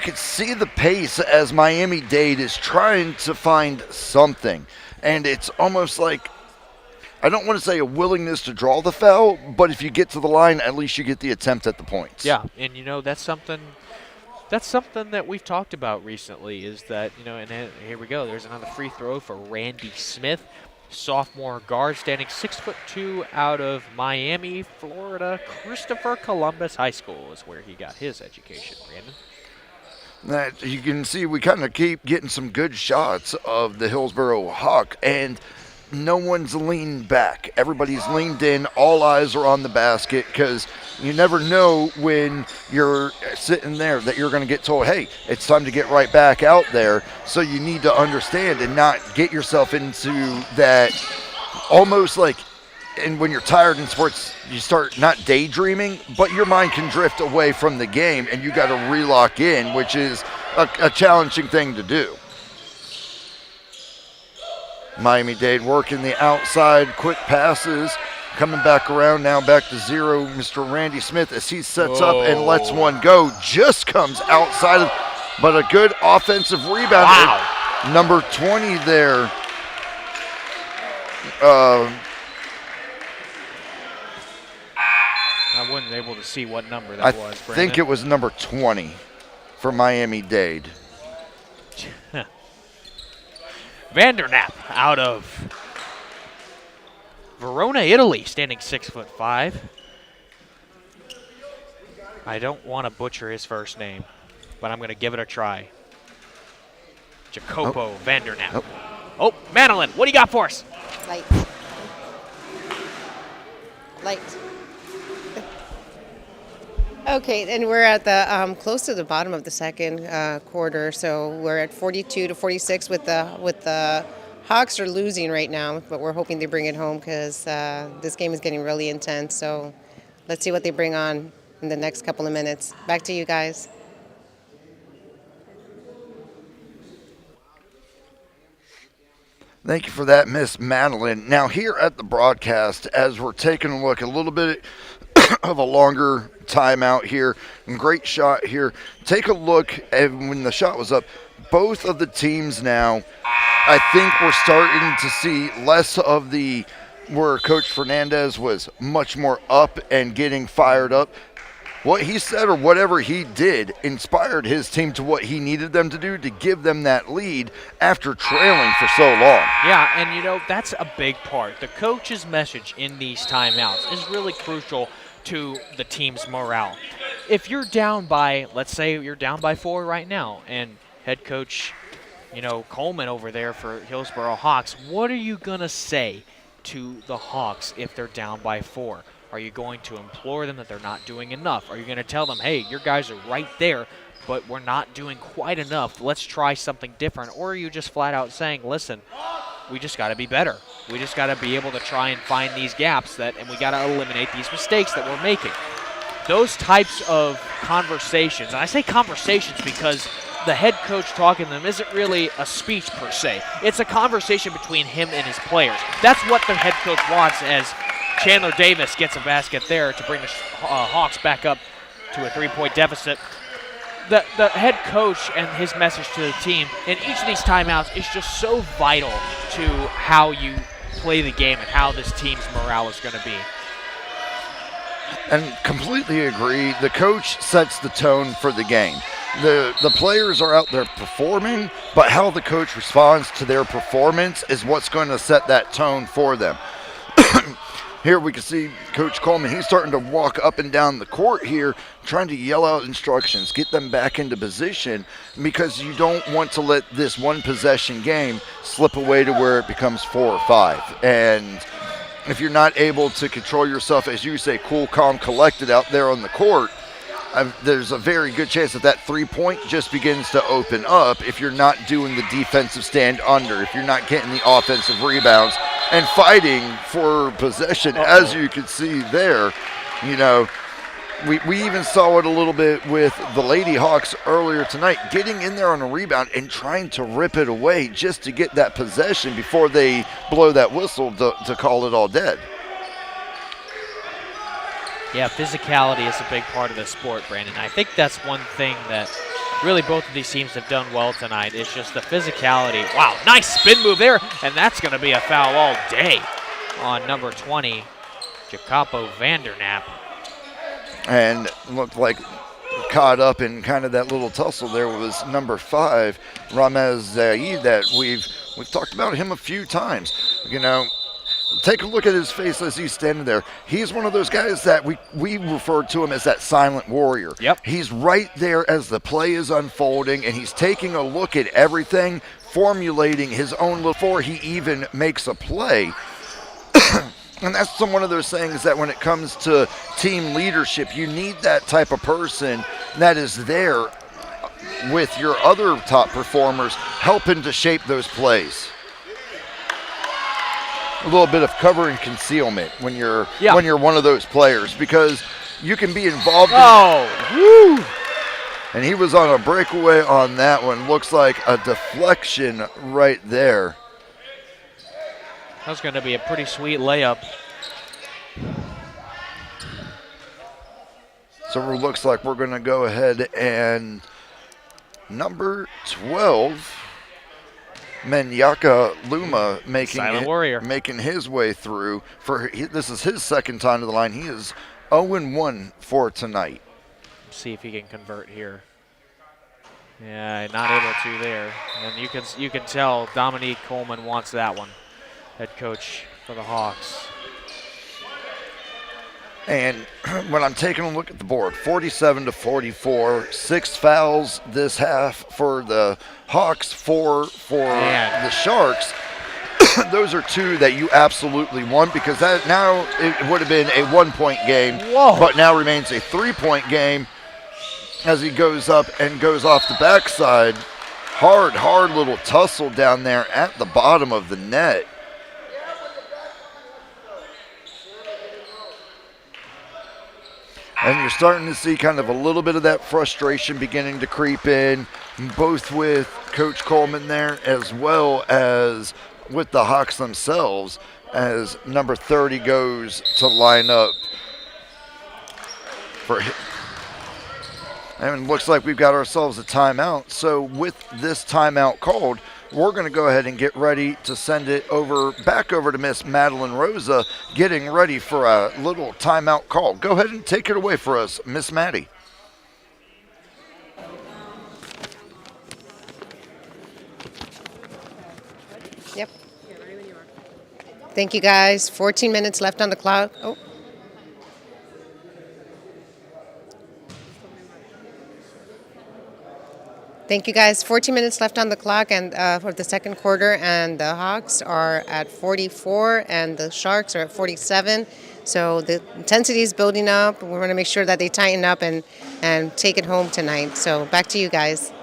could see the pace as Miami-Dade is trying to find something. And it's almost like, I don't want to say a willingness to draw the foul, but if you get to the line, at least you get the attempt at the points. Yeah, and that's something that we've talked about recently is that, and here we go. There's another free throw for Randy Smith, sophomore guard, standing 6'2" out of Miami, Florida. Christopher Columbus High School is where he got his education, Brandon. That you can see we kind of keep getting some good shots of the Hillsboro Hawk, and no one's leaned back. Everybody's leaned in. All eyes are on the basket because you never know when you're sitting there that you're going to get told, hey, it's time to get right back out there. So you need to understand and not get yourself into that almost like, and when you're tired in sports, you start not daydreaming, but your mind can drift away from the game, and you got to relock in, which is a challenging thing to do. Miami-Dade working the outside, quick passes, coming back around now back to zero. Mr. Randy Smith, as he sets up and lets one go, just comes outside of, but a good offensive rebound. Wow. Number 20 there. I wasn't able to see what number I that was, Brandon. think it was number 20 for Miami-Dade. Vandernap out of Verona, Italy, standing 6'5". I don't want to butcher his first name, but I'm going to give it a try. Jacopo Vandernap. Oh, Madeline, what do you got for us? Light. Light. Okay, and we're at the close to the bottom of the second quarter, so we're at 42-46 with the Hawks are losing right now, but we're hoping they bring it home because this game is getting really intense. So let's see what they bring on in the next couple of minutes. Back to you guys. Thank you for that, Miss Madeline. Now, here at the broadcast, as we're taking a look, a little bit of a longer timeout here, great shot here. Take a look at when the shot was up. Both of the teams now, I think we're starting to see less of the where Coach Fernandez was much more up and getting fired up. What he said or whatever he did inspired his team to what he needed them to do to give them that lead after trailing for so long. Yeah, and you know, that's a big part. The coach's message in these timeouts is really crucial to the team's morale. If you're down by, let's say you're down by 4 right now, and head coach, you know, Coleman over there for Hillsborough Hawks, what are you going to say to the Hawks if they're down by 4? Are you going to implore them that they're not doing enough? Are you going to tell them, hey, your guys are right there, but we're not doing quite enough. Let's try something different. Or are you just flat out saying, listen, we just got to be better. We just got to be able to try and find these gaps and we got to eliminate these mistakes that we're making. Those types of conversations, and I say conversations because the head coach talking to them isn't really a speech per se. It's a conversation between him and his players. That's what the head coach wants, as Chandler Davis gets a basket there to bring the Hawks back up to a 3-point deficit. The head coach and his message to the team in each of these timeouts is just so vital to how you play the game and how this team's morale is going to be. And completely agree. The coach sets the tone for the game. The players are out there performing, but how the coach responds to their performance is what's going to set that tone for them. Here we can see Coach Coleman. He's starting to walk up and down the court here, trying to yell out instructions, get them back into position, because you don't want to let this one possession game slip away to where it becomes 4 or 5. And if you're not able to control yourself, as you say, cool, calm, collected out there on the court, there's a very good chance that that 3-point just begins to open up if you're not doing the defensive stand under, if you're not getting the offensive rebounds and fighting for possession. As you can see there. You know, we even saw it a little bit with the Lady Hawks earlier tonight, getting in there on a rebound and trying to rip it away just to get that possession before they blow that whistle to call it all dead. Yeah, physicality is a big part of the sport, Brandon. I think that's one thing that really both of these teams have done well tonight. It's just the physicality. Wow, nice spin move there, and that's going to be a foul all day on number 20, Jacopo Vandernap. And looked like caught up in kind of that little tussle there was number 5, Ramez Zaid, that we've talked about him a few times. You know, take a look at his face as he's standing there. He's one of those guys that we refer to him as that silent warrior. Yep. He's right there as the play is unfolding, and he's taking a look at everything, formulating his own before he even makes a play. And that's one of those things that when it comes to team leadership, you need that type of person that is there with your other top performers helping to shape those plays. A little bit of cover and concealment when you're one of those players, because you can be involved Woo! And he was on a breakaway on that one. Looks like a deflection right there. That was going to be a pretty sweet layup. So it looks like we're going to go ahead and number 12 Menyaka Luma Silent Warrior. making his way through. This is his second time to the line. He is 0-1 for tonight. See if he can convert here. Yeah, not able to there. And you can tell Dominique Coleman wants that one. Head coach for the Hawks. And when I'm taking a look at the board, 47-44, 6 fouls this half for the Hawks, 4 for the Sharks. Those are 2 that you absolutely want, because that now it would have been a 1-point game, but now remains a 3-point game as he goes up and goes off the backside. Hard little tussle down there at the bottom of the net. And you're starting to see kind of a little bit of that frustration beginning to creep in, both with Coach Coleman there as well as with the Hawks themselves, as number 30 goes to line up for him. And it looks like we've got ourselves a timeout. So with this timeout called, we're going to go ahead and get ready to send it back over to Miss Madeline Rosa, getting ready for a little timeout call. Go ahead and take it away for us, Miss Maddie. Yep. Thank you, guys. 14 minutes left on the clock. Oh. Thank you, guys. 14 minutes left on the clock, and for the second quarter, and the Hawks are at 44, and the Sharks are at 47. So the intensity is building up. We want to make sure that they tighten up and take it home tonight. So back to you guys.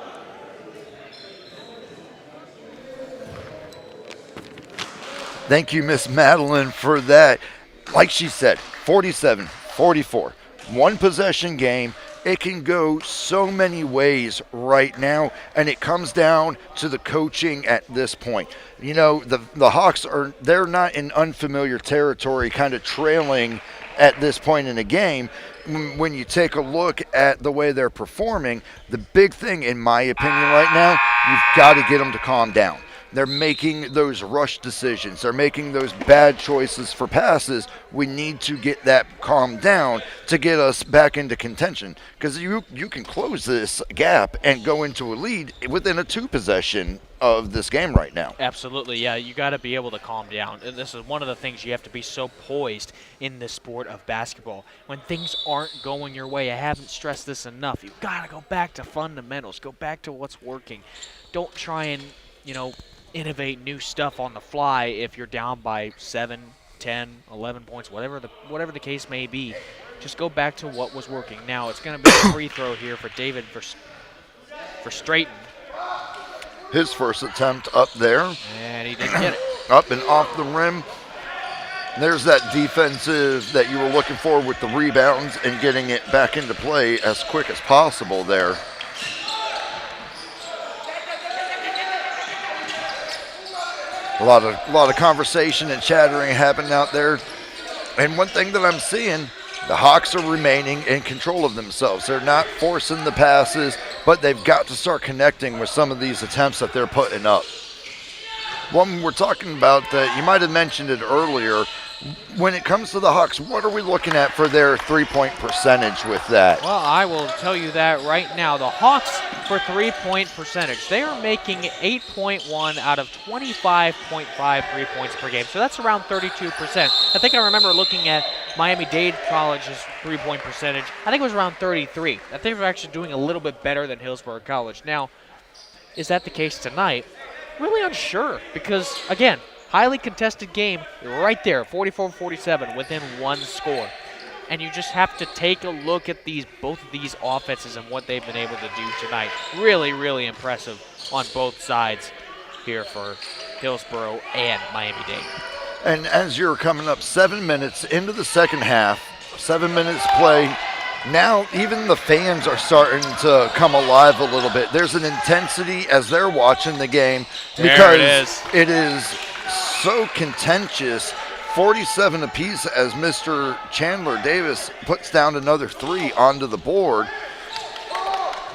Thank you, Miss Madeline, for that. Like she said, 47, 44, 1 possession game. It can go so many ways right now, and it comes down to the coaching at this point. You know, the Hawks they're not in unfamiliar territory, kind of trailing at this point in the game. When you take a look at the way they're performing, the big thing, in my opinion, right now, you've got to get them to calm down. They're making those rush decisions. They're making those bad choices for passes. We need to get that calmed down to get us back into contention, because you can close this gap and go into a lead within a 2 possession of this game right now. Absolutely, yeah. You got to be able to calm down. And this is one of the things you have to be so poised in the sport of basketball. When things aren't going your way, I haven't stressed this enough. You've got to go back to fundamentals. Go back to what's working. Don't try and, innovate new stuff on the fly if you're down by 7, 10, 11 points, whatever the case may be. Just go back to what was working. Now it's going to be a free throw here for David for Straighton. His first attempt up there. And he didn't get it. Up and off the rim. There's that defensive that you were looking for with the rebounds and getting it back into play as quick as possible there. A lot of conversation and chattering happening out there. And one thing that I'm seeing, the Hawks are remaining in control of themselves. They're not forcing the passes, but they've got to start connecting with some of these attempts that they're putting up. One we're talking about, that you might have mentioned it earlier, when it comes to the Hawks, what are we looking at for their three-point percentage with that? Well, I will tell you that right now. The Hawks, for three-point percentage, they are making 8.1 out of 25.5 3-points per game. So that's around 32%. I think I remember looking at Miami-Dade College's three-point percentage. I think it was around 33. I think they're actually doing a little bit better than Hillsborough College. Now, is that the case tonight? Really unsure, because, again, highly contested game right there, 44-47, within 1 score. And you just have to take a look at both of these offenses and what they've been able to do tonight. Really, really impressive on both sides here for Hillsborough and Miami-Dade. And as you're coming up 7 minutes into the second half, 7 minutes play, now even the fans are starting to come alive a little bit. There's an intensity as they're watching the game because it is so contentious. 47 apiece as Mr. Chandler Davis puts down another 3 onto the board.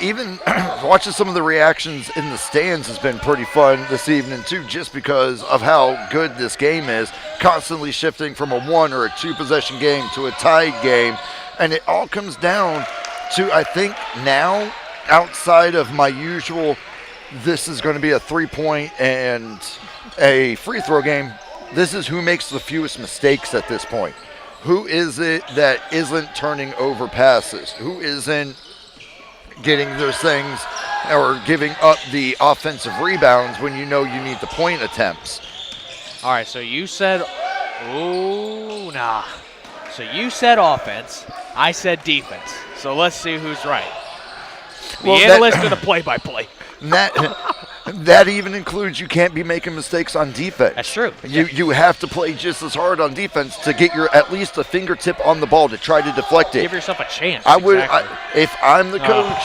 even watching some of the reactions in the stands has been pretty fun this evening too, just because of how good this game is, constantly shifting from a 1 or a 2 possession game to a tied game. And it all comes down to, I think now, outside of my usual, this is going to be a 3-point and a free throw game, this is who makes the fewest mistakes at this point. Who is it that isn't turning over passes? Who isn't getting those things or giving up the offensive rebounds when you know you need the point attempts? All right, so you said, oh, nah. So you said offense. I said defense. So let's see who's right. The analyst or the play-by-play? That even includes you can't be making mistakes on defense. That's true. You have to play just as hard on defense to get your at least a fingertip on the ball to try to deflect it. Give yourself a chance. If I'm the coach,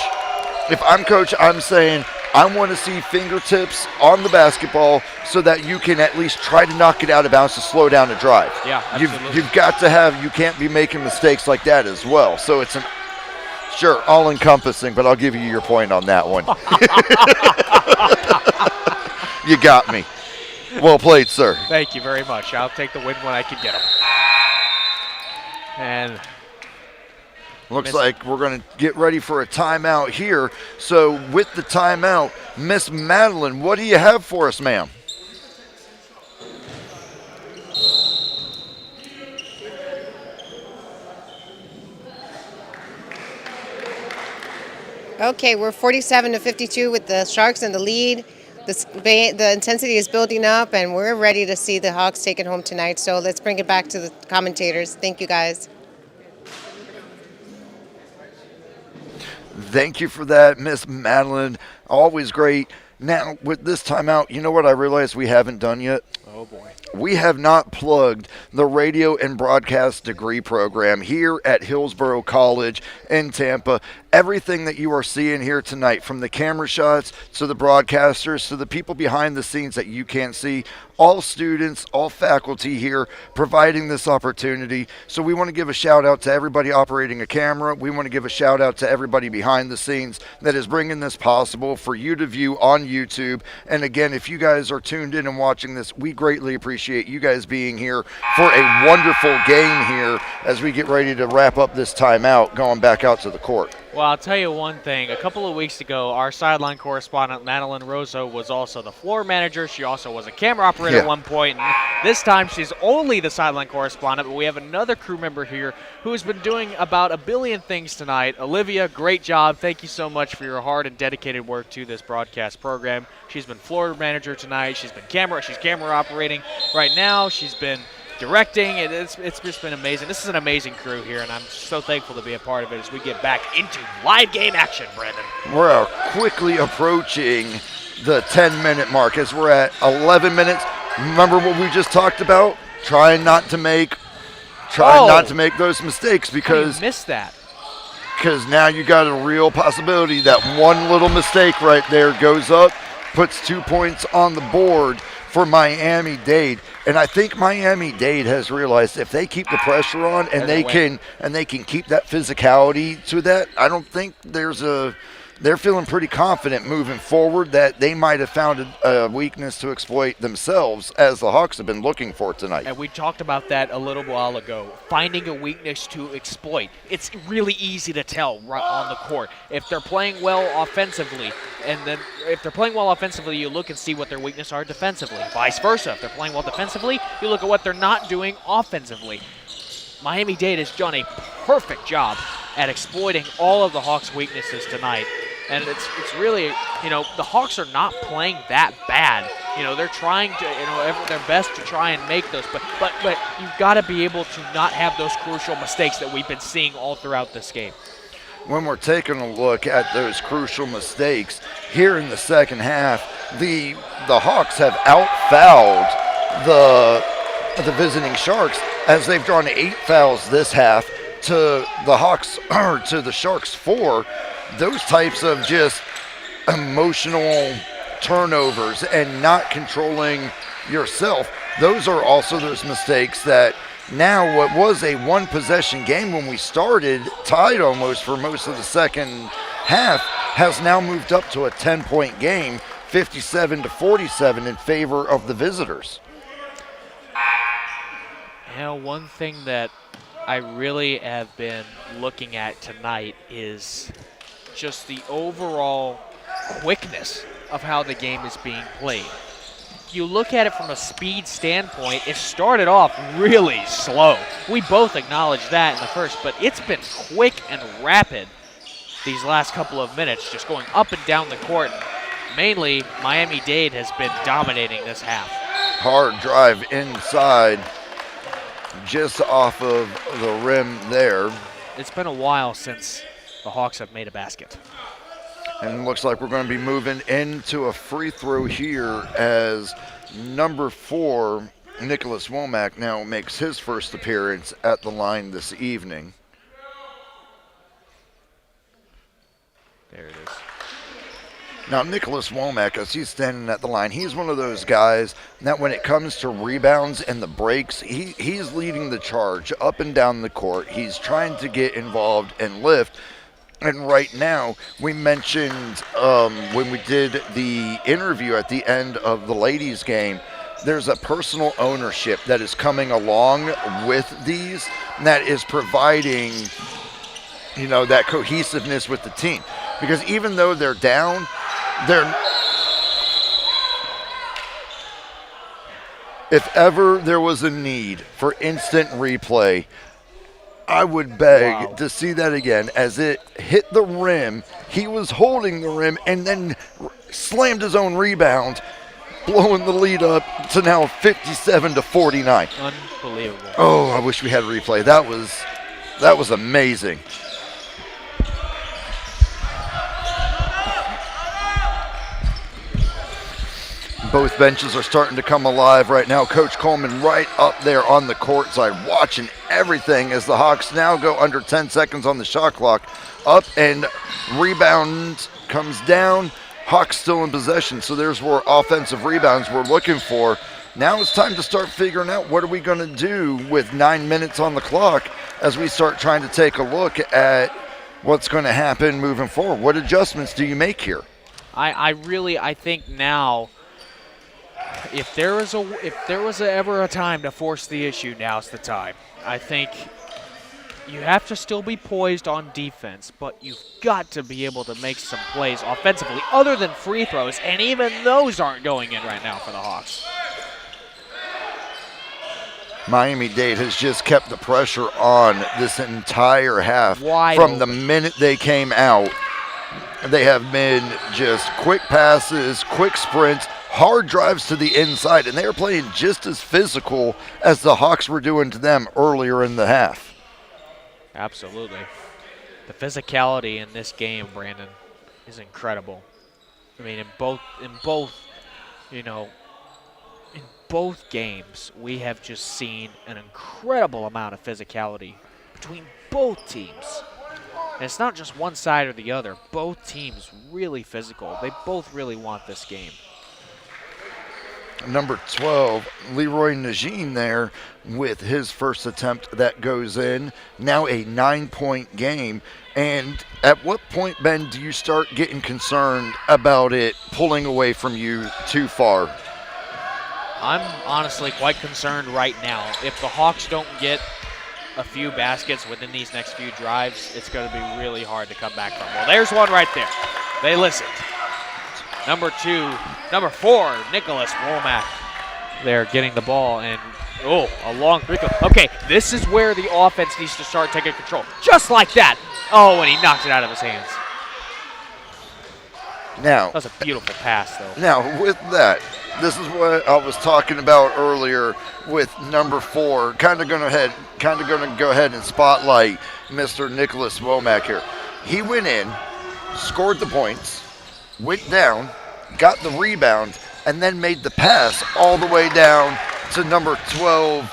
if I'm coach, I'm saying I want to see fingertips on the basketball so that you can at least try to knock it out of bounds to slow down a drive. Yeah, absolutely. You've got to have, you can't be making mistakes like that as well. So it's sure, all-encompassing, but I'll give you your point on that one. You got me. Well played, sir. Thank you very much. I'll take the win when I can get them. And looks like we're going to get ready for a timeout here. So with the timeout, Miss Madeline, what do you have for us, ma'am? Okay, we're 47-52 with the Sharks in the lead. The intensity is building up, and we're ready to see the Hawks take it home tonight. So let's bring it back to the commentators. Thank you, guys. Thank you for that, Miss Madeline. Always great. Now, with this timeout, you know what I realized we haven't done yet? oh boy. We have not plugged the radio and broadcast degree program here at Hillsborough College in Tampa. Everything that you are seeing here tonight, from the camera shots to the broadcasters to the people behind the scenes that you can't see, all students, all faculty here providing this opportunity. So we want to give a shout out to everybody operating a camera. We want to give a shout out to everybody behind the scenes that is bringing this possible for you to view on YouTube. And again, if you guys are tuned in and watching this, we greatly appreciate you guys being here for a wonderful game here as we get ready to wrap up this timeout going back out to the court. Well, I'll tell you one thing. A couple of weeks ago, our sideline correspondent, Madeline Rosso, was also the floor manager. She also was a camera operator at one point. And this time, she's only the sideline correspondent, but we have another crew member here who has been doing about a billion things tonight. Olivia, great job. Thank you so much for your hard and dedicated work to this broadcast program. She's been floor manager tonight. She's camera operating right now. She's been directing. It's just been amazing. This is an amazing crew here, and I'm so thankful to be a part of it as we get back into live game action, Brandon. We're quickly approaching the 10-minute mark as we're at 11 minutes. Remember what we just talked about? Trying not to make those mistakes, because you missed that. Because now you got a real possibility that one little mistake right there goes up, puts 2 points on the board for Miami-Dade. And I think Miami-Dade has realized if they keep the pressure on and they can keep that physicality to that, I don't think they're feeling pretty confident moving forward that they might have found a weakness to exploit themselves, as the Hawks have been looking for tonight. And we talked about that a little while ago, finding a weakness to exploit. It's really easy to tell right on the court. If they're playing well offensively, and then if they're playing well offensively, you look and see what their weaknesses are defensively. Vice versa, if they're playing well defensively, you look at what they're not doing offensively. Miami-Dade has done a perfect job at exploiting all of the Hawks' weaknesses tonight. And it's really, the Hawks are not playing that bad. They're trying to, their best to try and make those. But you've got to be able to not have those crucial mistakes that we've been seeing all throughout this game. When we're taking a look at those crucial mistakes here in the second half, the Hawks have out-fouled the visiting Sharks as they've drawn 8 fouls this half to the Hawks, or to the Sharks 4. Those types of just emotional turnovers and not controlling yourself, those are also those mistakes that now, what was a one-possession game when we started, tied almost for most of the second half has now moved up to a 10-point game, 57-47 in favor of the visitors. One thing that I really have been looking at tonight is just the overall quickness of how the game is being played. You look at it from a speed standpoint, it started off really slow. We both acknowledge that in the first, but it's been quick and rapid these last couple of minutes, just going up and down the court. Mainly, Miami-Dade has been dominating this half. Hard drive inside, just off of the rim there. It's been a while since the Hawks have made a basket. And it looks like we're going to be moving into a free throw here as number 4, Nicholas Womack, now makes his first appearance at the line this evening. There it is. Now, Nicholas Womack, as he's standing at the line, he's one of those guys that when it comes to rebounds and the breaks, he's leading the charge up and down the court. He's trying to get involved and lift. And right now, we mentioned when we did the interview at the end of the ladies' game, there's a personal ownership that is coming along with these that is providing, that cohesiveness with the team. Because even though they're down, if ever there was a need for instant replay, I would beg to see that again. As it hit the rim, he was holding the rim and then slammed his own rebound, blowing the lead up to now 57-49. Unbelievable. Oh, I wish we had a replay. That was amazing. Both benches are starting to come alive right now. Coach Coleman right up there on the court side watching everything as the Hawks now go under 10 seconds on the shot clock. Up and rebound comes down. Hawks still in possession, so there's more offensive rebounds we're looking for. Now it's time to start figuring out what are we going to do with 9 minutes on the clock as we start trying to take a look at what's going to happen moving forward. What adjustments do you make here? I think now, if there was ever a time to force the issue, now's the time. I think you have to still be poised on defense, but you've got to be able to make some plays offensively other than free throws, and even those aren't going in right now for the Hawks. Miami-Dade has just kept the pressure on this entire half. From the minute they came out, they have been just quick passes, quick sprints, hard drives to the inside, and they are playing just as physical as the Hawks were doing to them earlier in the half. Absolutely. The physicality in this game, Brandon, is incredible. I mean, in both games, we have just seen an incredible amount of physicality between both teams. And it's not just one side or the other. Both teams really physical. They both really want this game. Number 12, Leroy Najin there with his first attempt that goes in. Now a 9-point game. And at what point, Ben, do you start getting concerned about it pulling away from you too far? I'm honestly quite concerned right now. If the Hawks don't get a few baskets within these next few drives, it's going to be really hard to come back from. Well, there's one right there. They listened. Number 4, Nicholas Womack. They're getting the ball, and a long free throw. Okay, this is where the offense needs to start taking control. Just like that. Oh, and he knocked it out of his hands. Now, that was a beautiful pass, though. Now, with that, this is what I was talking about earlier with number 4. Kind of going to go ahead and spotlight Mr. Nicholas Womack here. He went in, scored the points, went down, got the rebound, and then made the pass all the way down to number 12,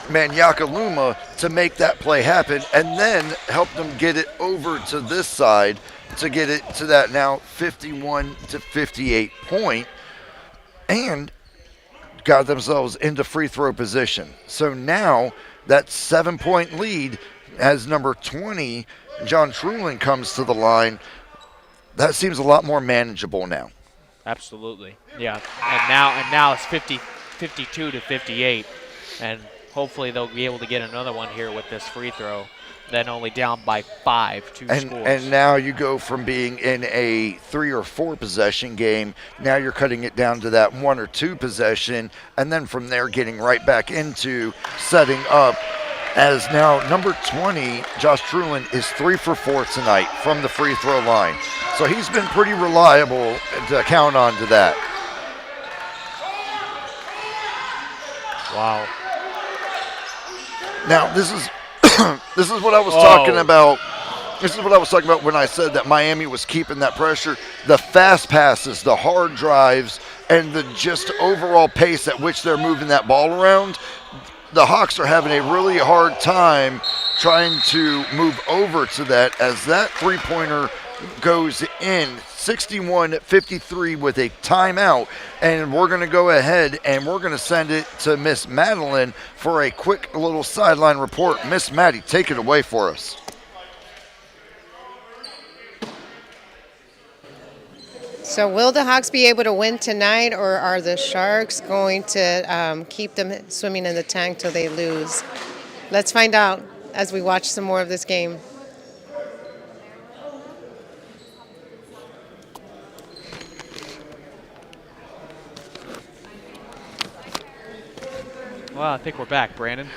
Manyaka Luma, to make that play happen, and then helped them get it over to this side to get it to that now 51-58 point, and got themselves into free throw position. So now that 7-point lead as number 20 John Trulin comes to the line, that seems a lot more manageable now. Absolutely. Yeah. And now it's 52 to 58. And hopefully they'll be able to get another one here with this free throw. Then only down by 5, two scores. And now you go from being in a 3 or 4 possession game, now you're cutting it down to that 1 or 2 possession, and then from there getting right back into setting up. As now number 20, Josh Trulin, is 3 for 4 tonight from the free throw line. So he's been pretty reliable to count on to that. Wow. Now this is this is what I was talking about. This is what I was talking about when I said that Miami was keeping that pressure. The fast passes, the hard drives, and the just overall pace at which they're moving that ball around. The Hawks are having a really hard time trying to move over to that as that three-pointer goes in. 61-53 with a timeout, and we're going to go ahead and we're going to send it to Miss Madeline for a quick little sideline report. Miss Maddie, take it away for us. So will the Hawks be able to win tonight, or are the Sharks going to keep them swimming in the tank till they lose? Let's find out as we watch some more of this game. Well, I think we're back, Brandon.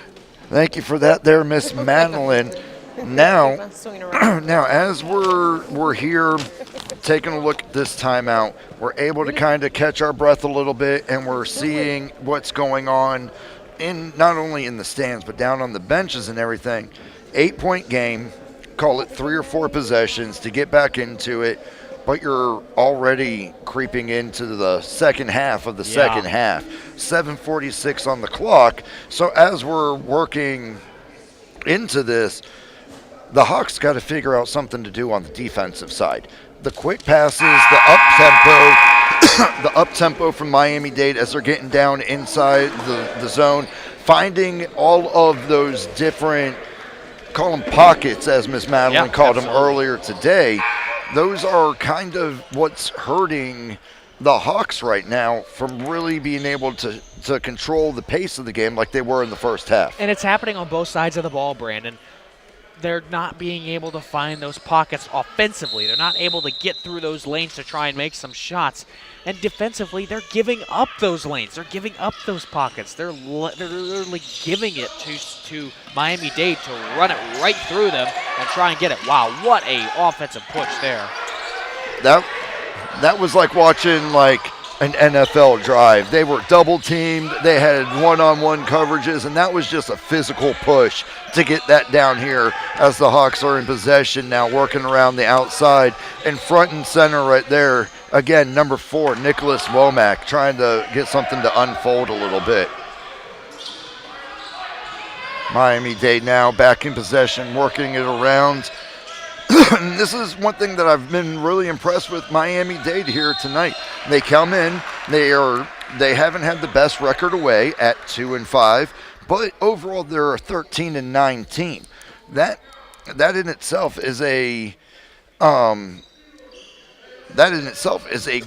Thank you for that there, Miss Madeline. Now, now as we're here taking a look at this timeout, we're able to kind of catch our breath a little bit, and we're seeing what's going on in not only in the stands but down on the benches and everything. 8-point game, call it 3 or 4 possessions to get back into it, but you're already creeping into the second half of the second half. 7:46 on the clock. So as we're working into this, the Hawks got to figure out something to do on the defensive side. The quick passes, the up-tempo, the up-tempo from Miami-Dade as they're getting down inside the zone, finding all of those different, call them pockets, as Miss Madeline called them earlier today. Those are kind of what's hurting the Hawks right now from really being able to control the pace of the game like they were in the first half. And it's happening on both sides of the ball, Brandon. They're not being able to find those pockets offensively. They're not able to get through those lanes to try and make some shots. And defensively, they're giving up those lanes. They're giving up those pockets. They're literally giving it to Miami-Dade to run it right through them and try and get it. Wow, what a offensive push there. That was like watching like an NFL drive. They were double teamed. They had one-on-one coverages, and that was just a physical push to get that down here as the Hawks are in possession now, working around the outside. And front and center right there, again, number 4, Nicholas Womack, trying to get something to unfold a little bit. Miami-Dade now back in possession, working it around. This is one thing that I've been really impressed with Miami-Dade here tonight. They come in, they haven't had the best record away at 2-5, but overall they're a 13-9 team. That in itself is a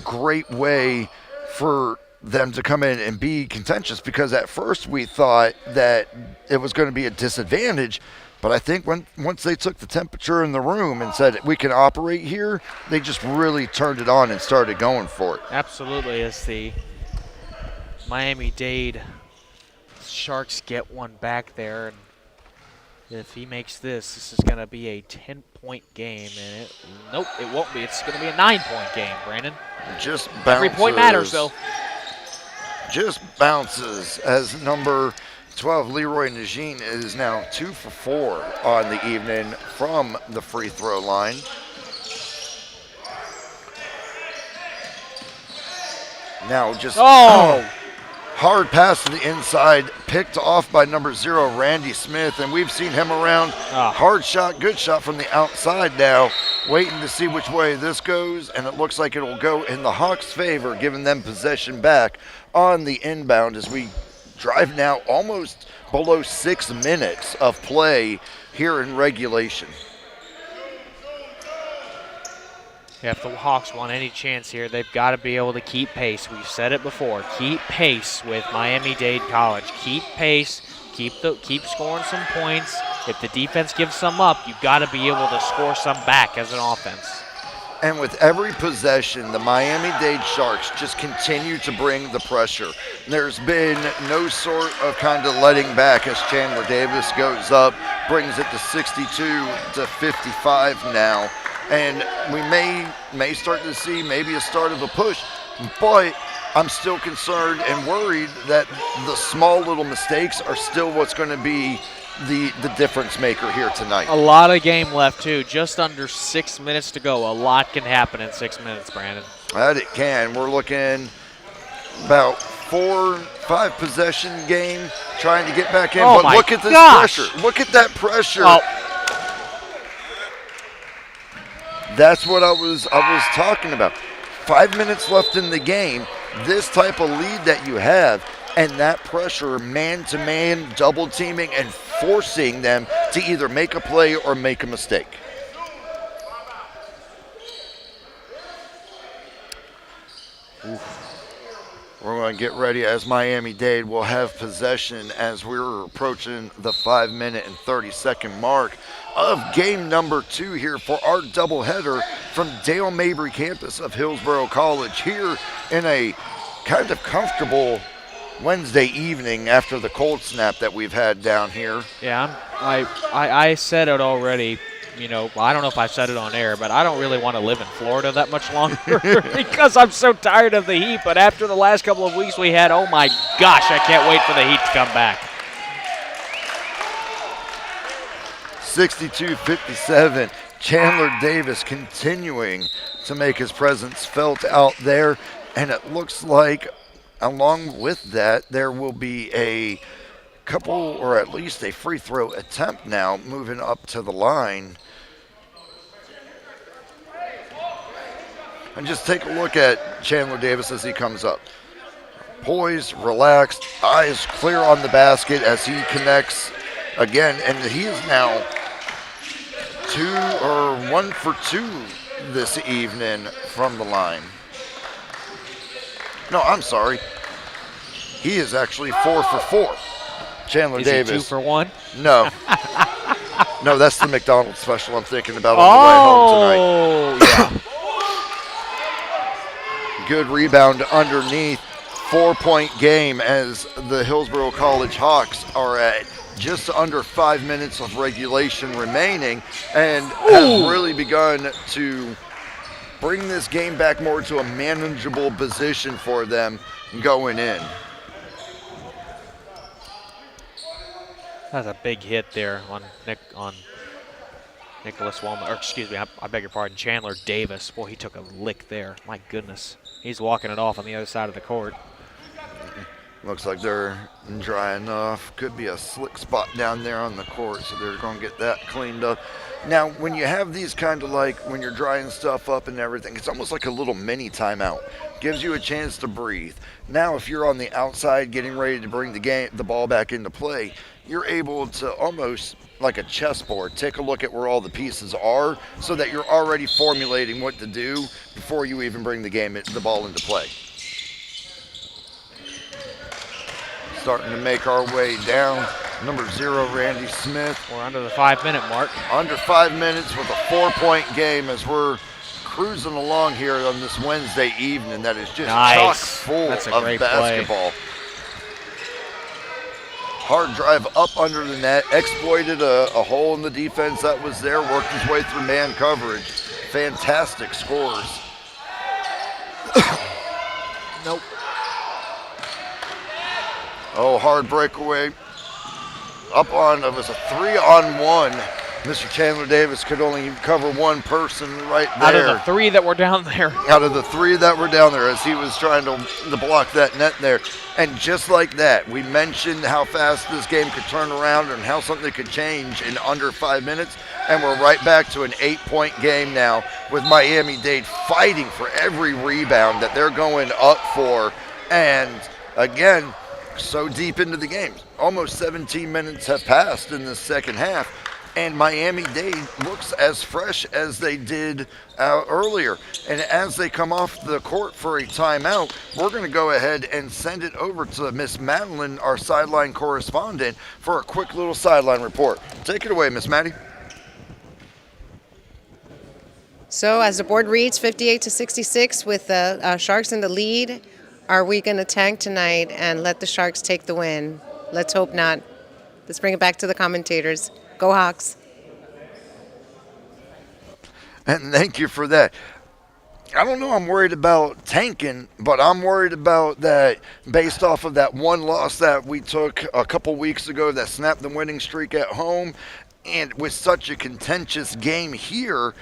great way for them to come in and be contentious, because at first we thought that it was going to be a disadvantage. But I think once they took the temperature in the room and said we can operate here, they just really turned it on and started going for it. Absolutely, as the Miami-Dade Sharks get one back there. And if he makes this is going to be a 10-point game. And nope, it won't be. It's going to be a 9-point game, Brandon. Just bounces. Every point matters, though. Just bounces as number 12, Leroy Najin, is now 2 for 4 on the evening from the free throw line. Now just hard pass to the inside, picked off by number 0, Randy Smith, and we've seen him around. Hard shot, good shot from the outside now, waiting to see which way this goes, and it looks like it will go in the Hawks' favor, giving them possession back on the inbound as we drive now almost below 6 minutes of play here in regulation. Yeah, if the Hawks want any chance here, they've got to be able to keep pace. We've said it before. Keep pace with Miami-Dade College. Keep pace. Keep scoring some points. If the defense gives some up, you've got to be able to score some back as an offense. And with every possession, the Miami-Dade Sharks just continue to bring the pressure. There's been no sort of kind of letting back as Chandler Davis goes up, brings it to 62 to 55 now. And we may start to see maybe a start of a push, but I'm still concerned and worried that the small little mistakes are still what's going to be the difference maker here tonight. A lot of game left, too. Just under 6 minutes to go. A lot can happen in 6 minutes, Brandon. That it can. We're looking about 4-5 possession game, trying to get back in. Oh, but look at this pressure. Look at that pressure. Oh. That's what I was talking about. 5 minutes left in the game. This type of lead that you have, and that pressure, man-to-man, double teaming, and forcing them to either make a play or make a mistake. We're going to get ready as Miami-Dade will have possession as we're approaching the 5 minute and 30-second mark of game number 2 here for our doubleheader from Dale Mabry campus of Hillsborough College here in a kind of comfortable Wednesday evening after the cold snap that we've had down here. Yeah, I said it already. You know, I don't know if I said it on air, but I don't really want to live in Florida that much longer because I'm so tired of the heat. But after the last couple of weeks we had, oh my gosh, I can't wait for the heat to come back. 62-57, Chandler Davis continuing to make his presence felt out there. And it looks like along with that, there will be a couple or at least a free throw attempt now moving up to the line. And just take a look at Chandler Davis as he comes up. Poised, relaxed, eyes clear on the basket as he connects again. And he is now 1 for 2 this evening from the line. No, I'm sorry. He is actually 4 for 4. Chandler Is Davis. he 2 for 1? No. No, that's the McDonald's special I'm thinking about on the way home tonight. Yeah. Good rebound underneath. 4-point game as the Hillsborough College Hawks are at just under 5 minutes of regulation remaining and have really begun to bring this game back more to a manageable position for them going in. That's a big hit there on Nicholas Wellman, or excuse me, I beg your pardon, Chandler Davis. Boy, he took a lick there. My goodness. He's walking it off on the other side of the court. Looks like they're drying off. Could be a slick spot down there on the court, so they're going to get that cleaned up. Now, when you have these kind of like, when you're drying stuff up and everything, it's almost like a little mini timeout. Gives you a chance to breathe. Now, if you're on the outside getting ready to bring the ball back into play, you're able to almost like a chessboard, take a look at where all the pieces are so that you're already formulating what to do before you even bring the ball into play. Starting to make our way down. Number 0, Randy Smith. We're under the 5-minute mark. Under 5 minutes with a 4-point game as we're cruising along here on this Wednesday evening that is just chock full of basketball. Play. Hard drive up under the net, exploited a hole in the defense that was there, worked his way through man coverage. Fantastic scores. Nope. Oh, hard breakaway. Up on, it was a 3-on-1. Mr. Chandler Davis could only cover one person right there. Out of the 3 that were down there. Out of the 3 that were down there as he was trying to block that net there. And just like that, we mentioned how fast this game could turn around and how something could change in under 5 minutes. And we're right back to an 8-point game now with Miami-Dade fighting for every rebound that they're going up for. And again, so deep into the game. Almost 17 minutes have passed in the second half. and Miami-Dade looks as fresh as they did earlier. And as they come off the court for a timeout, we're going to go ahead and send it over to Miss Madeline, our sideline correspondent, for a quick little sideline report. Take it away, Miss Maddie. So as the board reads, 58-66 with the Sharks in the lead, are we going to tank tonight and let the Sharks take the win? Let's hope not. Let's bring it back to the commentators. Go Hawks. And thank you for that. I don't know I'm worried about tanking, but I'm worried about that based off of that one loss that we took a couple weeks ago that snapped the winning streak at home. And with such a contentious game here,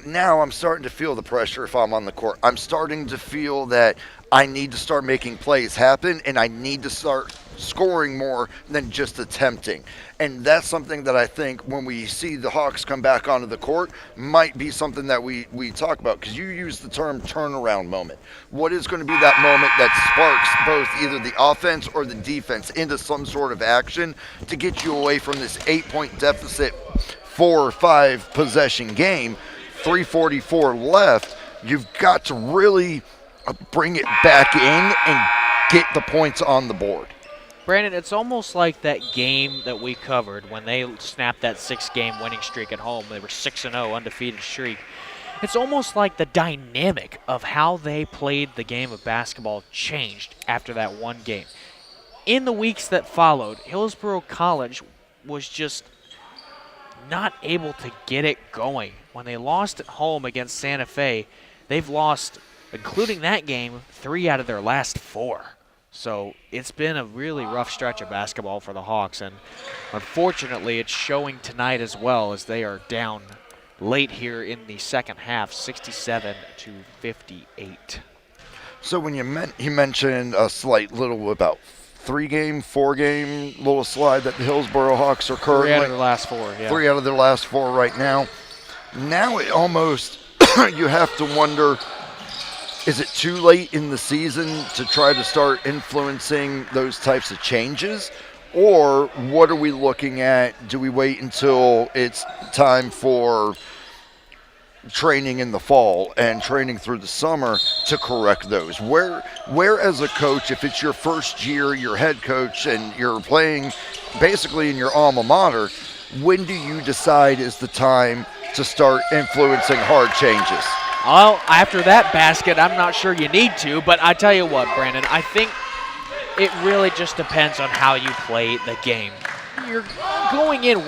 now I'm starting to feel the pressure if I'm on the court. I'm starting to feel that I need to start making plays happen, and I need to start scoring more than just attempting. And that's something that I think when we see the Hawks come back onto the court might be something that we talk about, because you use the term turnaround moment. What is going to be that moment that sparks both either the offense or the defense into some sort of action to get you away from this 8-point deficit, 4 or 5 possession game, 3:44 left? You've got to really bring it back in and get the points on the board. Brandon, it's almost like that game that we covered when they snapped that 6-game winning streak at home. They were 6-0, undefeated streak. It's almost like the dynamic of how they played the game of basketball changed after that one game. In the weeks that followed, Hillsborough College was just not able to get it going. When they lost at home against Santa Fe, they've lost, including that game, 3 out of their last 4. So it's been a really rough stretch of basketball for the Hawks, and unfortunately it's showing tonight as well, as they are down late here in the second half, 67-58. So when you mentioned a slight little about 3-game, 4-game little slide that the Hillsborough Hawks are currently 3 out of the last 4, yeah. 3 out of their last 4 right now. Now it almost you have to wonder, is it too late in the season to try to start influencing those types of changes? Or what are we looking at? Do we wait until it's time for training in the fall and training through the summer to correct those? Where as a coach, if it's your first year, your head coach, and you're playing basically in your alma mater, when do you decide is the time to start influencing hard changes? Well, after that basket, I'm not sure you need to, but I tell you what, Brandon, I think it really just depends on how you play the game. You're going in and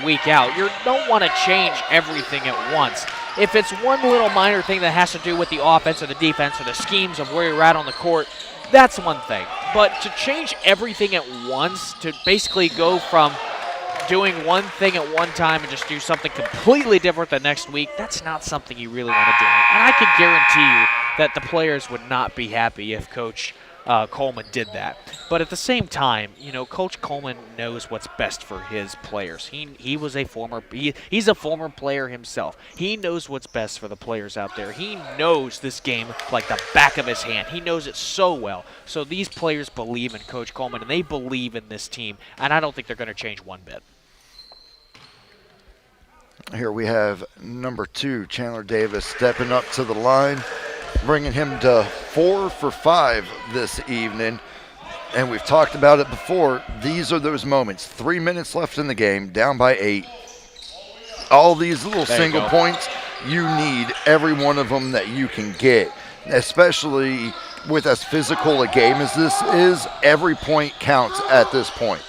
week out. You don't want to change everything at once. If it's one little minor thing that has to do with the offense or the defense or the schemes of where you're at on the court, that's one thing. But to change everything at once, to basically go from doing one thing at one time and just do something completely different the next week, that's not something you really want to do. And I can guarantee you that the players would not be happy if Coach Coleman did that. But at the same time, you know, Coach Coleman knows what's best for his players. He was a former he's a former player himself. He knows what's best for the players out there. He knows this game like the back of his hand. He knows it so well. So these players believe in Coach Coleman, and they believe in this team, and I don't think they're going to change one bit. Here we have number 2, Chandler Davis, stepping up to the line, bringing him to 4 for 5 this evening. And we've talked about it before. These are those moments. 3 minutes left in the game, down by 8. All these little single points, you need every one of them that you can get. Especially with as physical a game as this is, every point counts at this point.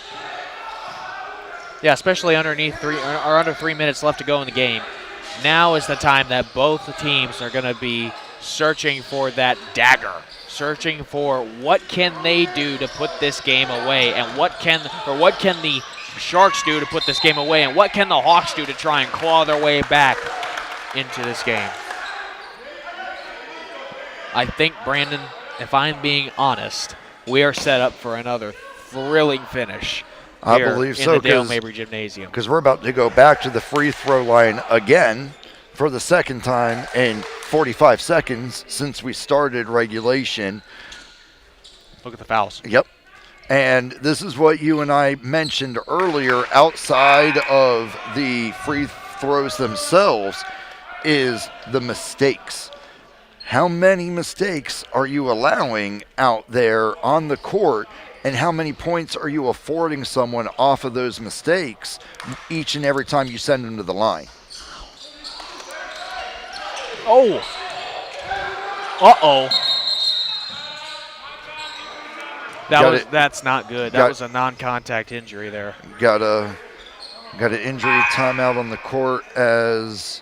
Yeah, especially under 3 minutes left to go in the game. Now is the time that both teams are going to be searching for that dagger, searching for what can they do to put this game away, and what can the Sharks do to put this game away, and what can the Hawks do to try and claw their way back into this game. I think, Brandon, if I'm being honest, we are set up for another thrilling finish. I believe so, in the Dale Mabry Gymnasium. Because we're about to go back to the free throw line again for the second time in 45 seconds since we started regulation. Look at the fouls. Yep. And this is what you and I mentioned earlier outside of the free throws themselves is the mistakes. How many mistakes are you allowing out there on the court, and how many points are you affording someone off of those mistakes each and every time you send them to the line? Oh. Uh-oh. That's not good. That was a non-contact injury there. Got an injury timeout on the court as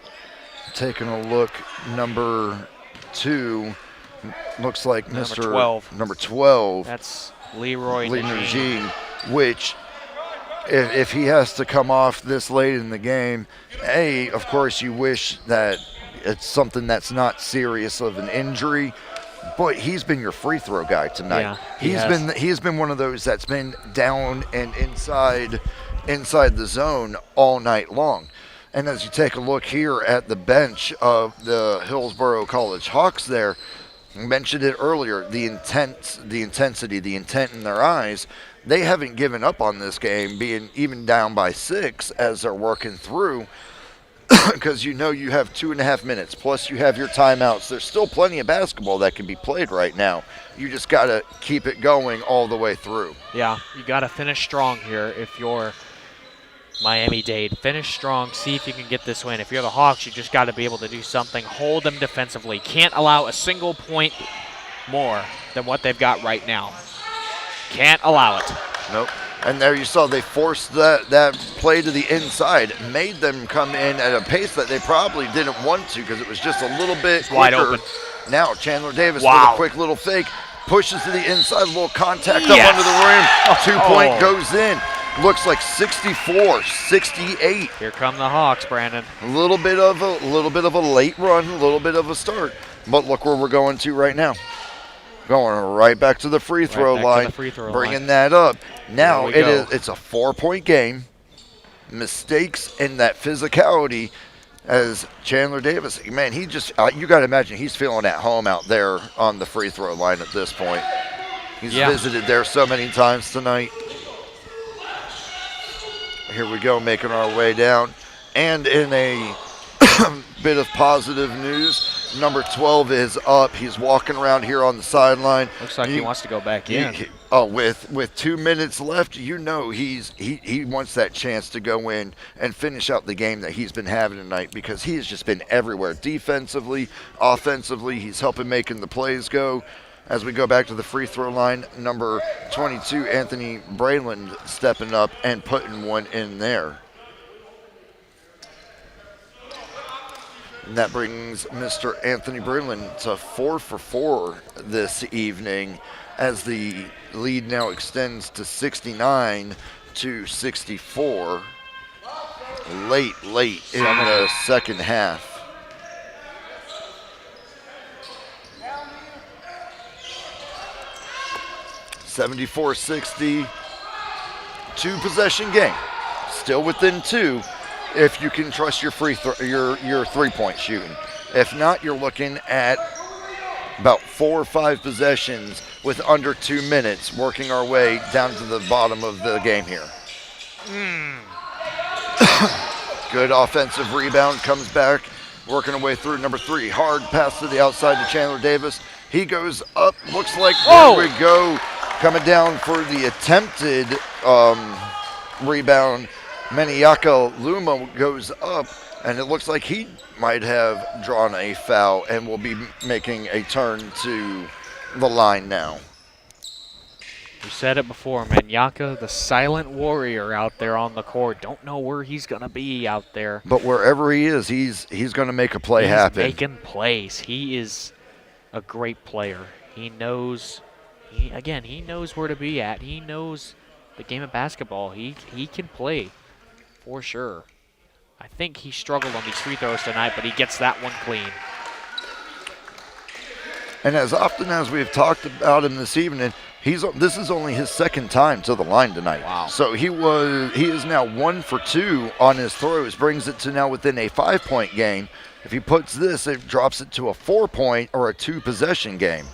taking a look, number 2 looks like number 12. That's Leroy Najee, which if he has to come off this late in the game, of course you wish that it's something that's not serious of an injury. But he's been your free throw guy tonight. Yeah, he's been one of those that's been down and inside the zone all night long. And as you take a look here at the bench of the Hillsborough College Hawks there, I mentioned it earlier, the intensity, the intent in their eyes, they haven't given up on this game, being even down by 6 as they're working through. Because you know you have 2.5 minutes, plus you have your timeouts. There's still plenty of basketball that can be played right now. You just got to keep it going all the way through. Yeah, you got to finish strong here if you're Miami-Dade. Finish strong, see if you can get this win. If you're the Hawks, you just got to be able to do something. Hold them defensively. Can't allow a single point more than what they've got right now. Can't allow it. Nope. And there you saw they forced that play to the inside, made them come in at a pace that they probably didn't want to because it was just a little bit wide quicker. open. Now Chandler Davis with a quick little fake, pushes to the inside, a little contact up under the rim. 2-point goes in. Looks like 64-68. Here come the Hawks, Brandon. A little bit of a late run, a little bit of a start. But look where we're going to right now. Going right back to the free throw line, bringing that up. Now it's a 4-point game. Mistakes and that physicality as Chandler Davis, man, he just, you got to imagine he's feeling at home out there on the free throw line at this point. He's visited there so many times tonight. Here we go, making our way down. And in a bit of positive news, number 12 is up. He's walking around here on the sideline. Looks like he wants to go back in. With 2 minutes left, you know he wants that chance to go in and finish out the game that he's been having tonight because he has just been everywhere. Defensively, offensively, he's helping making the plays go. As we go back to the free throw line, number 22, Anthony Brayland, stepping up and putting one in there. And that brings Mr. Anthony Brayland to 4 for 4 this evening as the lead now extends to 69-64. Late in the second half. (74-60), 2-possession game, still within 2. If you can trust your your 3-point shooting. If not, you're looking at about 4 or 5 possessions with under 2 minutes, working our way down to the bottom of the game here. Good offensive rebound, comes back, working our way through. Number 3, hard pass to the outside to Chandler Davis. He goes up, looks like, there we go, coming down for the attempted rebound. Maniaka Luma goes up, and it looks like he might have drawn a foul and will be making a turn to the line now. You said it before, Maniaka, the silent warrior out there on the court. Don't know where he's going to be out there. But wherever he is, he's going to make a play happen. He's making plays. He is a great player. He knows, he knows where to be at. He knows the game of basketball. He can play. For sure. I think he struggled on these free throws tonight, but he gets that one clean. And as often as we've talked about him this evening, this is only his second time to the line tonight. Wow. So he is now 1 for 2 on his throws, brings it to now within a 5-point game. If he puts this, it drops it to a 4-point or a 2-possession game.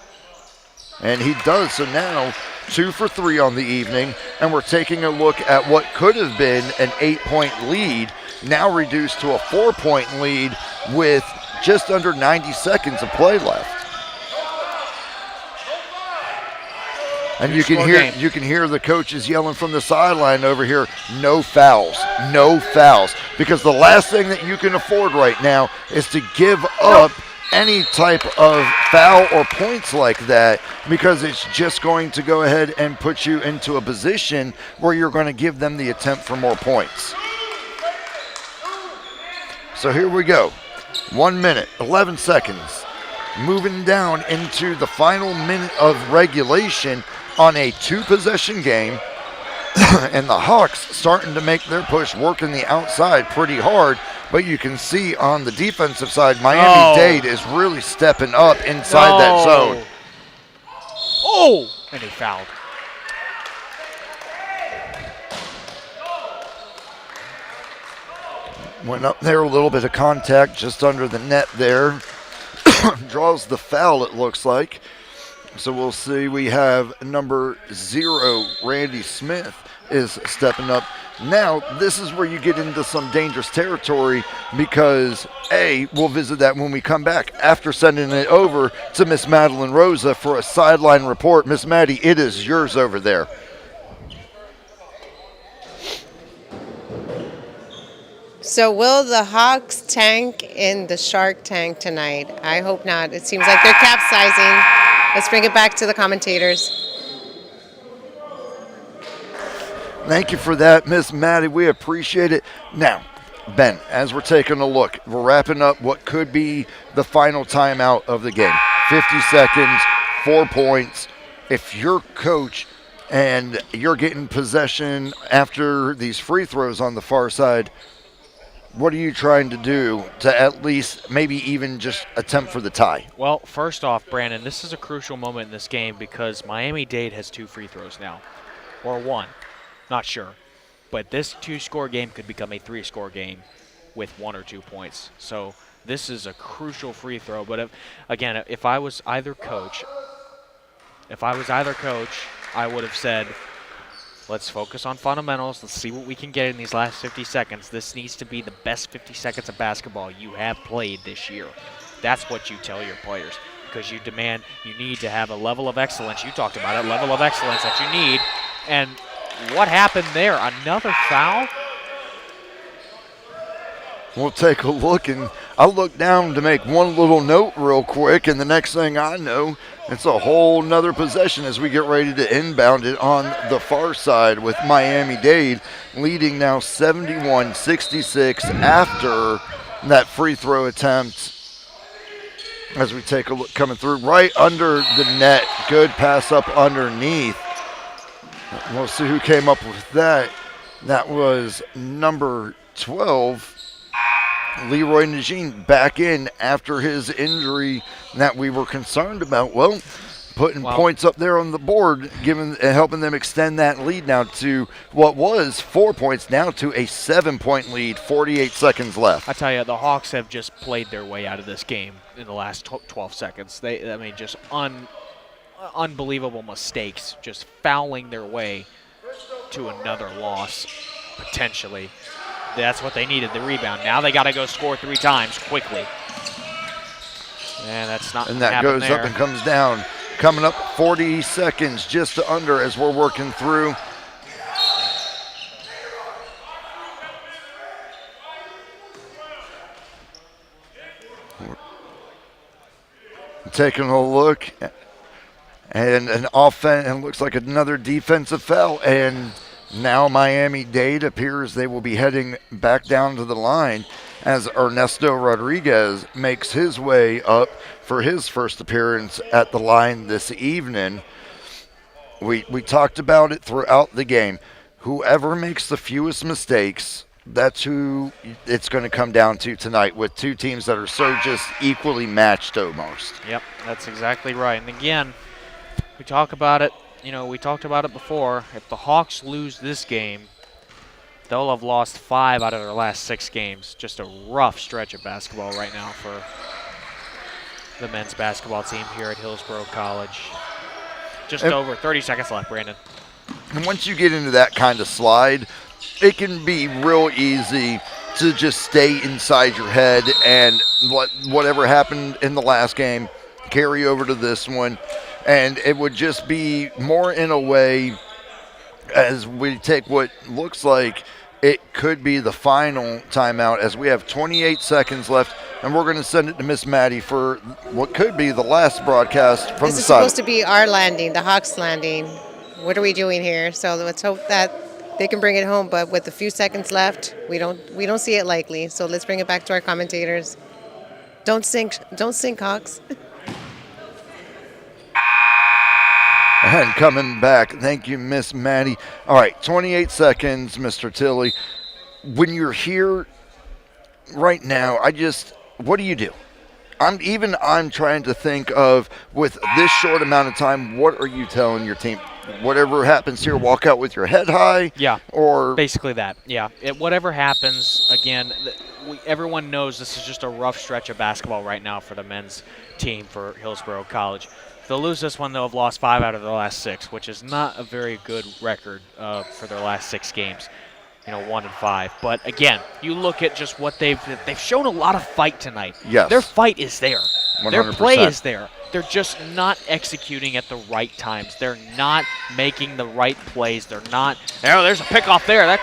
And he does, so now 2 for 3 on the evening, and we're taking a look at what could have been an 8-point lead, now reduced to a 4-point lead with just under 90 seconds of play left. And you can hear the coaches yelling from the sideline over here, no fouls, no fouls. Because the last thing that you can afford right now is to give up any type of foul or points like that, because it's just going to go ahead and put you into a position where you're going to give them the attempt for more points. So here we go. 1 minute, 11 seconds. Moving down into the final minute of regulation on a 2-possession game, and the Hawks starting to make their push, working the outside pretty hard, but you can see on the defensive side, Miami-Dade is really stepping up inside that zone. Oh, and he fouled. Went up there, a little bit of contact just under the net there. Draws the foul, it looks like. So we'll see. We have number 0, Randy Smith, is stepping up. Now, this is where you get into some dangerous territory, because we'll visit that when we come back after sending it over to Miss Madeline Rosa for a sideline report. Miss Maddie, it is yours over there. So will the Hawks tank in the Shark Tank tonight? I hope not. It seems like they're capsizing. Let's bring it back to the commentators. Thank you for that, Miss Maddie. We appreciate it. Now, Ben, as we're taking a look, we're wrapping up what could be the final timeout of the game. 50 seconds, 4 points. If you're coach and you're getting possession after these free throws on the far side, what are you trying to do to at least maybe even just attempt for the tie? Well, first off, Brandon, this is a crucial moment in this game because Miami-Dade has 2 free throws now, or 1, not sure. But this 2-score game could become a 3-score game with 1 or 2 points. So this is a crucial free throw. But if I was either coach, I would have said, let's focus on fundamentals. Let's see what we can get in these last 50 seconds. This needs to be the best 50 seconds of basketball you have played this year. That's what you tell your players, because you need to have a level of excellence. You talked about it, level of excellence that you need. And what happened there? Another foul? We'll take a look, and I'll look down to make one little note real quick, and the next thing I know, it's a whole nother possession as we get ready to inbound it on the far side with Miami-Dade leading now 71-66 after that free throw attempt. As we take a look, coming through right under the net, good pass up underneath. We'll see who came up with that. That was number 12. Leroy Najin back in after his injury that we were concerned about. Well, putting points up there on the board, helping them extend that lead now to what was 4 points, now to a 7-point lead, 48 seconds left. I tell you, the Hawks have just played their way out of this game in the last 12 seconds. Just unbelievable mistakes, just fouling their way to another loss, potentially. That's what they needed, the rebound. Now they got to go score 3 times quickly. And that's not. And that goes up and comes down. Coming up 40 seconds, just under as we're working through. Taking a look, and an offense, and looks like another defensive foul, and now Miami-Dade appears they will be heading back down to the line as Ernesto Rodriguez makes his way up for his first appearance at the line this evening. We talked about it throughout the game. Whoever makes the fewest mistakes, that's who it's going to come down to tonight, with 2 teams that are so just equally matched almost. Yep, that's exactly right. And again, we talk about it. We talked about it before. If the Hawks lose this game, they'll have lost 5 out of their last 6 games. Just a rough stretch of basketball right now for the men's basketball team here at Hillsborough College. Just And- over 30 seconds left, Brandon. And once you get into that kind of slide, it can be real easy to just stay inside your head and let whatever happened in the last game carry over to this one. And it would just be more in a way as we take what looks like it could be the final timeout as we have 28 seconds left, and we're going to send it to Miss Maddie for what could be the last broadcast from This the is side. supposed to be our landing, the Hawks landing. What are we doing here? So let's hope that they can bring it home. But with a few seconds left, we don't see it likely. So let's bring it back to our commentators. Don't sink, Hawks. And coming back, thank you, Miss Maddie. All right, 28 seconds, Mr. Tilley. When you're here right now, what do you do? I'm trying to think of, with this short amount of time, what are you telling your team? Whatever happens here, walk out with your head high? Yeah. Or Basically that, yeah. Whatever happens, again, everyone knows this is just a rough stretch of basketball right now for the men's team for Hillsborough College. If they'll lose this one, they'll have lost 5 out of their last 6, which is not a very good record for their last 6 games. 1-5. But again, you look at just what they've shown a lot of fight tonight. Yes. Their fight is there. Their 100%. play is there. They're just not executing at the right times. They're not making the right plays. They're not. There's a pick off there.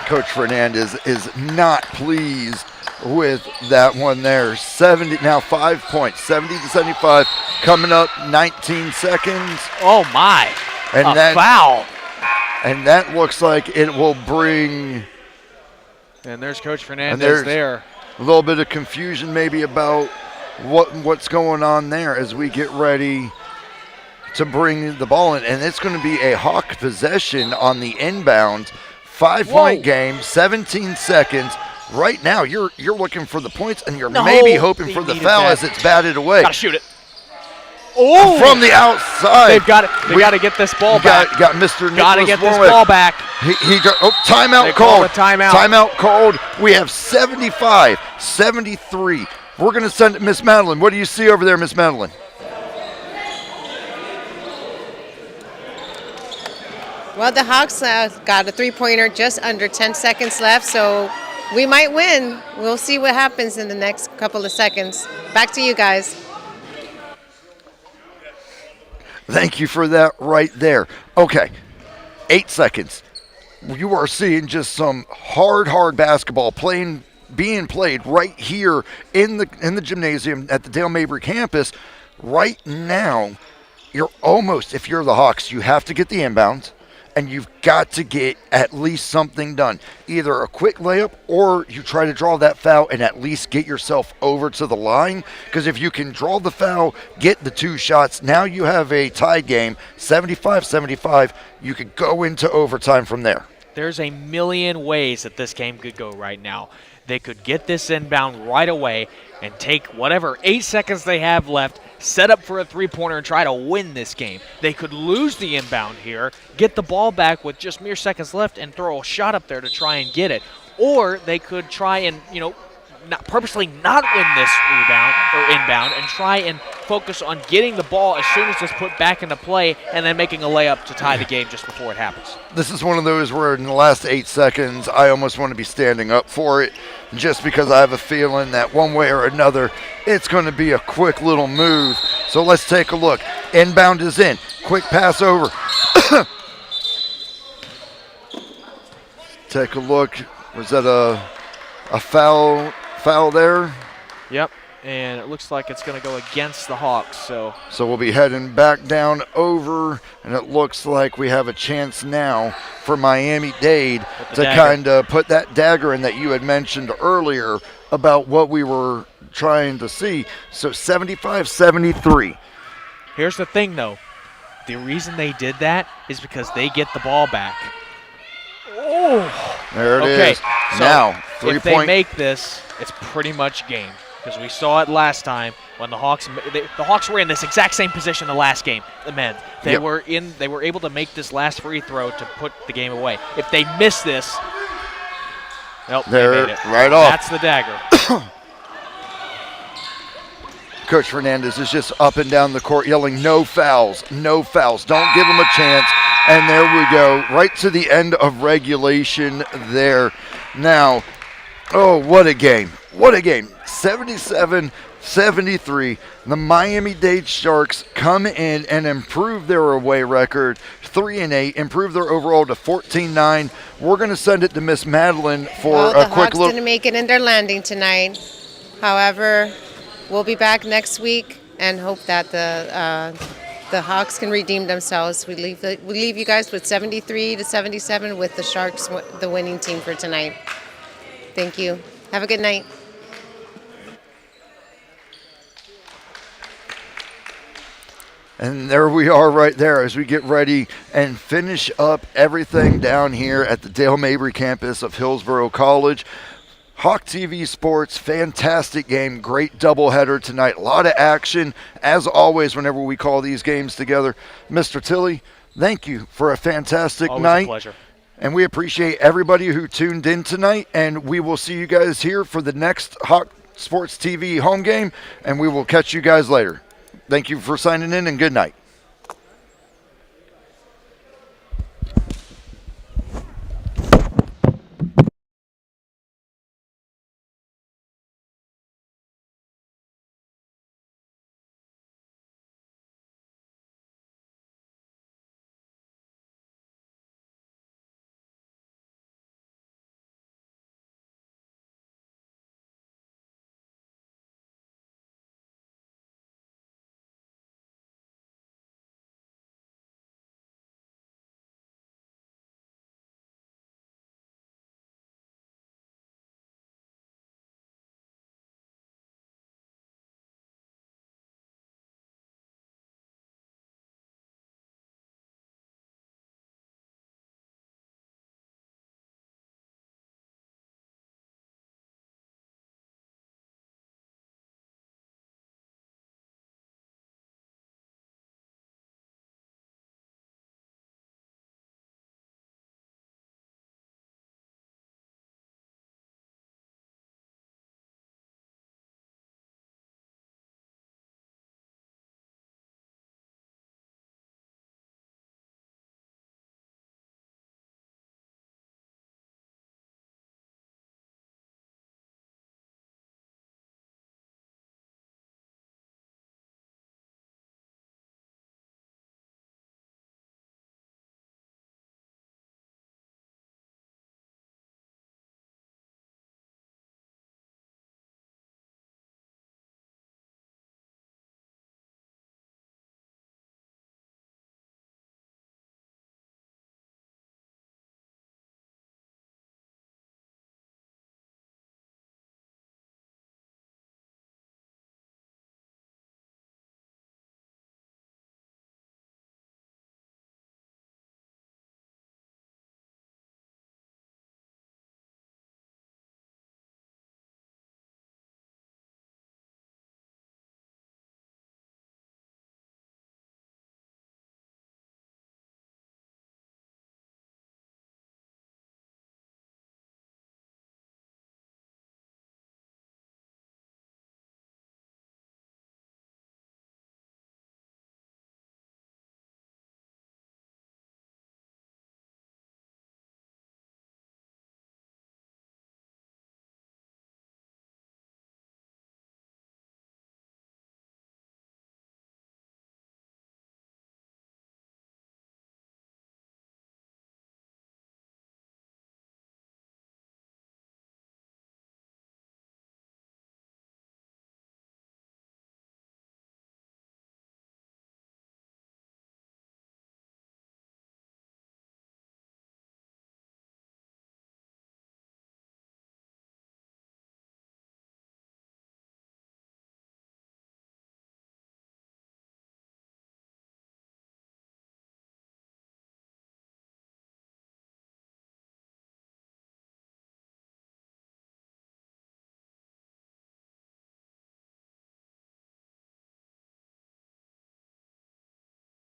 Coach Fernandez is not pleased with that one there. 5 points, 70-75, coming up 19 seconds. Oh my. And a foul. And that looks like it will bring And there's Coach Fernandez there. a little bit of confusion maybe about what's going on there as we get ready to bring the ball in. And it's going to be a Hawk possession on the inbound. 5-point game, 17 seconds. Right now, you're looking for the points, and you're maybe hoping they for the needed foul that. as it's batted away. Gotta shoot it. Oh! From the outside. They gotta get this ball back. Got Mr. Nicholas Gotta get this Warwick. ball back. He got timeout They called. called a timeout. Timeout called. We have 75, 73. We're going to send it Miss Madeline. What do you see over there, Miss Madeline? Well, the Hawks got a three-pointer just under 10 seconds left, so we might win. We'll see what happens in the next couple of seconds. Back to you guys. Thank you for that right there. Okay, 8 seconds. You are seeing just some hard basketball being played right here in the gymnasium at the Dale Mabry campus. Right now, if you're the Hawks, you have to get the inbounds, and you've got to get at least something done. Either a quick layup or you try to draw that foul and at least get yourself over to the line. Because if you can draw the foul, get the 2 shots, now you have a tied game, 75-75. You could go into overtime from there. There's a million ways that this game could go right now. They could get this inbound right away and take whatever 8 seconds they have left, set up for a three-pointer and try to win this game. They could lose the inbound here, get the ball back with just mere seconds left and throw a shot up there to try and get it. Or they could try and, purposely not win this rebound or inbound and try and focus on getting the ball as soon as it's put back into play and then making a layup to tie the game just before it happens. This is one of those where in the last 8 seconds, I almost want to be standing up for it just because I have a feeling that one way or another, it's going to be a quick little move. So let's take a look. Inbound is in. Quick pass over. Take a look. Was that a foul there? Yep, and it looks like it's going to go against the Hawks. So we'll be heading back down over, and it looks like we have a chance now for Miami-Dade to kind of put that dagger in that you had mentioned earlier about what we were trying to see. So 75-73. Here's the thing, though. The reason they did that is because they get the ball back. Oh! There it is. So now, if they make this, it's pretty much game. Because we saw it last time when the Hawks were in this exact same position the last game, the men. They were able to make this last free throw to put the game away. If they miss this, nope, they're they made it. right off. That's the dagger. Coach Fernandez is just up and down the court yelling, no fouls, no fouls. Don't give them a chance. And there we go, right to the end of regulation there. Now, oh, what a game. What a game. 77-73. The Miami-Dade Sharks come in and improve their away record, 3-8, improve their overall to 14-9. We're going to send it to Miss Madeline for Well, a the quick Hawks look. didn't make it in their landing tonight. However, we'll be back next week and hope that the Hawks can redeem themselves. We leave you guys with 73-77 with the Sharks, the winning team for tonight. Thank you. Have a good night. And there we are right there as we get ready and finish up everything down here at the Dale Mabry campus of Hillsborough College. Hawk TV Sports, fantastic game, great doubleheader tonight. A lot of action, as always, whenever we call these games together. Mr. Tilley, thank you for a fantastic Always night. a pleasure. And we appreciate everybody who tuned in tonight. And we will see you guys here for the next Hawk Sports TV home game. And we will catch you guys later. Thank you for signing in, and good night.